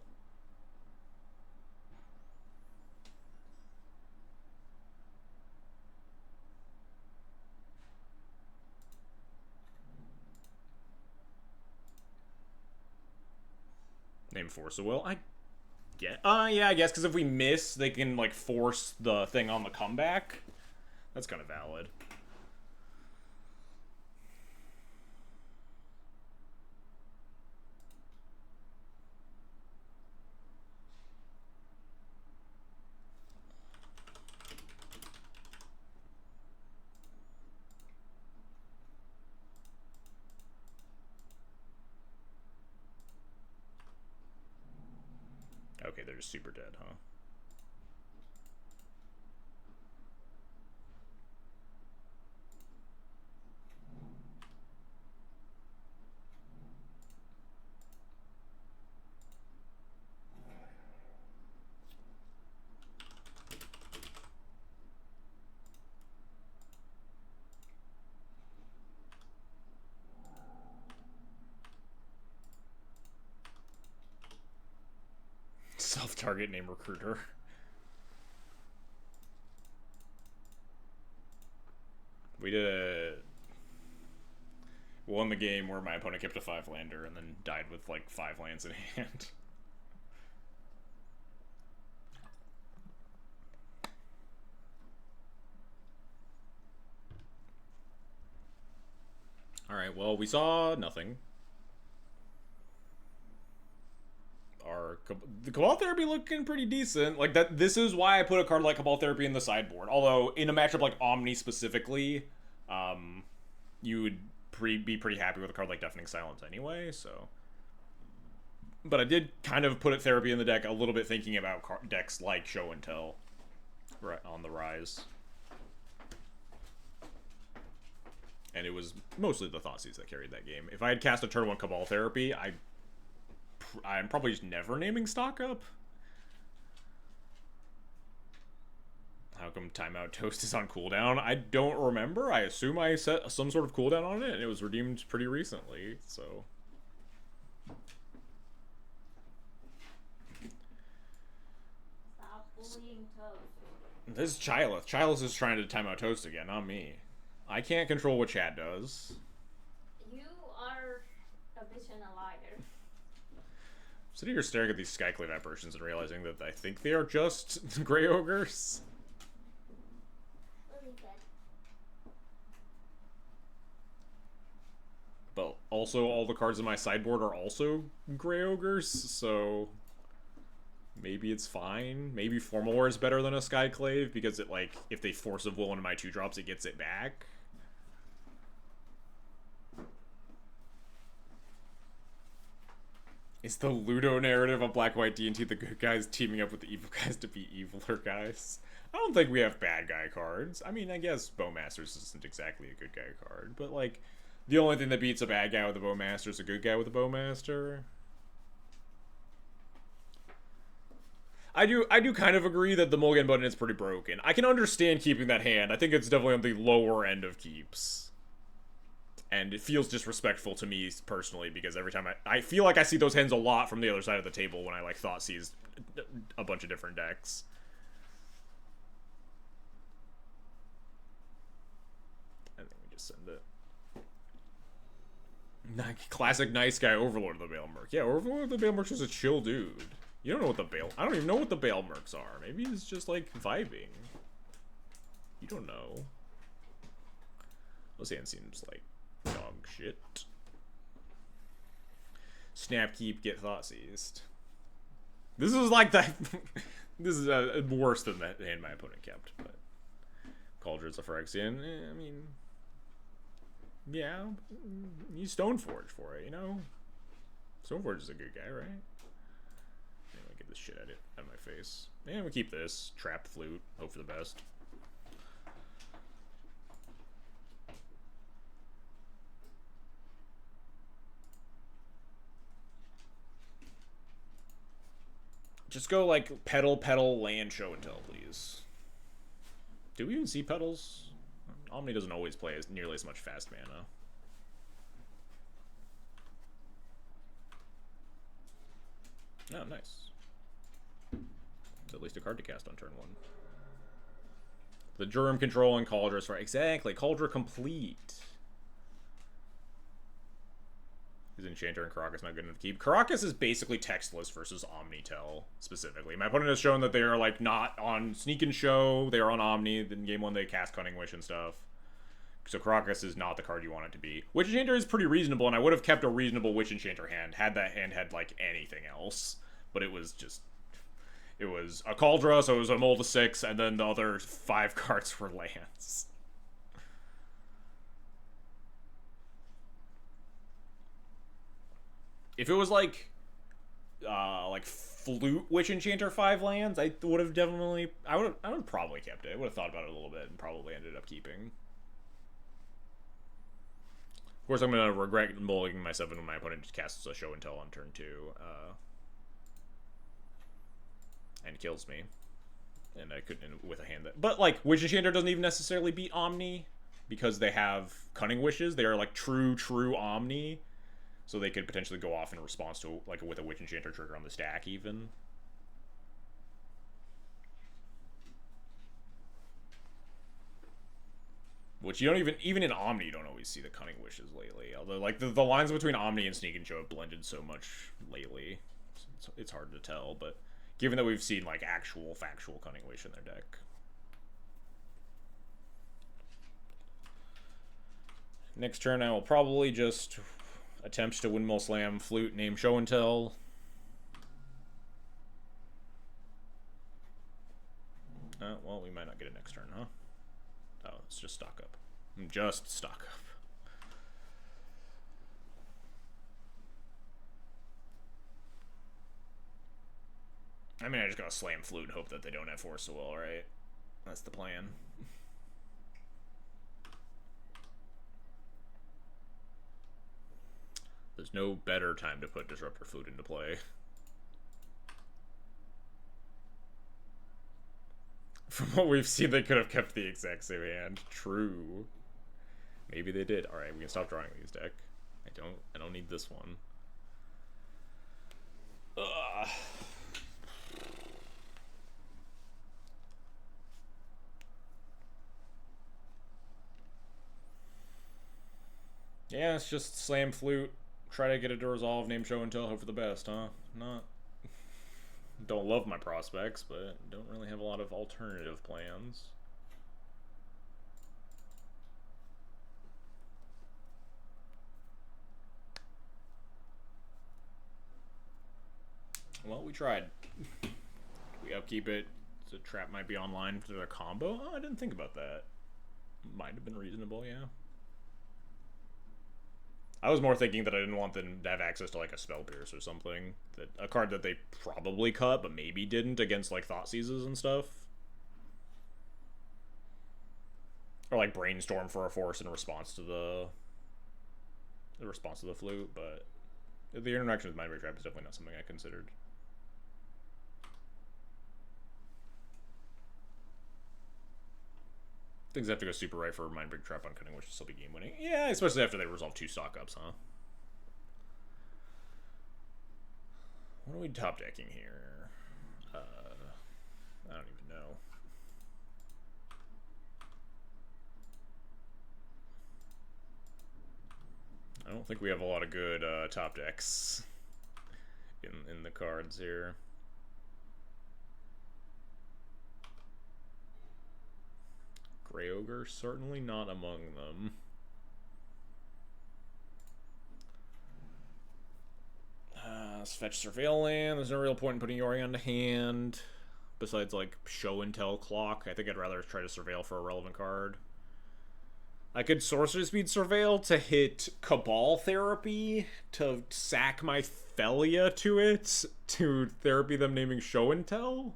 Name Force of Will. I get. Yeah, I guess because if we miss, they can like force the thing on the comeback. That's kind of valid. Okay, they're just super dead, huh? Self-target name recruiter. We won the game where my opponent kept a 5-lander and then died with like 5 lands in hand. Alright, well, we saw nothing. The Cabal Therapy looking pretty decent. Like that. This is why I put a card like Cabal Therapy in the sideboard. Although in a matchup like Omni specifically, you would be pretty happy with a card like Deafening Silence anyway. So, but I did kind of put Therapy in the deck a little bit, thinking about decks like Show and Tell, right on the rise. And it was mostly the Thoughtseize that carried that game. If I had cast a turn 1 Cabal Therapy, I'm probably just never naming stock up. How come Timeout Toast is on cooldown? I don't remember. I assume I set some sort of cooldown on it, and it was redeemed pretty recently, so. Stop bullying Toast. This is Chylith. Chylith is trying to Timeout Toast again, not me. I can't control what chat does. You are a bitch and a liar. Sitting here staring at these Skyclave apparitions and realizing that I think they are just Grey Ogres. But also all the cards in my sideboard are also Grey Ogres, so maybe it's fine. Maybe Formal War is better than a Skyclave because it, like, if they Force of Will into my 2-drops, it gets it back. Is the Ludo narrative of Black-White D&T the good guys teaming up with the evil guys to be eviler guys? I don't think we have bad guy cards. I mean, I guess Bowmasters isn't exactly a good guy card, but, like, the only thing that beats a bad guy with a Bowmaster is a good guy with a Bowmaster. I do kind of agree that the mulligan button is pretty broken. I can understand keeping that hand. I think it's definitely on the lower end of keeps. And it feels disrespectful to me personally, because every time I feel like I see those hands a lot from the other side of the table when I, like, Thoughtseize a bunch of different decks. I think we just send it. Classic nice guy Overlord of the Balemerc. Yeah, Overlord of the Balemerc's just a chill dude. You don't know what the I don't even know what the Balemercs are. Maybe he's just, like, vibing. You don't know. This hand seems like dog shit. Snap, keep, get Thoughtseized. This is like that. This is worse than the hand my opponent kept. But Cauldron's a Phyrexian. I mean, yeah, you Stoneforge for it, you know. Stoneforge is a good guy, right? Anyway, get this shit out of my face. And we keep this. Trap Flute. Hope for the best. Just go, like, pedal, land, show and tell, please. Do we even see pedals? Omni doesn't always play nearly as much fast mana. Oh, nice. It's at least a card to cast on turn 1. The Germ control and Cauldron, right? Exactly. Cauldron complete. Is Enchanter and Karakas not good enough to keep? Karakas is basically textless versus Omnitel, specifically. My opponent has shown that they are, like, not on Sneak and Show. They are on Omni. In game 1, they cast Cunning Wish and stuff. So Karakas is not the card you want it to be. Witch Enchanter is pretty reasonable, and I would have kept a reasonable Witch Enchanter hand had that hand had, like, anything else. But it was just... It was a Cauldron, so it was a Mold of 6, and then the other 5 cards were lands. If it was like Flute Witch Enchanter 5 lands, I would have definitely, I would have probably kept it. I would have thought about it a little bit and probably ended up keeping. Of course, I'm gonna regret mulling my 7 when my opponent just casts a Show and Tell on turn 2, and kills me. And I couldn't with a hand that, but like Witch Enchanter doesn't even necessarily beat Omni because they have Cunning Wishes. They are like true Omni. So they could potentially go off in response to, like, with a Witch Enchanter trigger on the stack, even. Which you don't even in Omni, you don't always see the Cunning Wishes lately. Although, like, the lines between Omni and Sneak and Show have blended so much lately. It's hard to tell, but given that we've seen, like, actual, factual Cunning Wish in their deck. Next turn, I will probably just... attempt to Windmill Slam, Flute, name Show and Tell. Well, we might not get it next turn, huh? Oh, it's just stock up. Just stock up. I mean, I just gotta slam Flute and hope that they don't have Force of Will, right? That's the plan. There's no better time to put Disruptor Flute into play. From what we've seen, they could have kept the exact same hand. True. Maybe they did. Alright, we can stop drawing these deck. I don't need this one. Ugh. Yeah, it's just slam Flute. Try to get it to resolve, name Show and Tell, hope for the best, huh? Don't love my prospects, but don't really have a lot of alternative plans. Well, we tried. We upkeep it. The trap might be online for their combo. Oh, I didn't think about that. Might have been reasonable, yeah. I was more thinking that I didn't want them to have access to, like, a Spell Pierce or something. A card that they probably cut, but maybe didn't against, like, Thoughtseizes and stuff. Or, like, Brainstorm for a force in response to the Flute, but the interaction with Mindbreak Trap is definitely not something I considered. Things have to go super right for Mind Break Trap on Cutting, which will still be game winning. Yeah, especially after they resolve 2 stock ups, huh? What are we top decking here? I don't even know. I don't think we have a lot of good top decks in the cards here. Grey Ogre, certainly not among them. Let's fetch Surveil Land. There's no real point in putting Yori on to hand. Besides, like, Show and Tell Clock. I think I'd rather try to Surveil for a relevant card. I could Sorcery Speed Surveil to hit Cabal Therapy, to sack my Felia to it, to therapy them naming Show and Tell.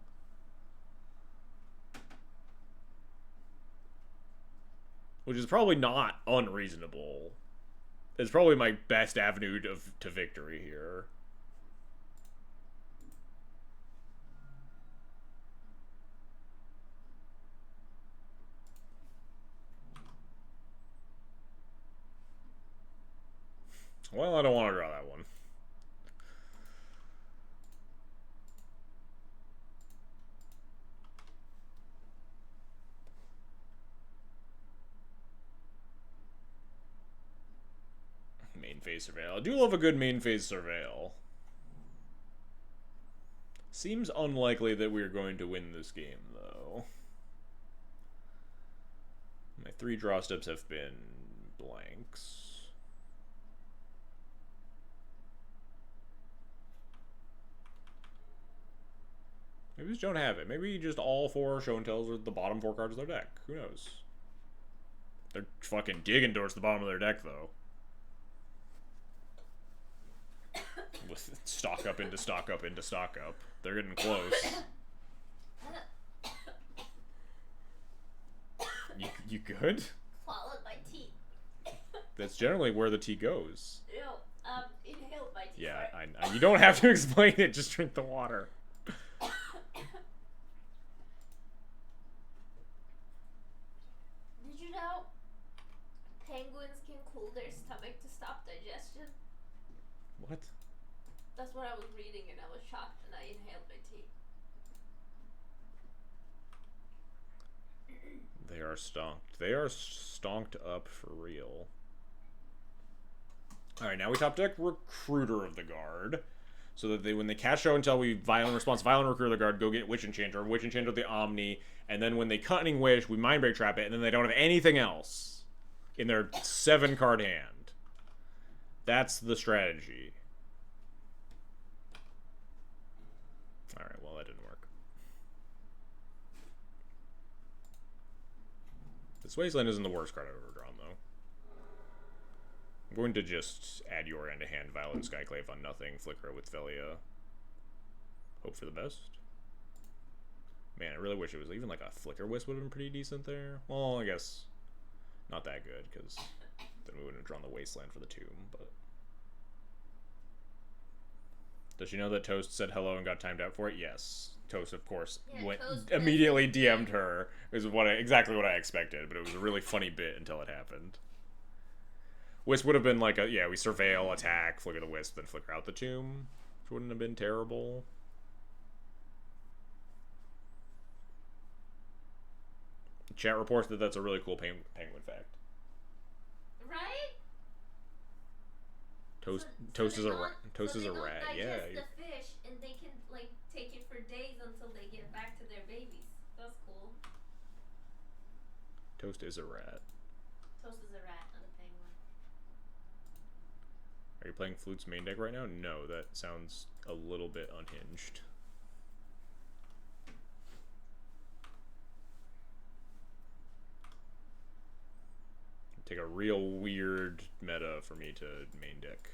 Which is probably not unreasonable. It's probably my best avenue to victory here. Well, I don't want to draw that one. Main phase Surveil. I do love a good main phase Surveil. Seems unlikely that we're going to win this game, though. My 3 draw steps have been blanks. Maybe we just don't have it. Maybe just all 4 Show and Tells are the bottom 4 cards of their deck. Who knows? They're fucking digging towards the bottom of their deck, though. With stock up into stock up into stock up. They're getting close. You good? Swallowed my tea. That's generally where the tea goes. Ew, inhaled my tea. Yeah, you don't have to explain it, just drink the water. Did you know penguins can cool their stomach to stop digestion? What? That's what I was reading and I was shocked and I inhaled my tea. They are stonked. They are stonked up for real. Alright, now we top deck Recruiter of the Guard. So that when they cast Show and Tell, we Violent Response, Violent Recruiter of the Guard, go get Witch Enchanter the Omni, and then when they Cunning Wish, we Mind Break Trap it, and then they don't have anything else in their 7-card hand. That's the strategy. Alright, well, that didn't work. This Wasteland isn't the worst card I've ever drawn, though. I'm going to just add Yorion to hand, Violent Skyclave on nothing, flicker it with Felia. Hope for the best. Man, I really wish it was even like a Flicker Wisp would have been pretty decent there. Well, I guess not that good, because then we wouldn't have drawn the Wasteland for the tomb, but... Does she know that Toast said hello and got timed out for it? Yes. Toast, of course, immediately DM'd her. It was exactly what I expected, but it was a really funny bit until it happened. Wisp would have been like we Surveil, attack, flicker the Wisp, then flicker out the tomb, which wouldn't have been terrible. Chat reports that that's a really cool penguin fact. Right? Toast is a rat. Yeah. The fish, and they can like take it for days until they get back to their babies. That's cool. Toast is a rat. Toast is a rat, not a penguin. Are you playing Flute's main deck right now? No, that sounds a little bit unhinged. Take a real weird meta for me to main deck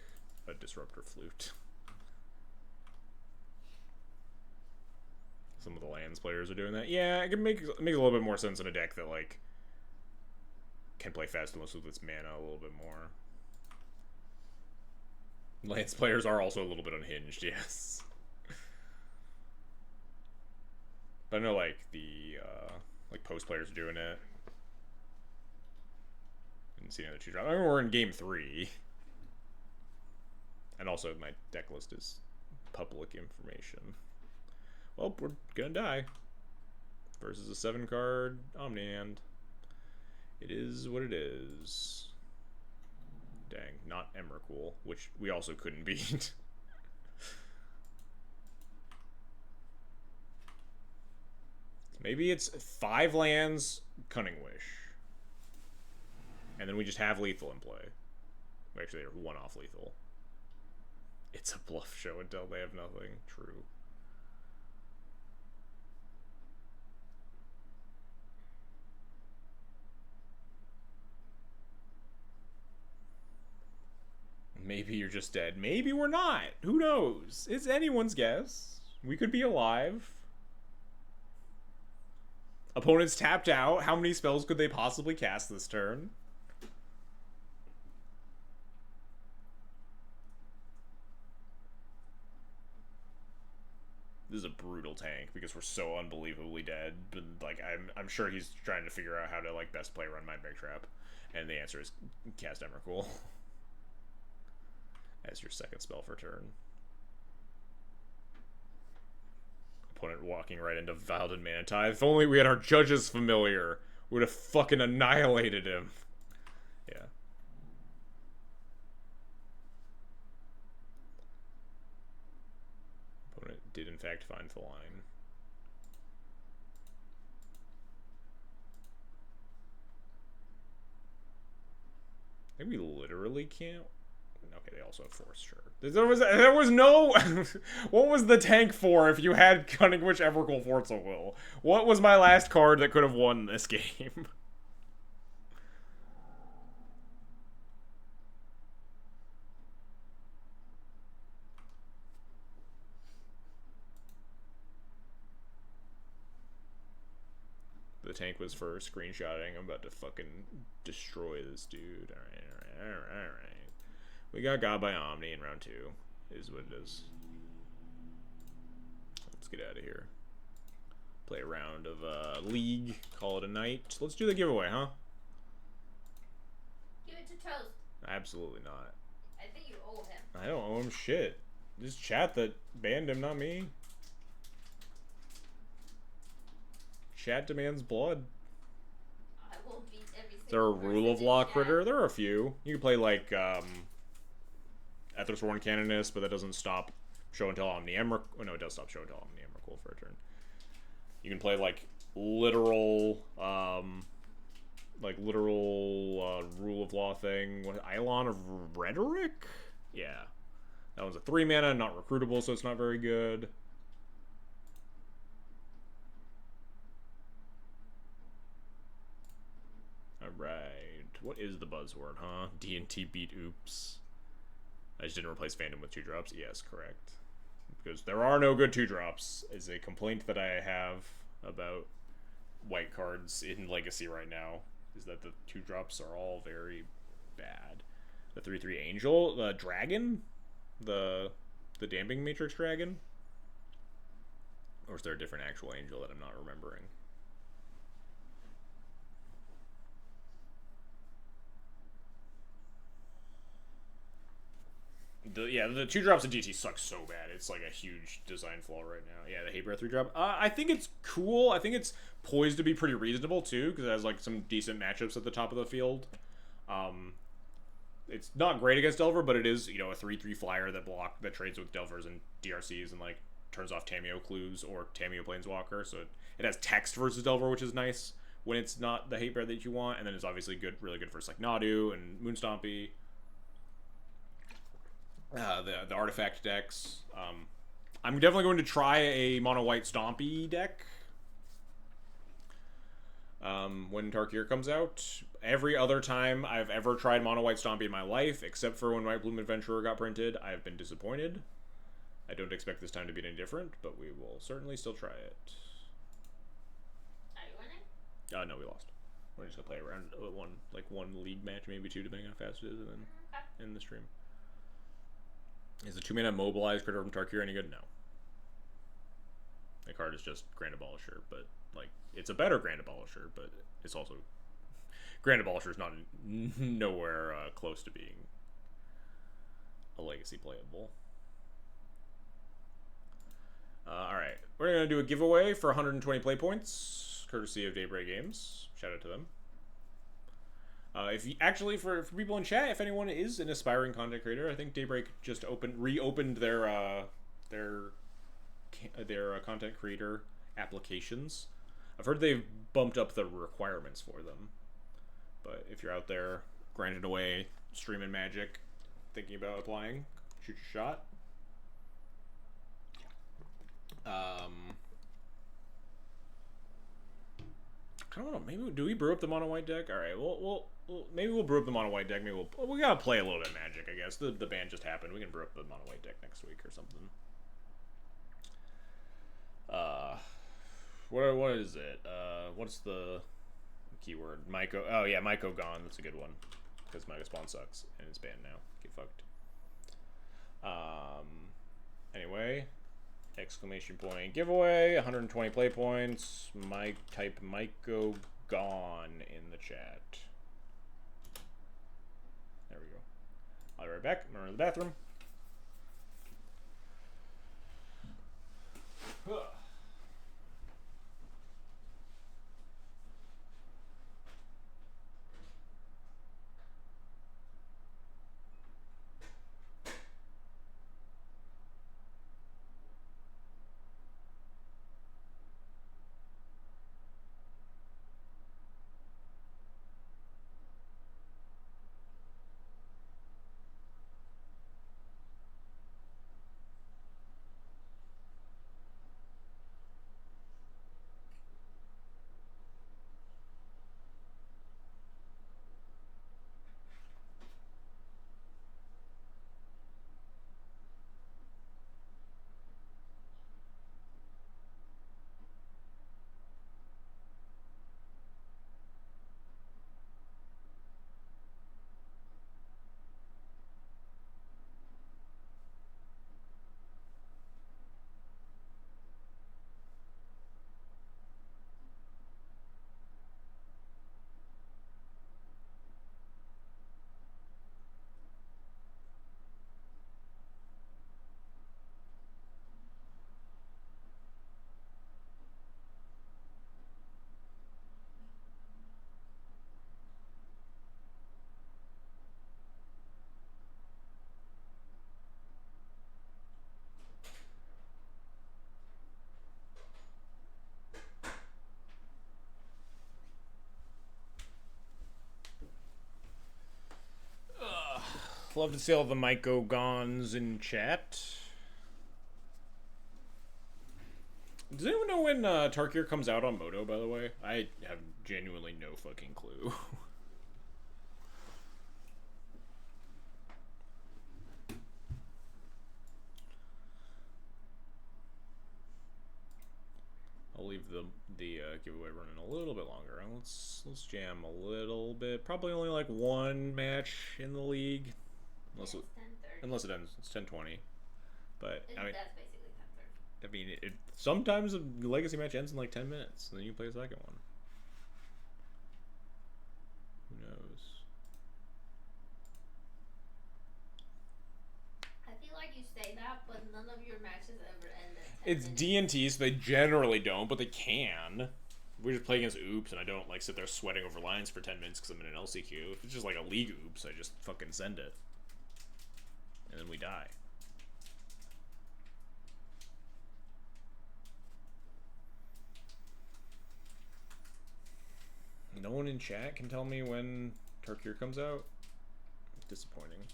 a Disruptor Flute. Some of the lands players are doing that. Yeah, it makes a little bit more sense in a deck that like can play Fastulence with its mana a little bit more. Lands players are also a little bit unhinged, yes. But I know like the post players are doing it. Didn't see another 2-drop. I mean, we're in game 3. And also, my deck list is public information. Well, we're gonna die. Versus a 7-card Omni-Hand. It is what it is. Dang, not Emrakul, which we also couldn't beat. Maybe it's 5 lands, Cunning Wish. And then we just have lethal in play. Actually, they're 1 off lethal. It's a bluff show until they have nothing. True. Maybe you're just dead. Maybe we're not. Who knows? It's anyone's guess. We could be alive. Opponents tapped out. How many spells could they possibly cast this turn? This is a brutal tank because we're so unbelievably dead. But like, I'm sure he's trying to figure out how to like best play run Mindbag Trap, and the answer is cast Emrakul as your second spell for turn. Opponent walking right into Valded Manatide. If only we had our Judge's Familiar, we would have fucking annihilated him. Yeah. Opponent did in fact find the line. I think we literally can't. Okay, they also have Force, sure. There was no... What was the tank for if you had Cunning Witch, Evercool, Force of Will? What was my last card that could have won this game? The tank was for screenshotting. I'm about to fucking destroy this dude. Alright. We got God by Omni in round 2. Is what it is. Let's get out of here. Play a round of League. Call it a night. Let's do the giveaway, huh? Give it to Toast. Absolutely not. I think you owe him. I don't owe him shit. This chat that banned him, not me. Chat demands blood. I will beat every single Is there a rule of law critter? There are a few. You can play like Ethersworn Canonist, but that doesn't stop Show and Tell Omni Emrakul. Oh no, it does stop Show and Tell Omni Emrakul for a turn. You can play like literal rule of law thing. What, Eidolon of Rhetoric? Yeah. That one's a 3 mana, not recruitable, so it's not very good. Alright. What is the buzzword, huh? D&T beat oops. I just didn't replace Fandom with 2-drops. Yes, correct. Because there are no good 2-drops is a complaint that I have about white cards in Legacy right now. Is that the 2-drops are all very bad. The 3/3 Angel, the Dragon, the Damping Matrix Dragon, or is there a different actual angel that I'm not remembering? The 2-drops of DT suck so bad. It's like a huge design flaw right now. Yeah, the Hate Breath 3-drop. I think it's cool. I think it's poised to be pretty reasonable too, because it has like some decent matchups at the top of the field. It's not great against Delver, but it is, you know, a 3/3 flyer that trades with Delvers and DRCs and like turns off Tameo Clues or Tameo Planeswalker. So it has text versus Delver, which is nice when it's not the Hate Breath that you want, and then it's obviously good, really good versus like Nadu and Moonstompy. The artifact decks. I'm definitely going to try a mono white Stompy deck when Tarkir comes out. Every other time I've ever tried mono white Stompy in my life, except for when White Bloom Adventurer got printed, I've been disappointed. I don't expect this time to be any different, but we will certainly still try it. Are you winning? No, we lost. We're just gonna play around one league match, maybe 2, depending on how fast it is, and then end the stream. Is the 2-mana Mobilize critter from Tarkir any good? No. The card is just Grand Abolisher, but like it's a better Grand Abolisher, but it's also Granted, Abolisher's not nowhere close to being a legacy playable. Alright, we're going to do a giveaway for 120 play points, courtesy of Daybreak Games. Shout out to them. If you, actually, for people in chat, if anyone is an aspiring content creator, I think Daybreak just reopened their content creator applications. I've heard they've bumped up the requirements for them. But if you're out there grinding away, streaming Magic, thinking about applying, shoot your shot. I don't know. Maybe do we brew up the mono white deck? All right. Maybe we'll brew up the mono white deck. Maybe we gotta play a little bit of Magic. I guess the ban just happened. We can brew up the mono white deck next week or something. What is it? What's the keyword? Myco. Oh yeah, Myco gone. That's a good one because Myco Spawn sucks and it's banned now. Get fucked. Anyway. Exclamation point giveaway, 120 play points. Type Myco gone in the chat. There we go. I'll be right back. I'm going to the bathroom. Love to see all the Myco Gons in chat. Does anyone know when Tarkir comes out on Moto, by the way? I have genuinely no fucking clue. I'll leave the giveaway running a little bit longer. Let's jam a little bit. Probably only like one match in the league. Unless it ends, it's 10:20. But I mean, that's basically 10:30. I mean, sometimes a legacy match ends in like 10 minutes, and then you play a second one. Who knows? I feel like you say that, but none of your matches ever end at 10 It's D&T, so they generally don't, but they can. We just play against oops, and I don't like sit there sweating over lines for 10 minutes because I'm in an LCQ. If it's just like a league oops, I just fucking send it. And then we die. No one in chat can tell me when Tarkir comes out. Disappointing.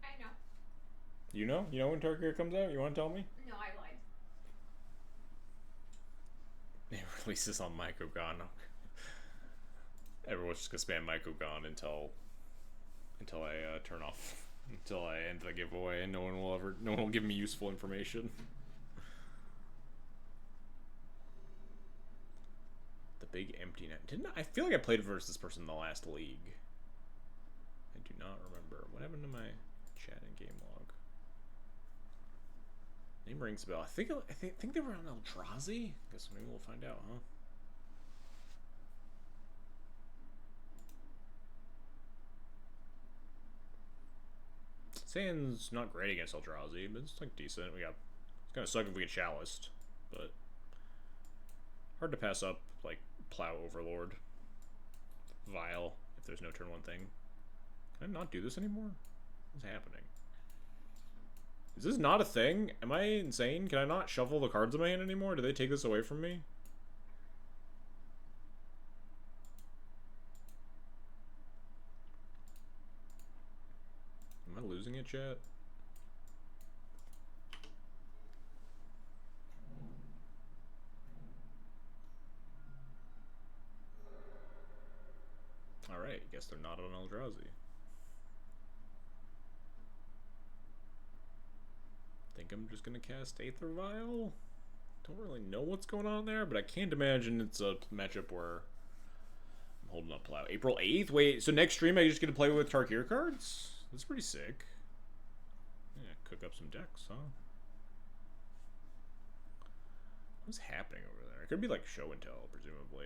I know. You know? You know when Tarkir comes out? You want to tell me? No, I lied. It releases on Myco-Gon. Everyone's just gonna spam Myco-Gon until I turn off, until I end the giveaway, and no one will give me useful information. The big empty net. I feel like I played versus this person in the last league. Do not remember. What happened to my chat and game log? Name rings a bell. I think they were on Eldrazi. Guess maybe we'll find out, huh? Sand's not great against Eldrazi, but it's like decent. It's gonna suck if we get Chaliced, but hard to pass up like Plow Overlord, Vile if there's no turn one thing. Can I not do this anymore? What's happening? Is this not a thing? Am I insane? Can I not shuffle the cards in my hand anymore? Do they take this away from me? Am I losing it yet? Alright, guess they're not on Eldrazi. Think I'm just gonna cast Aether Vial? Don't really know what's going on there, but I can't imagine it's a matchup where I'm holding up Plow. April 8th? Wait, so next stream I just get to play with Tarkir cards? That's pretty sick. Yeah, cook up some decks, huh? What's happening over there? It could be like show and tell, presumably.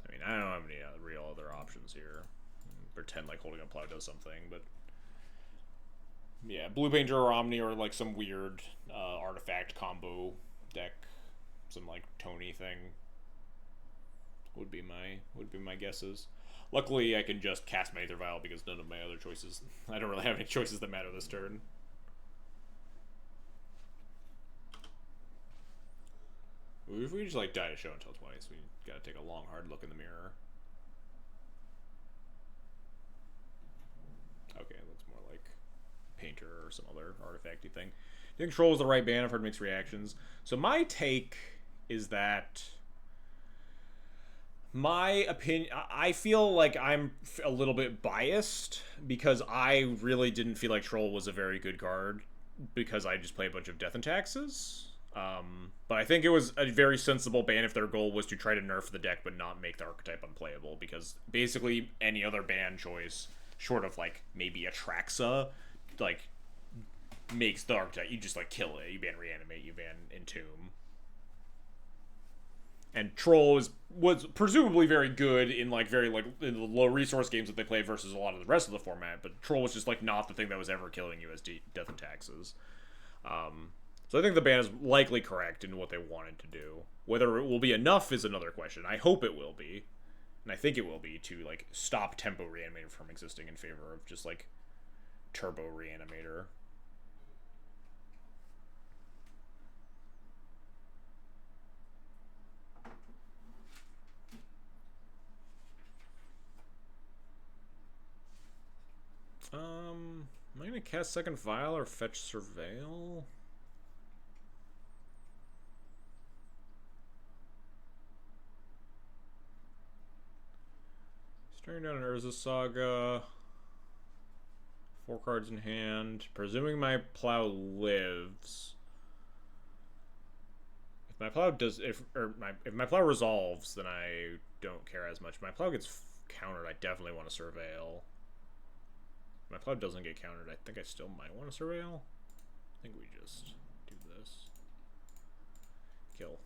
I mean, I don't have any real other options here. Pretend like holding up Plow does something, but yeah, Blue Painter or Omni or like some weird artifact combo deck, some like Tony thing would be my guesses. Luckily, I can just cast my Aether Vial because none of my other choices. I don't really have any choices that matter this turn. If we just like die to show and tell twice, we gotta take a long, hard look in the mirror. Okay, looks more like Painter or some other artifacty thing. I think Troll is the right ban. I've heard mixed reactions. So my take is that my opinion, I feel like I'm a little bit biased because I really didn't feel like Troll was a very good card because I just play a bunch of Death and Taxes. But I think it was a very sensible ban if their goal was to try to nerf the deck but not make the archetype unplayable, because basically any other ban choice, short of like maybe Atraxa, like makes the archetype, you just like kill it. You ban Reanimate, you ban Entomb. And Troll was presumably very good in like in the low resource games that they played versus a lot of the rest of the format, but Troll was just like not the thing that was ever killing you as Death and Taxes. So I think the ban is likely correct in what they wanted to do. Whether it will be enough is another question. I hope it will be, and I think it will be, to like stop Tempo Reanimator from existing in favor of just like Turbo Reanimator. Am I gonna cast Second Vial or fetch Surveil? Staring down an Urza Saga. 4 cards in hand. Presuming my Plow lives. If my Plow does, if my Plow resolves, then I don't care as much. If my Plow gets countered, I definitely want to Surveil. If my Plow doesn't get countered, I think I still might want to Surveil. I think we just do this. Kill.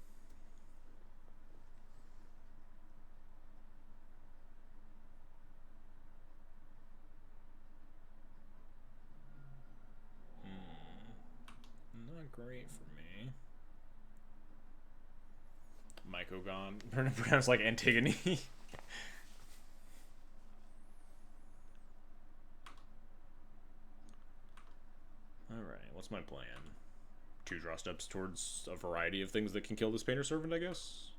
Not great for me. Mycogon. Pronounced like Antigone. Alright, what's my plan? 2 draw steps towards a variety of things that can kill this Painter Servant, I guess?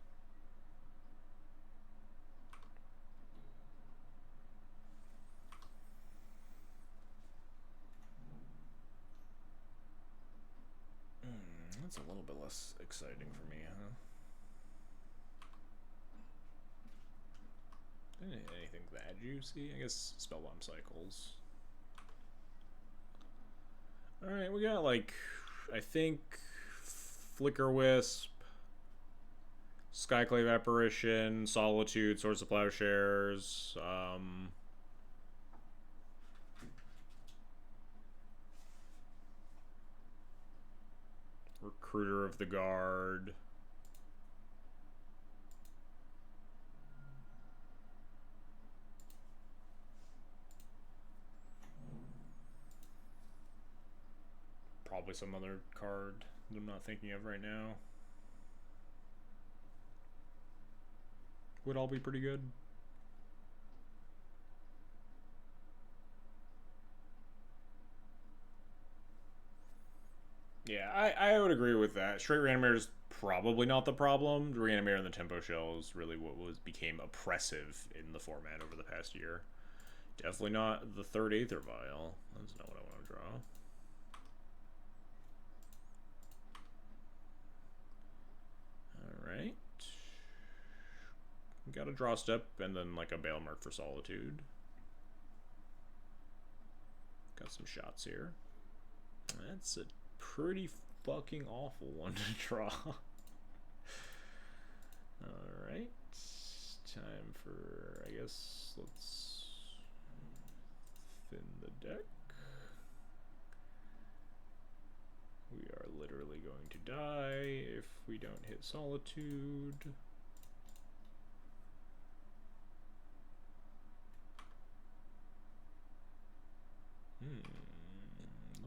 That's a little bit less exciting for me, huh? Anything that juicy? I guess Spellbound Cycles. Alright, we got like, I think, Flicker Wisp, Skyclave Apparition, Solitude, Swords of Plowshares, Recruiter of the Guard. Probably some other card that I'm not thinking of right now. Would all be pretty good. Yeah, I would agree with that. Straight Reanimator is probably not the problem. The Reanimator and the Tempo Shell is really what became oppressive in the format over the past year. Definitely not the third Aether Vial. That's not what I want to draw. Alright. Got a draw step and then like a Bale Mark for Solitude. Got some shots here. That's a pretty fucking awful one to draw. Alright. Time for, I guess, let's thin the deck. We are literally going to die if we don't hit Solitude.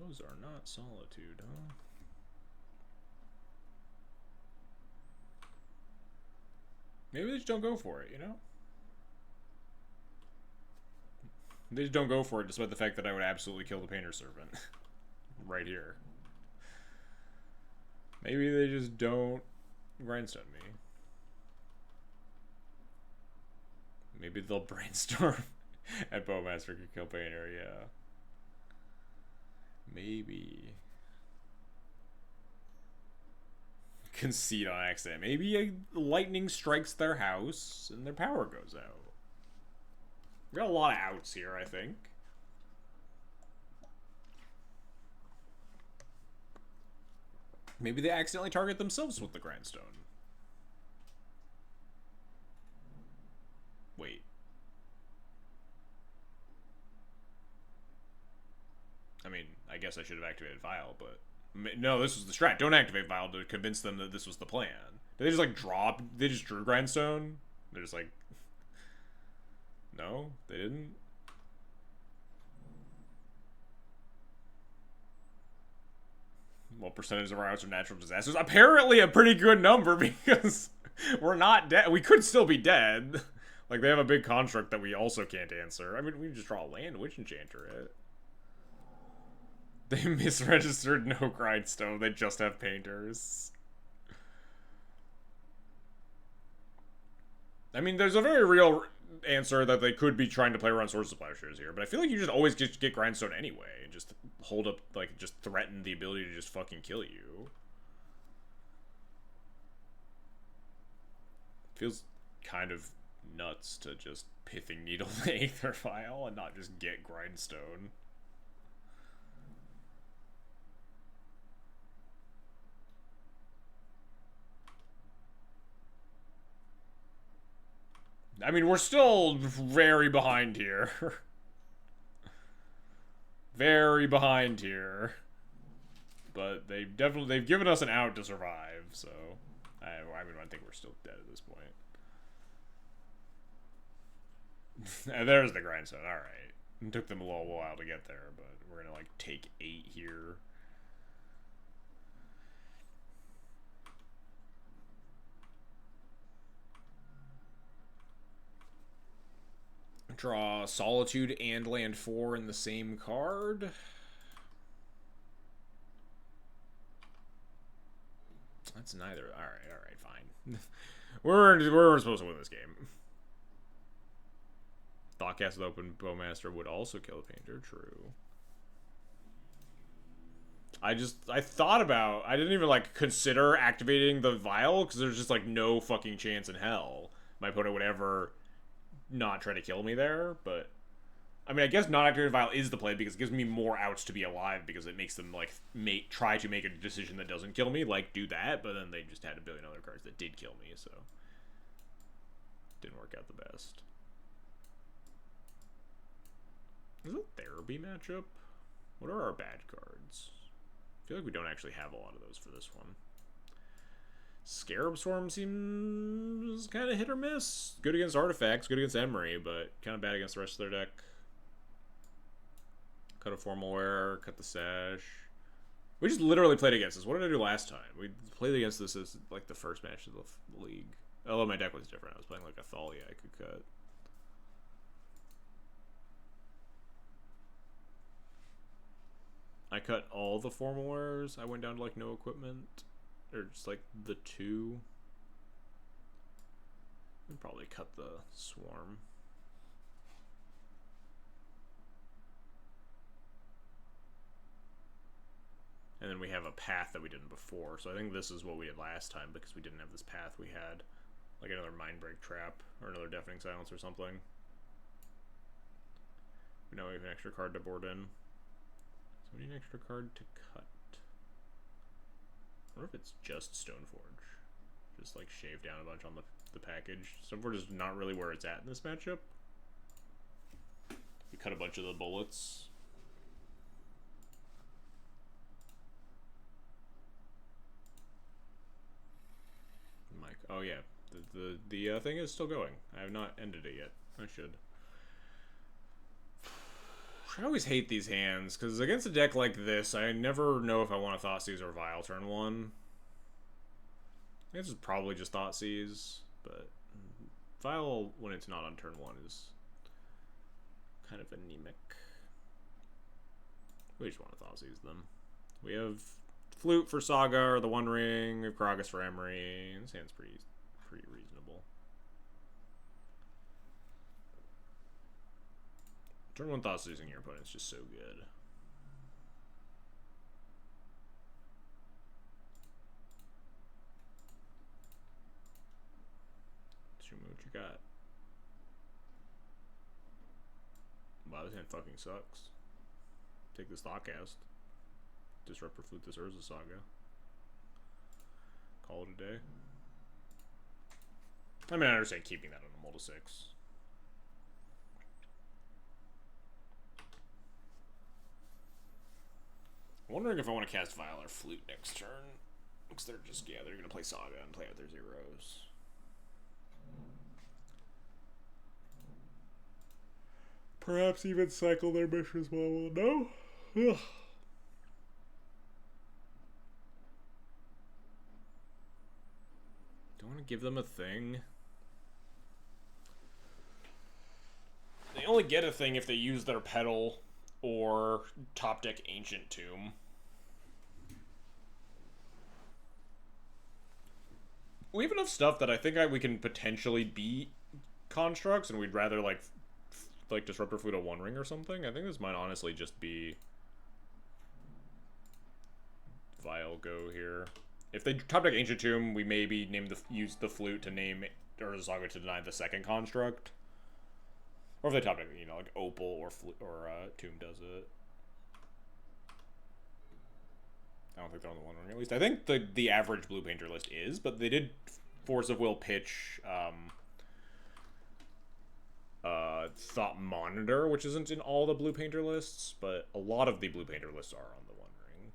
Those are not Solitude, huh? Maybe they just don't go for it, you know? They just don't go for it despite the fact that I would absolutely kill the Painter Servant. Right here. Maybe they just don't grindstone me. Maybe they'll brainstorm at Bowmaster could kill Painter, yeah. Maybe. Concede on accident. Maybe a lightning strikes their house and their power goes out. We got a lot of outs here, I think. Maybe they accidentally target themselves with the grindstone. Wait. I mean, I guess I should have activated Vial, but... No, this was the strat. Don't activate Vial to convince them that this was the plan. Did they just, like, drop... They just drew Grindstone? They're just like... No? They didn't? What percentage of our outs are natural disasters? Apparently a pretty good number, because we're not dead. We could still be dead. Like, they have a big construct that we also can't answer. I mean, we just draw a land, Witch Enchanter it. They misregistered no grindstone. They just have painters. I mean, there's a very real answer that they could be trying to play around Source of Plowshares here, but I feel like you just always just get grindstone anyway and just hold up, like, just threaten the ability to just fucking kill you. Feels kind of nuts to just Pithing Needle the Aether Vial and not just get grindstone. I mean, we're still very behind here. Very behind here. But they've given us an out to survive, so I mean, I think we're still dead at this point. And there's the grindstone. All right. It took them a little while to get there, but we're gonna like take 8 here. Draw Solitude and land 4 in the same card. That's neither. All right, fine. we're supposed to win this game. Thoughtcast with open Bowmaster would also kill a painter. True. I thought about. I didn't even like consider activating the vial because there's just like no fucking chance in hell my opponent would ever not try to kill me there, but I mean, I guess not activated vial is the play because it gives me more outs to be alive because it makes them like try to make a decision that doesn't kill me, like do that, but then they just had a billion other cards that did kill me, so didn't work out the best. Is it a therapy matchup? What are our bad cards? I feel like we don't actually have a lot of those for this one. Scarab Swarm seems kind of hit or miss. Good against artifacts, good against Emery, but kind of bad against the rest of their deck. Cut a Formal Wear, cut the Sash. We just literally played against this. What did I do last time? We played against this as like the first match of the league. Although my deck was different. I was playing like a Thalia I could cut. I cut all the Formal Wears. I went down to like no equipment. Or just like the 2. I'd probably cut the Swarm. And then we have a path that we didn't before. So I think this is what we did last time because we didn't have this path. We had like another Mindbreak Trap or another Deafening Silence or something. Now we have an extra card to board in. So we need an extra card to cut. I wonder if it's just Stoneforge. Just like shave down a bunch on the package. Stoneforge is not really where it's at in this matchup. We cut a bunch of the bullets. Mike, oh yeah, the thing is still going. I have not ended it yet. I should. I always hate these hands, because against a deck like this, I never know if I want to Thoughtseize or Vial turn 1. I guess it's probably just Thoughtseize, but Vial, when it's not on turn 1, is kind of anemic. We just want to Thoughtseize them. We have Flute for Saga, or the One Ring, we have Kragus for Emery. This hand's pretty reasonable. Turn 1 Thoughtseizing your opponent's just so good. Show me what you got. Wow, this hand fucking sucks. Take this Thoughtcast. Disrupt or Flute this Urza Saga. Call it a day. I mean, I understand keeping that on a Multi 6. I'm wondering if I want to cast Vial or Flute next turn. Because they're just, yeah, they're going to play Saga and play out their zeros. Perhaps even cycle their Mishra's Maul. No? Ugh. Don't want to give them a thing. They only get a thing if they use their Petal or top deck Ancient Tomb. We have enough stuff that I think we can potentially beat constructs, and we'd rather like Disruptor Flute a One Ring or something. I think this might honestly just be Vial go here. If they top deck Ancient Tomb, we maybe use the Flute to name Urza Saga to deny the second construct. Or if they top deck, you know, like Opal or Tomb does it. I don't think they're on the One Ring, at least. I think the average Blue Painter list is, but they did Force of Will pitch Thought Monitor, which isn't in all the Blue Painter lists, but a lot of the Blue Painter lists are on the One Ring.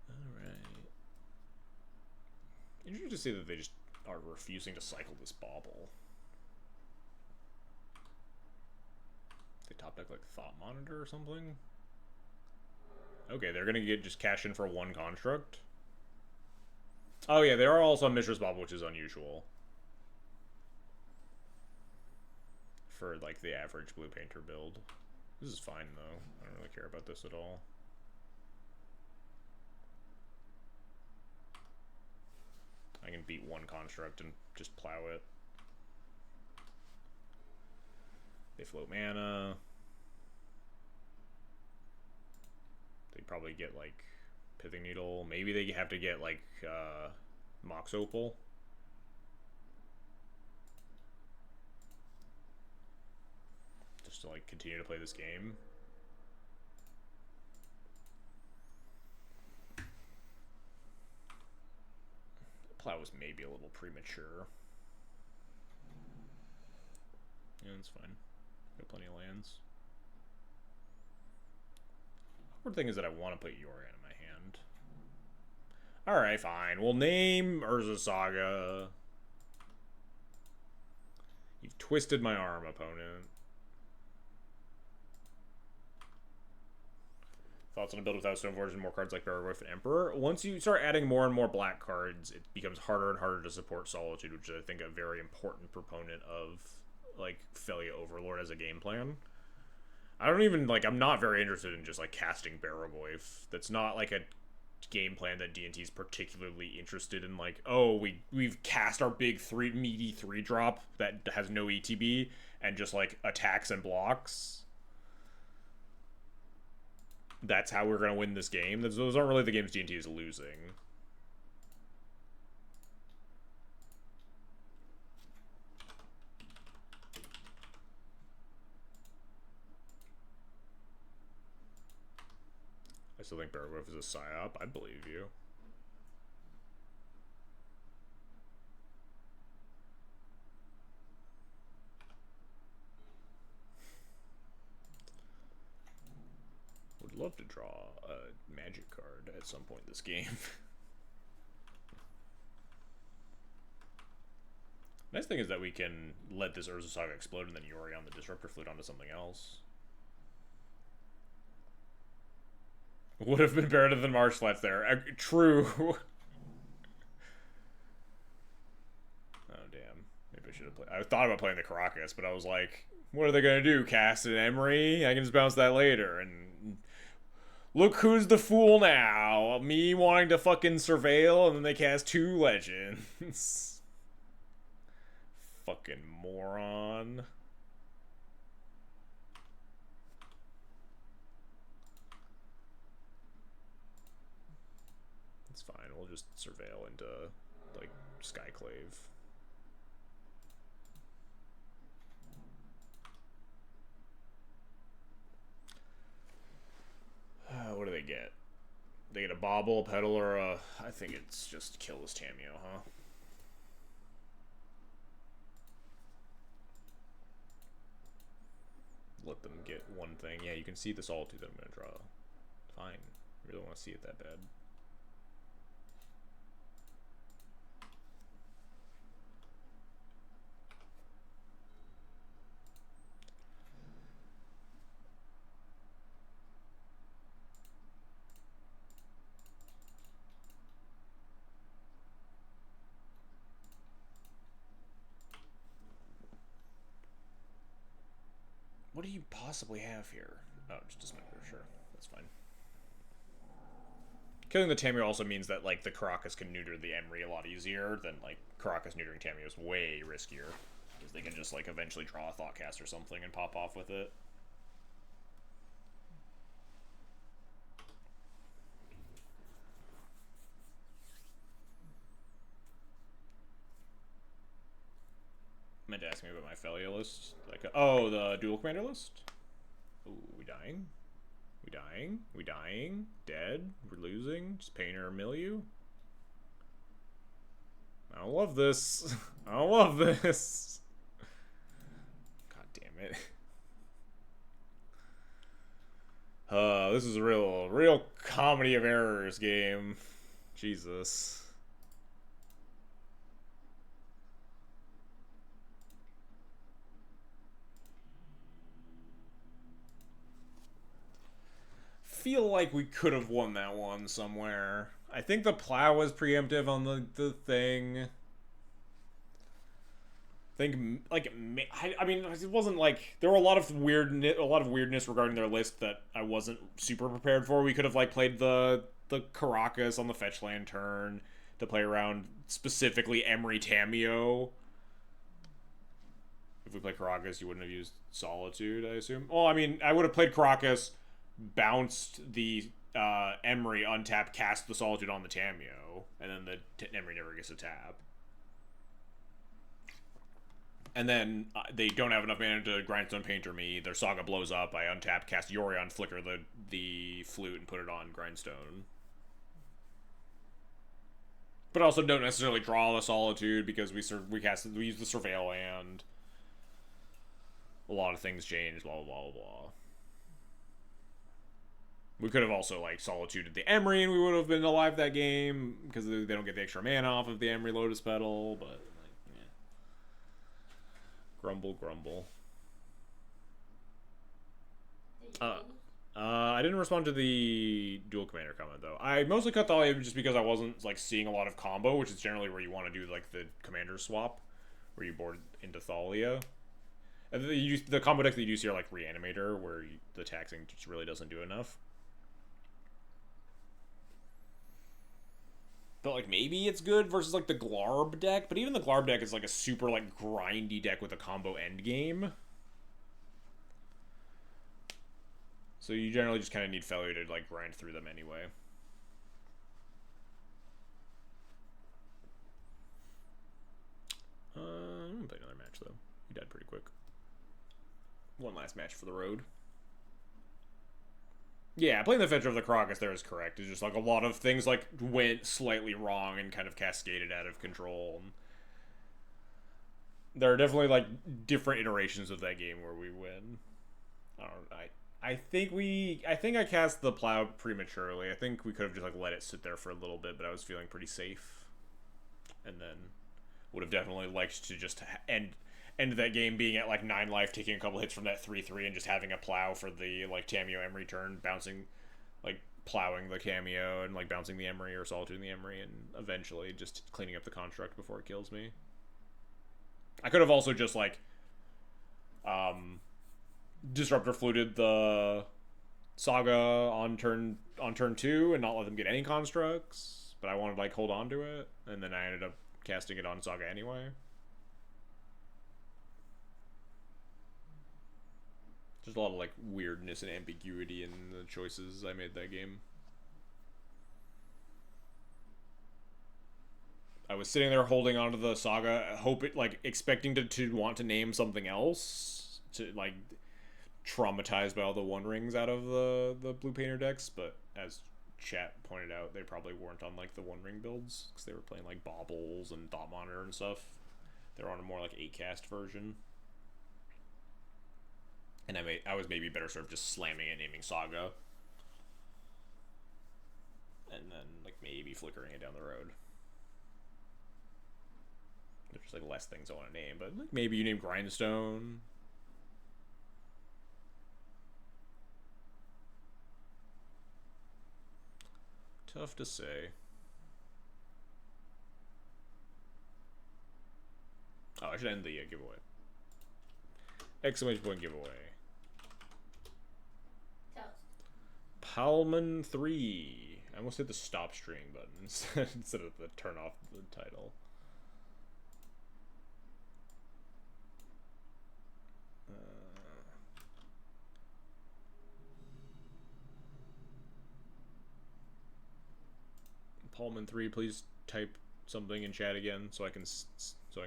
Alright. Interesting to see that they just are refusing to cycle this Bauble. They top deck like Thought Monitor or something? Okay, they're gonna just cash in for one construct. Oh yeah, there are also Mishra's Bauble, which is unusual. For like the average Blue Painter build. This is fine though. I don't really care about this at all. I can beat one construct and just plow it. They float mana. They probably get like Pithing Needle. Maybe they have to get like Mox Opal. Just to like continue to play this game. Plow was maybe a little premature. Yeah, that's fine. Got plenty of lands. The thing is that I want to put Yorion in my hand. Alright, fine. We'll name Urza Saga. You've twisted my arm, opponent. Thoughts on a build without Stoneforge and more cards like Barrowwolf and Emperor? Once you start adding more and more black cards, it becomes harder and harder to support Solitude, which is, I think, a very important proponent of, like, Felia Overlord as a game plan. I don't even, like, I'm not very interested in just, like, casting Barrowwolf. That's not, like, a game plan that D&T's particularly interested in. Like, oh, we've cast our big meaty 3-drop that has no ETB and just, like, attacks and blocks. That's how we're going to win this game. Those aren't really the games D&T is losing. I still think Barrowwolf is a psyop. I believe you. Would love to draw a magic card at some point this game. Nice thing is that we can let this Urza Saga explode and then Yorion the Disruptor Flute onto something else. Would have been better than Marsh Flats there. True. Oh, damn. Maybe I should have played. I thought about playing the Caracas, but I was like, what are they going to do? Cast an Emery? I can just bounce that later. And look who's the fool now. Me wanting to fucking surveil, and then they cast 2 legends. Fucking moron. It's fine. We'll just surveil into, like, Skyclave. What do they get? They get a Bobble, a Petal, or a... I think it's just kill this Tameo, huh? Let them get one thing. Yeah, you can see the Solitude that I'm going to draw. Fine. I really want to see it that bad. What do you possibly have here? Oh, just Dismember, sure. That's fine. Killing the Tameo also means that, like, the Caracas can neuter the Emery a lot easier than, like, Caracas neutering Tameo is way riskier. Because they can just, like, eventually draw a Thoughtcast or something and pop off with it. Meant to ask me about my Felia list. Like, oh, the dual commander list? Ooh, we dying? We dying? We dying? Dead? We're losing? Just Painter Milieu? I don't love this. I don't love this. God damn it. This is a real comedy of errors game. Jesus. Feel like we could have won that one somewhere. I think the plow was preemptive on the thing. I think, like, I mean, it wasn't like there were a lot of weirdness regarding their list that I wasn't super prepared for. We could have, like, played the Caracas on the fetch land turn to play around specifically Emery Tameo. If we played Caracas, you wouldn't have used Solitude, I assume. Well, I mean, I would have played Caracas, bounced the Emery, untap, cast the Solitude on the Tameo, and then the Emery never gets a tap. And then they don't have enough mana to Grindstone Painter me. Their Saga blows up. I untap, cast Yorion, flicker the flute, and put it on Grindstone. But also don't necessarily draw the Solitude because we use the Surveil land. a lot of things changed, blah, blah, blah, blah. We could have also, like, solituded the Emery and we would have been alive that game because they don't get the extra mana off of the Emery Lotus Petal, but, like, yeah. Grumble, grumble. I didn't respond to the dual commander comment, though. I mostly cut Thalia just because I wasn't, like, seeing a lot of combo, which is generally where you want to do, like, the commander swap, where you board into Thalia. And the combo decks that you do see are, like, Reanimator, where the taxing just really doesn't do enough. But, like, maybe it's good versus, like, the Glarb deck, but even the Glarb deck is, like, a super, like, grindy deck with a combo endgame. So you generally just kind of need failure to, like, grind through them anyway. I'm gonna play another match, though. He died pretty quick. One last match for the road. Yeah, playing the Fetcher of the Crocus there is correct. It's just, like, a lot of things, like, went slightly wrong and kind of cascaded out of control. And there are definitely, like, different iterations of that game where we win. I think I cast the Plow prematurely. I think we could have just, like, let it sit there for a little bit, but I was feeling pretty safe. And then would have definitely liked to just end that game being at, like, 9 life, taking a couple hits from that 3/3 and just having a Plow for the, like, Tameo Emery turn, bouncing, like, plowing the Cameo and, like, bouncing the Emery or solitude the Emery, and eventually just cleaning up the construct before it kills me. I could have also just, like, Disruptor fluted the Saga on turn 2 and not let them get any constructs, but I wanted to, like, hold on to it, and then I ended up casting it on Saga anyway. There's a lot of, like, weirdness and ambiguity in the choices I made that game. I was sitting there holding onto the Saga, expecting to want to name something else, to, like, traumatized by all the One Rings out of the Blue Painter decks, but as chat pointed out, they probably weren't on, like, the One Ring builds, because they were playing, like, Baubles and Thought Monitor and stuff. They were on a more, like, 8-cast version. And I was maybe better served just slamming and naming Saga. And then, like, maybe flickering it down the road. There's just, like, less things I want to name, but, like, maybe you name Grindstone. Tough to say. Oh, I should end the giveaway. Exclamation point giveaway. Toast. Palman 3. I almost hit the stop stream button instead of the turn off the title. Palman 3, please type something in chat again so I can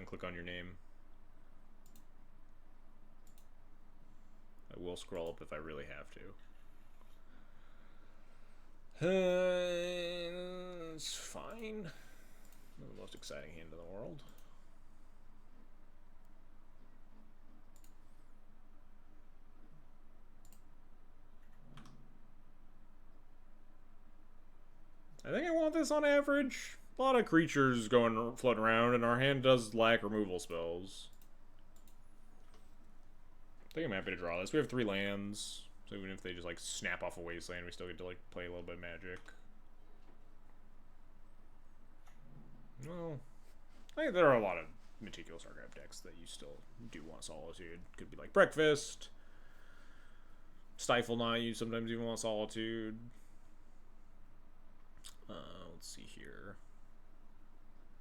click on your name. I will scroll up if I really have to. It's fine. Not the most exciting hand in the world. I think I want this on average. A lot of creatures floating around, and our hand does lack removal spells. I think I'm happy to draw this. We have 3 lands, so even if they just, like, snap off a wasteland, we still get to, like, play a little bit of Magic. Well, I think there are a lot of Meticulous Archive decks that you still do want Solitude. Could be like Breakfast, Stifle Not. You sometimes even want Solitude. Let's see here.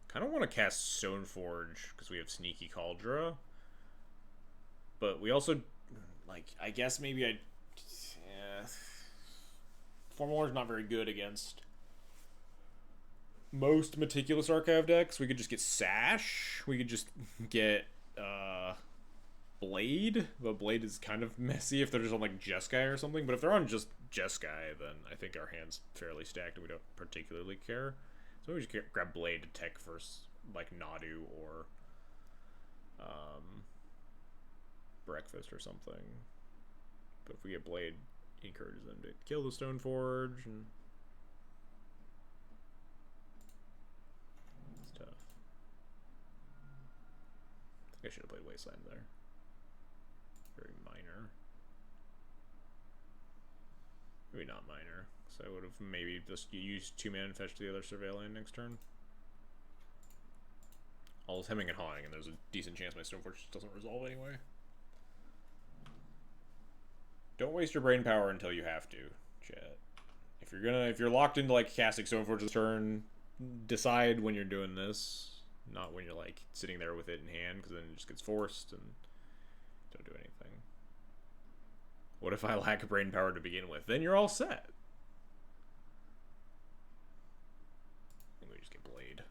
Kind of want to cast Stoneforge because we have Sneaky Cauldra. But we also, like, I guess maybe Formula's not very good against most Meticulous Archive decks. We could just get Sash. We could just get Blade. But Blade is kind of messy if they're just on, like, Jeskai or something. But if they're on just Jeskai, then I think our hand's fairly stacked and we don't particularly care. So we just grab Blade to tech versus, like, Nadu or Breakfast. breakfast or something. But if we get Blade, he encourages them to kill the Stone Forge, and it's tough. I think I should have played Wasteland there. Very minor. Maybe not minor, so I would have maybe just used 2 mana and fetched the other Surveillant next turn. All this hemming and hawing, and there's a decent chance my Stoneforge just doesn't resolve anyway. Don't waste your brain power until you have to, chat. If you're locked into like casting Stoneforge this turn, decide when you're doing this, not when you're like sitting there with it in hand, because then it just gets forced and don't do anything. What if I lack brain power to begin with? Then you're all set. I think we just get Blade.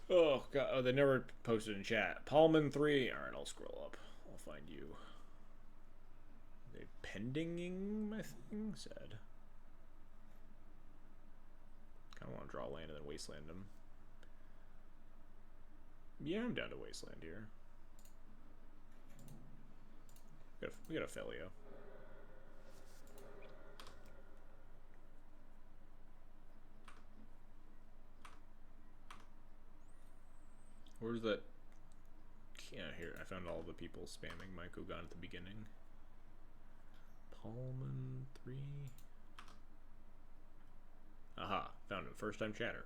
Oh god, oh, they never posted in chat. Palman3. Alright, I'll scroll up. I'll find you. Are they pendinging my thing? Said. Kinda wanna draw land and then wasteland them. Yeah, I'm down to wasteland here. We got a Felio. Where's that? Yeah, here. I found all the people spamming my Kogan at the beginning. Palman3. Aha, found him. First time chatter.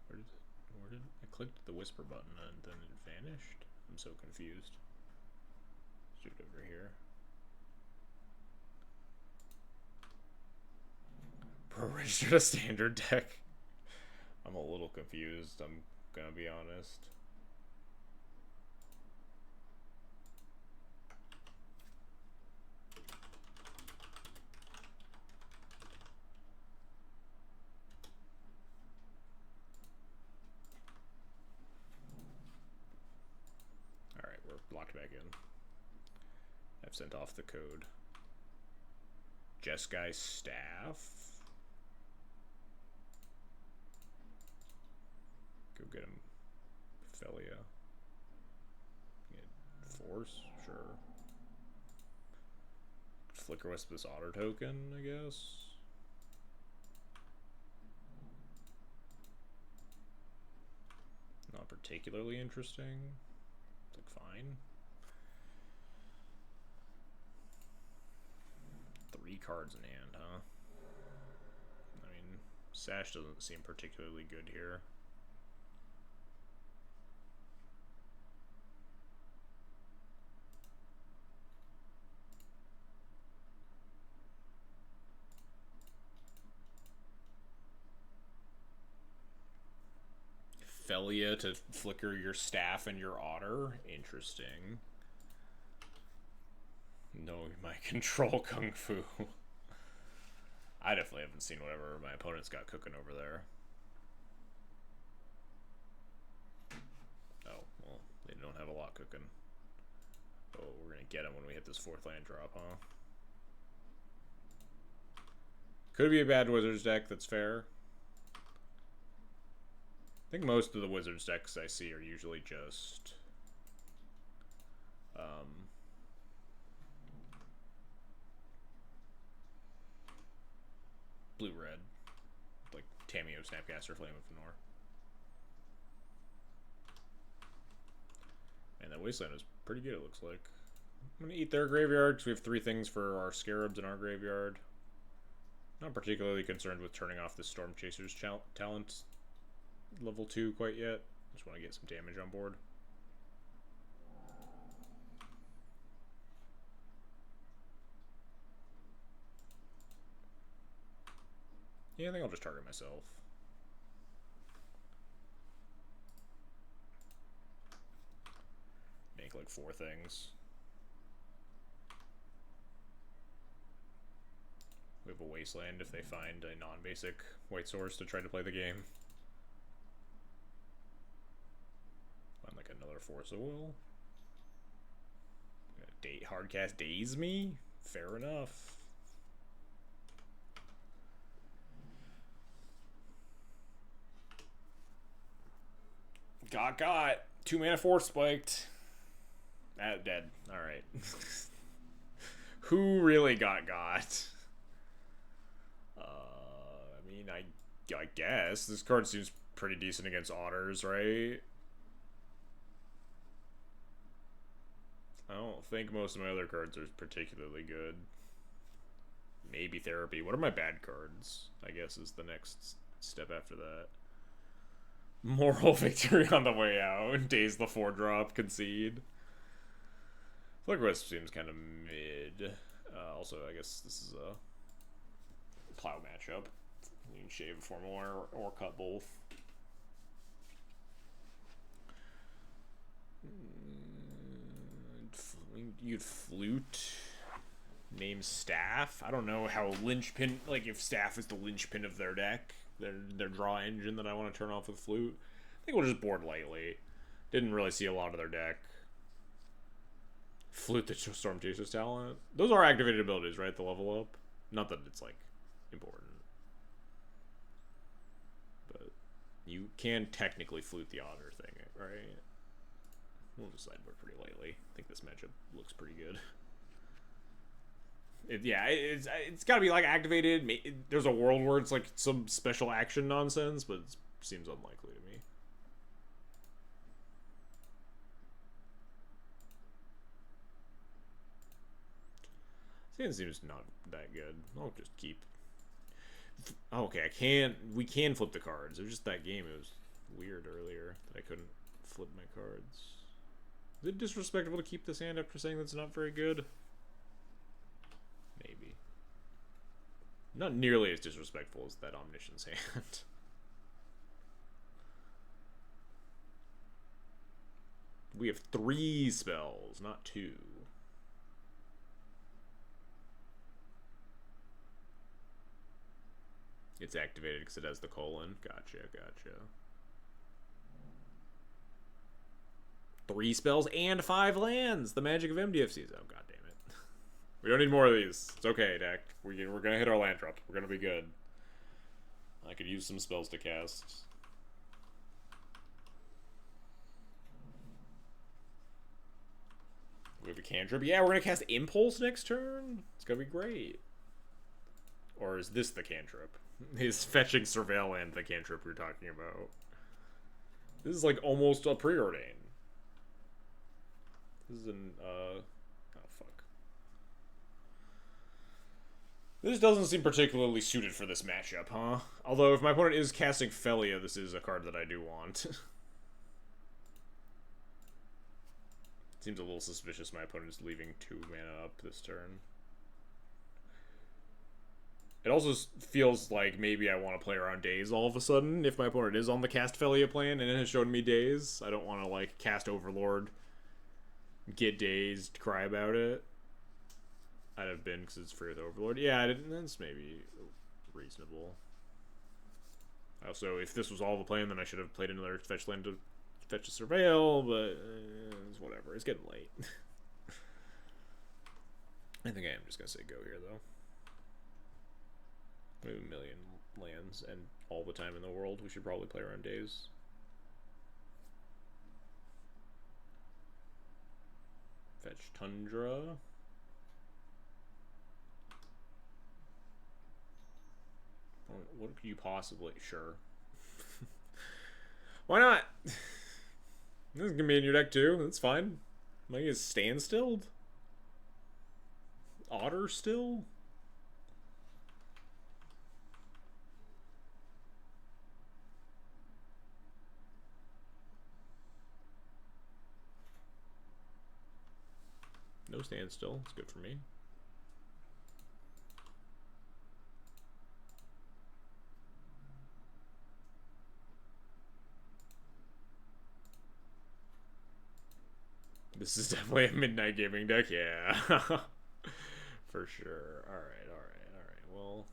Where did I clicked the whisper button and then it vanished? I'm so confused. Let's do it over here. Pro registered a standard deck. I'm a little confused, I'm gonna be honest. Alright, we're locked back in. I've sent off the code. Jeskai Staff. Go get him. Felia. Get Force? Sure. Flicker Wisp this otter token, I guess. Not particularly interesting. It's like fine. 3 cards in hand, huh? I mean, Sash doesn't seem particularly good here. Felia to flicker your staff and your otter. Interesting. No, my control kung fu. I definitely haven't seen whatever my opponent's got cooking over there. Oh, well, they don't have a lot cooking. Oh, we're gonna get him when we hit this 4th land drop, huh? Could be a bad Wizards deck, that's fair. I think most of the Wizards decks I see are usually just blue-red, like Tamiyo, Snapcaster, Flame of Fenor. And that Wasteland is pretty good, it looks like. I'm gonna eat their graveyard because we have 3 things for our Scarabs in our graveyard. Not particularly concerned with turning off the Storm Chaser's talent level 2 quite yet. Just want to get some damage on board. Yeah, I think I'll just target myself. make like 4 things. We have a wasteland if they find a non-basic white source to try to play the game. Find like another Force of Will. Hardcast Daze me? Fair enough. Got. 2 mana Force spiked. Dead. Alright. Who really got? I mean, I guess. This card seems pretty decent against otters, right? I don't think most of my other cards are particularly good. Maybe Therapy. What are my bad cards? I guess is the next step after that. Moral Victory on the way out. Daze the 4-drop. Concede. Flick Wisp seems kind of mid. Also, I guess this is a plow matchup. You can shave a formal or cut both. You'd flute. Name Staff. I don't know how linchpin, like if Staff is the linchpin of their deck, their draw engine that I want to turn off with flute. I think we'll just board lightly. Didn't really see a lot of their deck. Flute the Storm Chaser's talent. Those are activated abilities, right? The level up. Not that it's like important. But you can technically flute the otter thing, right? We'll just sideboard pretty lightly. I think this matchup looks pretty good. It's got to be like activated. There's a world where it's like some special action nonsense, but it seems unlikely to me. It seems not that good. I'll just keep. Okay, we can flip the cards. It was just that game. It was weird earlier that I couldn't flip my cards. Is it disrespectful to keep this hand after saying that's not very good? Maybe. Not nearly as disrespectful as that Omniscience hand. We have 3 spells, not 2. It's activated because it has the colon. Gotcha. 3 spells and 5 lands. The magic of MDFCs. Oh, god damn it. We don't need more of these. It's okay, deck. We're going to hit our land drops. We're going to be good. I could use some spells to cast. We have a cantrip. Yeah, we're going to cast Impulse next turn. It's going to be great. Or is this the cantrip? Is fetching Surveil Land the cantrip we're talking about? This is like almost a preordain. This is an, oh fuck. This doesn't seem particularly suited for this matchup, huh? Although if my opponent is casting Felia, this is a card that I do want. Seems a little suspicious my opponent is leaving 2 mana up this turn. It also feels like maybe I want to play around Daze all of a sudden if my opponent is on the cast Felia plan and it has shown me Daze. I don't want to like cast Overlord, get dazed, cry about it. I'd have been because it's free with Overlord. Yeah, that's maybe reasonable. Also, if this was all the plan, then I should have played another fetch land to fetch a Surveil, but it's whatever. It's getting late. I think I am just going to say go here, though. We have 1 million lands and all the time in the world. We should probably play around Daze. Fetch Tundra. What could you possibly... Sure. Why not? This is gonna be in your deck too. That's fine. Am I gonna stand stilled? Otter still? No standstill. It's good for me. This is definitely a midnight gaming deck, yeah. For sure. Alright. Well,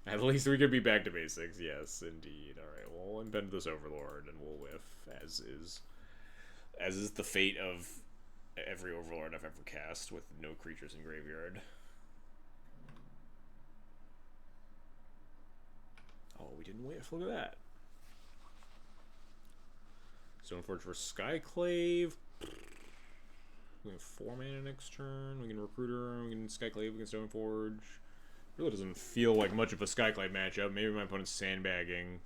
at least we could be back to basics. Yes, indeed. Alright, we'll invent this Overlord and we'll whiff, as is the fate of every Overlord I've ever cast with no creatures in graveyard. Oh, we didn't whiff. Look at that. Stoneforge for Skyclave. We have 4 mana next turn. We can Recruiter, we can Skyclave, we can Stoneforge. Really doesn't feel like much of a Skyclave matchup. Maybe my opponent's sandbagging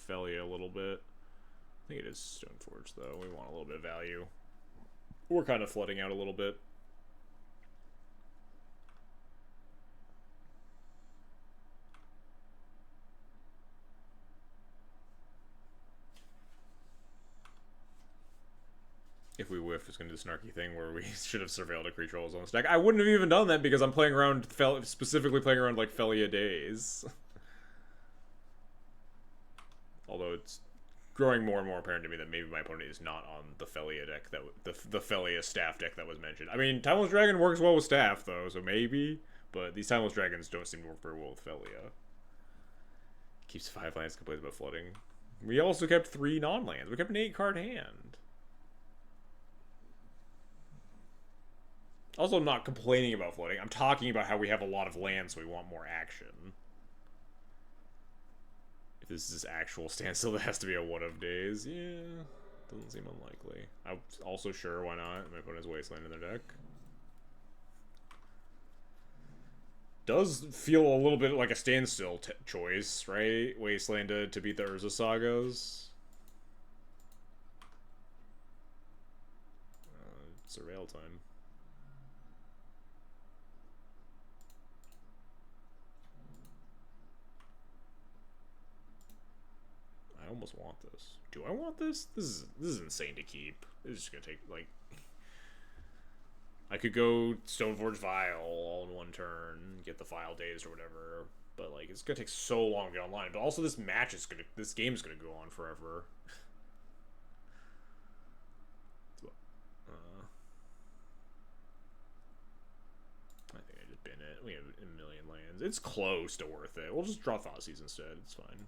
Felia a little bit. I think it is Stoneforge, though. We want a little bit of value. We're kind of flooding out a little bit. If we whiff, it's going to do the snarky thing where we should have surveilled a creature on his own stack. I wouldn't have even done that because I'm playing around, specifically playing around like Felia Days. Although it's growing more and more apparent to me that maybe my opponent is not on the Felia deck, the Felia staff deck that was mentioned. I mean, Timeless Dragon works well with staff, though, so maybe. But these Timeless Dragons don't seem to work very well with Felia. Keeps 5 lands, complains about flooding. We also kept 3 non-lands. We kept an 8-card hand. Also, I'm not complaining about flooding. I'm talking about how we have a lot of land, so we want more action. If this is actual standstill, that has to be a one of days. Yeah, doesn't seem unlikely. I'm also sure, why not? My opponent has Wasteland in their deck. Does feel a little bit like a standstill choice, right? Wasteland to beat the Urza Sagas. Surveil time. I almost want this. Do I want this? This is insane to keep. This is just gonna take, like... I could go Stoneforge Vial all in one turn, get the File Days or whatever, but, like, it's gonna take so long to get online. But also this match is gonna... This game is gonna go on forever. I think I just bin it. We have a million lands. It's close to worth it. We'll just draw Thoughtseize instead. It's fine.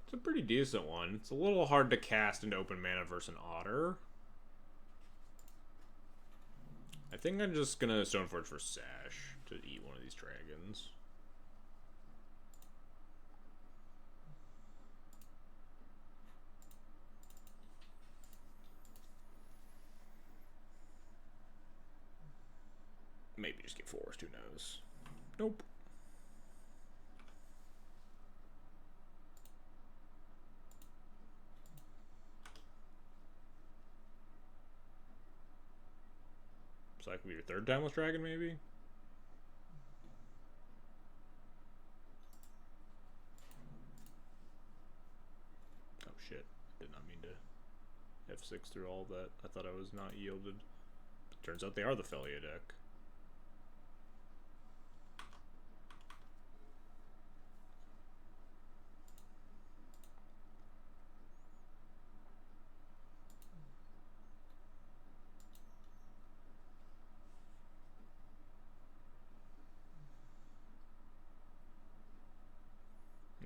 It's a pretty decent one. It's a little hard to cast into open mana versus an Otter. I think I'm just gonna Stoneforge for Sash to eat one of these dragons. Maybe just get forced, who knows? Nope. So that could be your 3rd Timeless Dragon, maybe? Oh shit. Did not mean to F6 through all that. I thought I was not yielded. Turns out they are the Felia deck.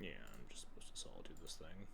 Yeah, I'm just supposed to Solitude this thing.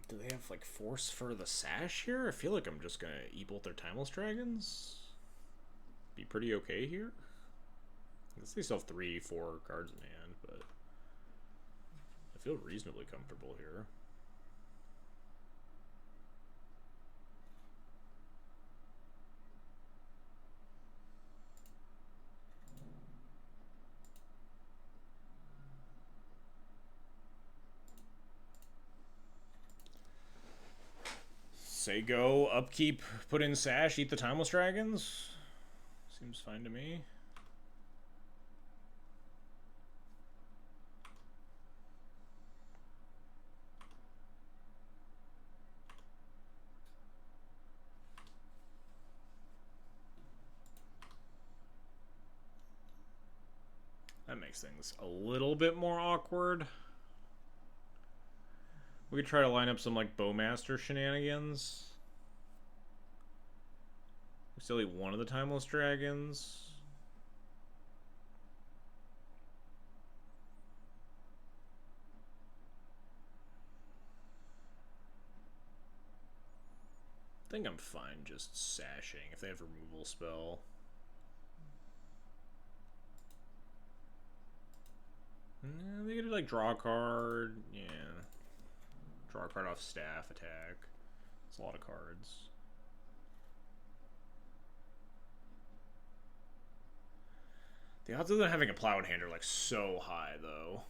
Do they have, like, Force for the Sash here? I feel like I'm just gonna e-bolt their Timeless Dragons. Be pretty okay here. I guess they still have 3-4 cards in hand, but I feel reasonably comfortable here. say go upkeep, put in Sash, eat the Timeless Dragons. Seems fine to me. That makes things a little bit more awkward. We could try to line up some, like, Bowmaster shenanigans. We still eat one of the Timeless Dragons. I think I'm fine just sashing if they have removal spell. They could, like, draw a card. Yeah. Draw a card off staff attack. It's a lot of cards. The odds of them having a plow in hand are, like, so high, though.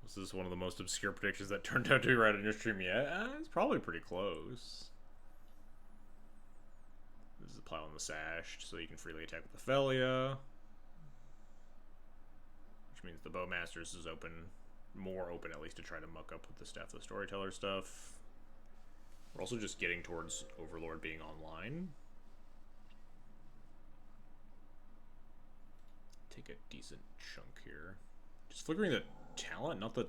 This is one of the most obscure predictions that turned out to be right on your stream yet. It's probably pretty close. This is a plow on the sash, so you can freely attack with the Felia. Which means the Bowmasters is open, more open at least, to try to muck up with the Staff of the Storyteller stuff. We're also just getting towards Overlord being online. Take a decent chunk here. Just flickering the talent, not the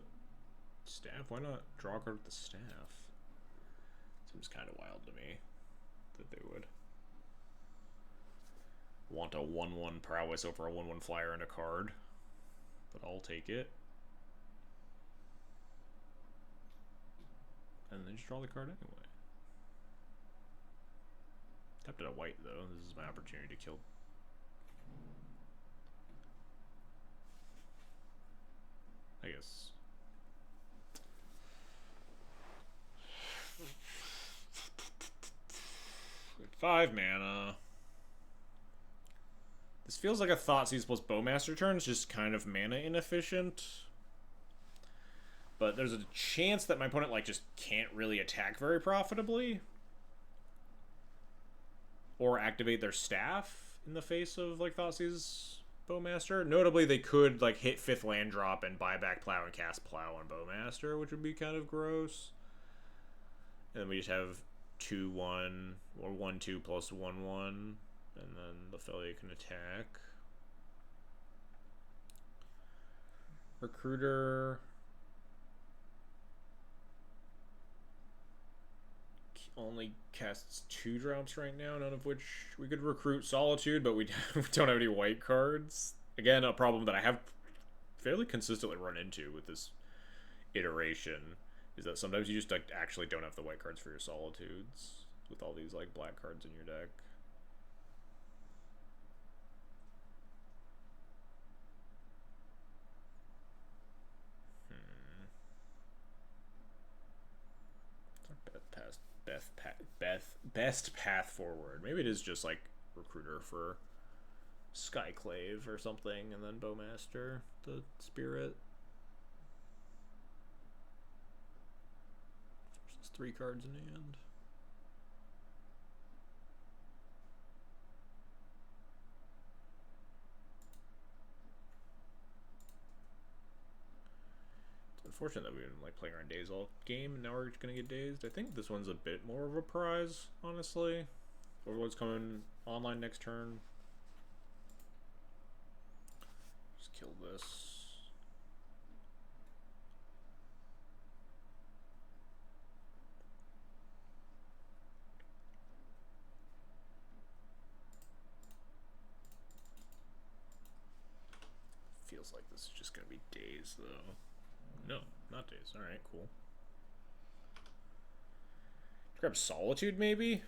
staff. Why not draw a card with the staff? Seems kind of wild to me that they would want a 1/1 prowess over a 1/1 flyer and a card, but I'll take it. And then just draw the card anyway. Tapped it a white though. This is my opportunity to kill. I guess. Like 5 mana. This feels like a Thoughtseize plus Bowmaster turn. It's just kind of mana inefficient. But there's a chance that my opponent like just can't really attack very profitably. Or activate their staff in the face of like Thoughtseize Bowmaster. Notably, they could like hit 5th land drop and buy back Plow and cast Plow on Bowmaster, which would be kind of gross. And then we just have 2/1 or 1/2 plus 1/1, and then the Felia can attack. Recruiter only casts 2 drops right now, none of which we could recruit Solitude, but we don't have any white cards. Again, a problem that I have fairly consistently run into with this iteration is that sometimes you just like actually don't have the white cards for your Solitudes with all these like black cards in your deck. Best path forward. Maybe it is just like Recruiter for Skyclave or something, and then Bowmaster, the Spirit. Versus 3 cards in hand. Unfortunate that we've been like playing around days all game, and now we're just gonna get dazed. I think this one's a bit more of a prize, honestly. Overlord's coming online next turn. Just kill this. Feels like this is just gonna be days though. No, not days. Alright, cool. Grab Solitude, maybe?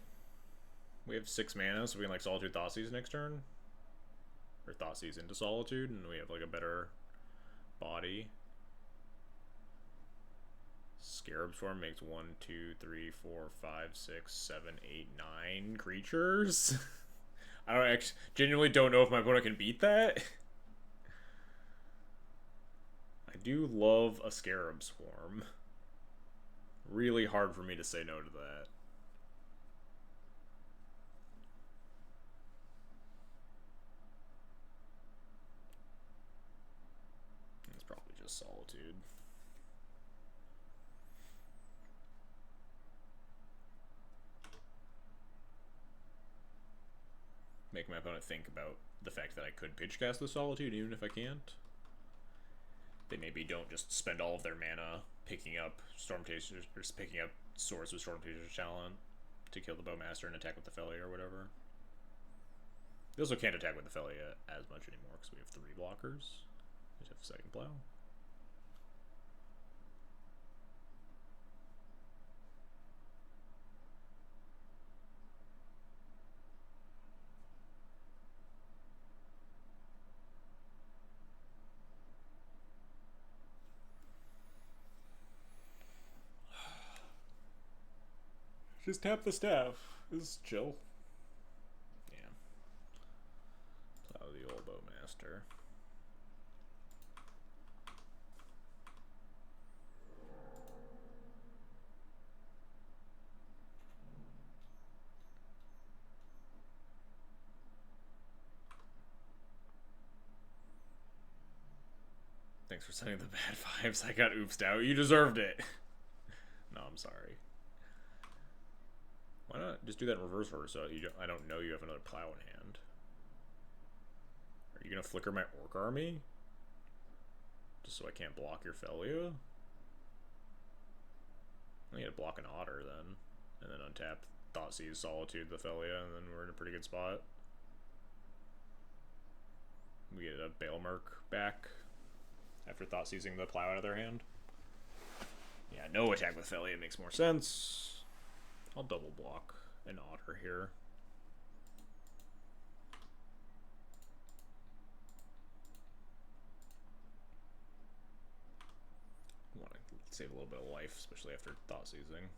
We have 6 mana, so we can, like, Solitude Thoughtseize next turn. Or Thoughtseize into Solitude, and we have, like, a better body. Scarab Swarm makes 1, 2, 3, 4, 5, 6, 7, 8, 9 creatures. I don't actually genuinely don't know if my opponent can beat that. I do love a Scarab Swarm. Really hard for me to say no to that. It's probably just Solitude. Make my opponent think about the fact that I could pitch cast the Solitude even if I can't. They maybe don't just spend all of their mana picking up Storm Chasers, or picking up swords with Storm Chaser's talent to kill the Bowmaster and attack with the Felly or whatever. They also can't attack with the Felly as much anymore because we have 3 blockers. We just have second plow. Just tap the staff. This is chill. Yeah. Plow the old Bowmaster. Thanks for sending the bad vibes. I got oopsed out. You deserved it. No, I'm sorry. Why not just do that in reverse order so I don't know you have another plow in hand? Are you gonna flicker my Orc army? Just so I can't block your Felia? I need to block an Otter then. And then untap Thoughtseize, Solitude, the Felia, and then we're in a pretty good spot. We get a Balemerc back after Thoughtseizing the plow out of their hand. Yeah, no attack with Felia makes more sense. I'll double block an Otter here. Want to save a little bit of life, especially after Thoughtseizing.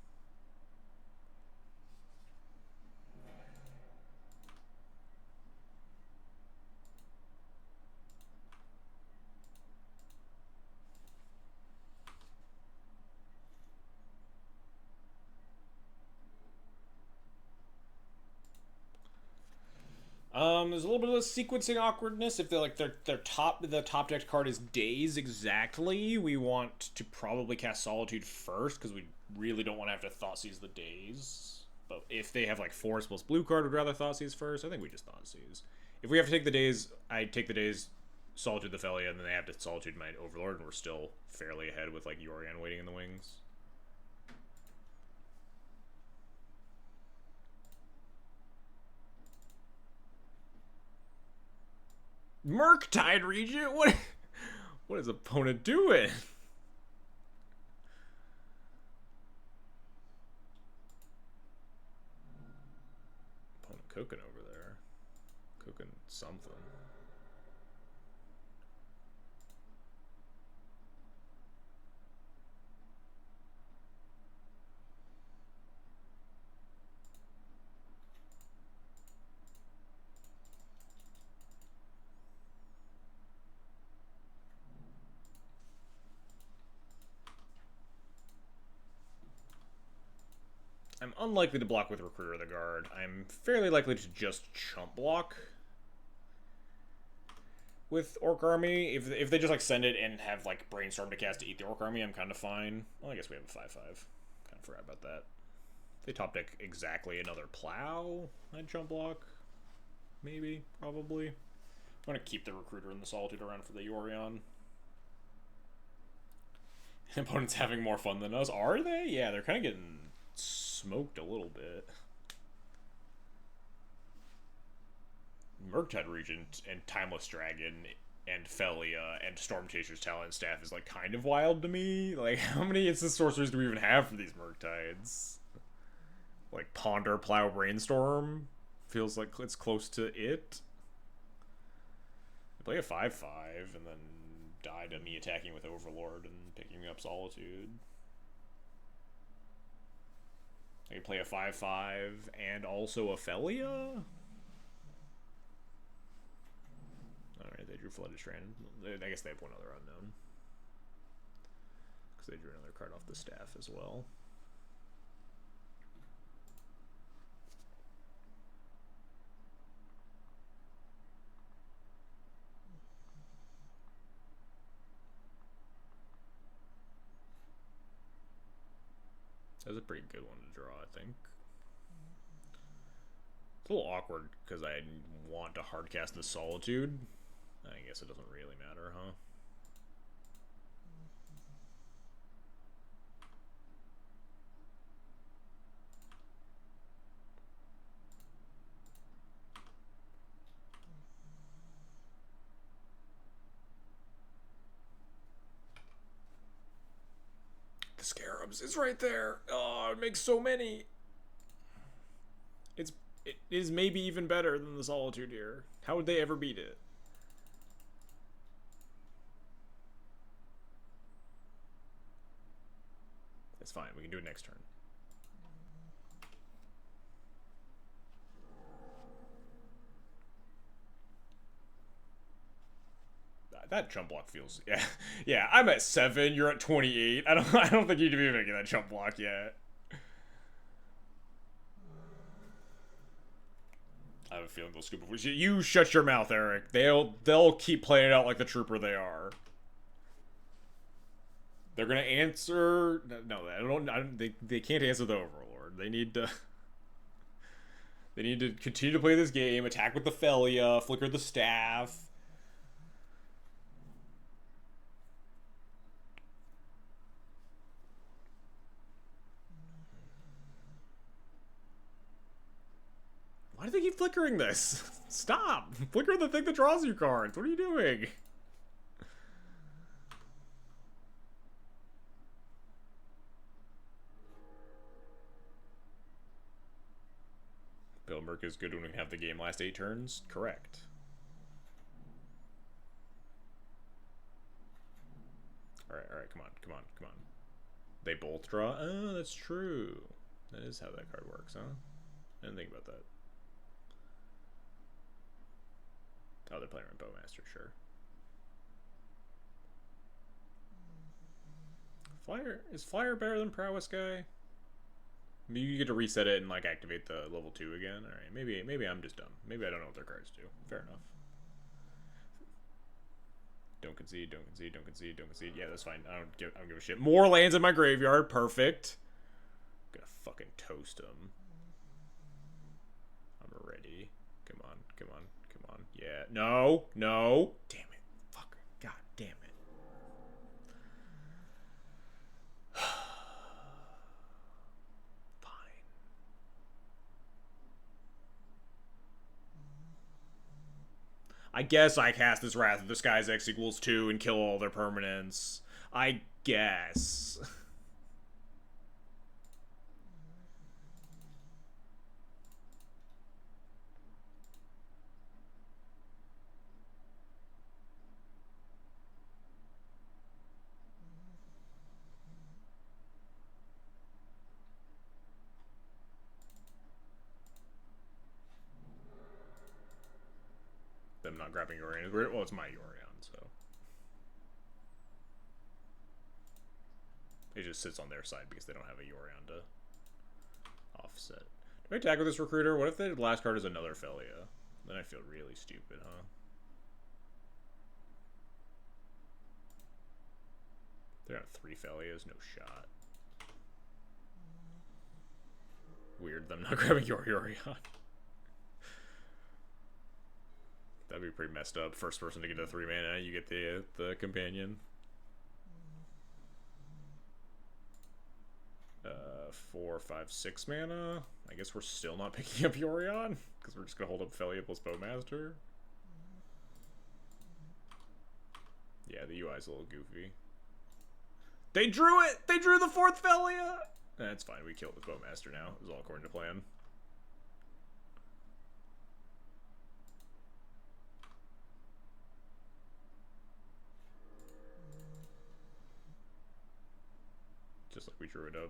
There's a little bit of a sequencing awkwardness. If they're like the top decked card is Daze exactly, we want to probably cast Solitude first because we really don't want to have to Thoughtseize the Daze. But if they have like Forest plus blue card, would rather Thoughtseize first. I think we just Thoughtseize. If we have to take the Daze, I take the Daze, Solitude the Felia, and then they have to Solitude my Overlord, and we're still fairly ahead with like Yorion waiting in the wings. Murktide Regent? What is opponent doing? Opponent cooking over there. Cooking something. I'm unlikely to block with Recruiter of the Guard. I'm fairly likely to just chump block with Orc Army. If they just like send it and have like Brainstorm to cast to eat the Orc Army, I'm kind of fine. Well, I guess we have a 5/5. Kind of forgot about that. If they top deck exactly another Plow, I'd chump block. Maybe, probably. I'm going to keep the Recruiter and the Solitude around for the Yorion. Opponents having more fun than us. Are they? Yeah, they're kind of getting smoked a little bit. Murktide Regent and Timeless Dragon and Felia and Storm Chaser's Talent Staff is like kind of wild to me. Like, how many instant sorceries do we even have for these Murktides? Like Ponder, Plow, Brainstorm feels like it's close to it. They play a 5/5 and then die to me attacking with Overlord and picking up Solitude. They play a 5/5 and also Ophelia. Alright, they drew Flooded Strand. I guess they have one other unknown. Because they drew another card off the staff as well. That was a pretty good one to draw, I think. It's a little awkward because I want to hardcast the Solitude. I guess it doesn't really matter, huh? The Scarabs is right there. Oh, it makes so many. It is maybe even better than the Solitude here. How would they ever beat it? It's fine. We can do it next turn. That chump block feels yeah. I'm at 7. You're at 28. I don't think you need to be making that chump block yet. I have a feeling they'll scoop it. You shut your mouth, Eric. They'll keep playing it out like the trooper they are. They're gonna answer. No, they can't answer the Overlord. They need to. They need to continue to play this game. Attack with the Felia. Flicker the staff. Why do they keep flickering this? Stop! Flicker the thing that draws you cards. What are you doing? Bilmerk is good when we have the game last 8 turns? Correct. Alright, come on. They both draw? Oh, that's true. That is how that card works, huh? I didn't think about that. Oh, they're playing Bowmaster, sure. Is Flyer better than Prowess Guy? Maybe you get to reset it and like activate the level 2 again. Alright, maybe I'm just dumb. Maybe I don't know what their cards do. Fair enough. Don't concede. Yeah, that's fine. I don't give a shit. More lands in my graveyard. Perfect. I'm gonna fucking toast them. I'm ready. Come on. Yeah. No. Damn it. Fucker. God damn it. Fine. I guess I cast this Wrath of the Skies X equals 2 and kill all their permanents. I guess. Them not grabbing Yorion is weird. Well, it's my Yorion, so. It just sits on their side because they don't have a Yorion to offset. Do I attack with this Recruiter? What if the last card is another Felia? Then I feel really stupid, huh? They're on 3 Felias, no shot. Weird them not grabbing your Yorion. That'd be pretty messed up. First person to get to 3 mana, you get the companion. 4, 5, 6 mana. I guess we're still not picking up Yorion because we're just gonna hold up Felia plus Bowmaster. Yeah, the UI's a little goofy. They drew it. They drew the 4th Felia. That's fine. We killed the Bowmaster now. It was all according to plan. Just like we drew it up.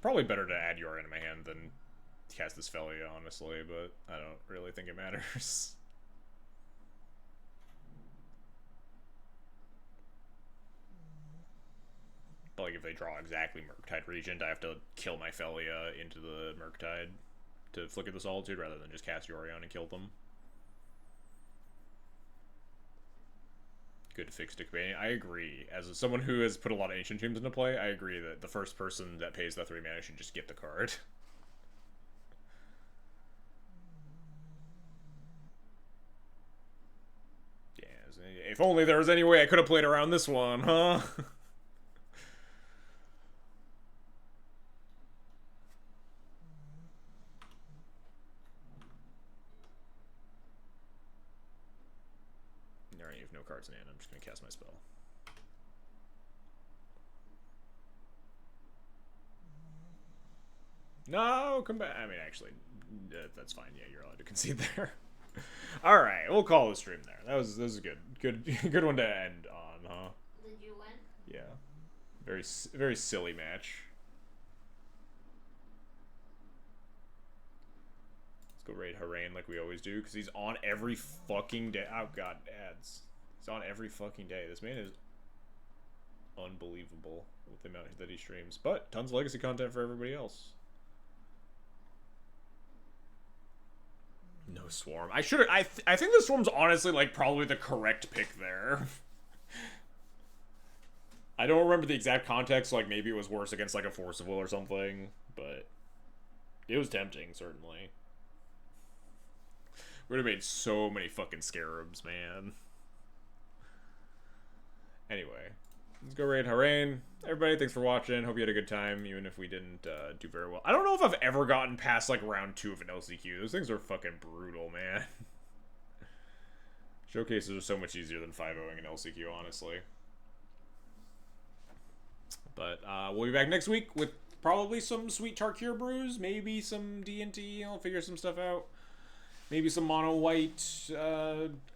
Probably better to add your into my hand than cast this Felia, honestly, but I don't really think it matters. But like if they draw exactly Murktide Regent, I have to kill my Felia into the Murktide to Flicker the Solitude rather than just cast Yorion and kill them. Good fixed companion. I agree. As someone who has put a lot of Ancient Tombs into play, I agree that the first person that pays the 3 mana should just get the card. Yeah, if only there was any way I could have played around this one, huh? Alright, you have no cards in hand. I'm just going to cast my spell. No, come back. I mean, actually, that's fine. Yeah, you're allowed to concede there. All right, we'll call the stream there. That was good one to end on, huh? Did you win? Yeah, very silly match. Let's go raid Harain like we always do, because he's on every fucking day. Oh god, ads. He's on every fucking day. This man is unbelievable with the amount that he streams, but tons of legacy content for everybody else. No Swarm. I should. I think the Swarm's honestly like probably the correct pick there. I don't remember the exact context. Like maybe it was worse against like a Force of Will or something, but it was tempting certainly. Would have made so many fucking Scarabs, man. Anyway, let's go raid Harain. Everybody, thanks for watching. Hope you had a good time, even if we didn't do very well. I don't know if I've ever gotten past, like, round 2 of an LCQ. Those things are fucking brutal, man. Showcases are so much easier than 5-0ing an LCQ, honestly. But we'll be back next week with probably some sweet Tarkir brews, maybe some D&T. I'll figure some stuff out. Maybe some mono-white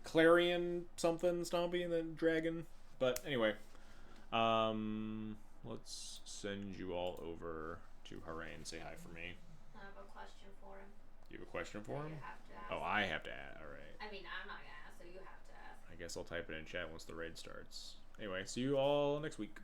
Clarion something, Stompy, and then Dragon. But anyway, let's send you all over to Harain. Say hi for me. I have a question for him. You have a question for him? You have to ask. Oh, I have to ask. All right. I mean, I'm not gonna ask, so you have to ask. I guess I'll type it in chat once the raid starts. Anyway, see you all next week.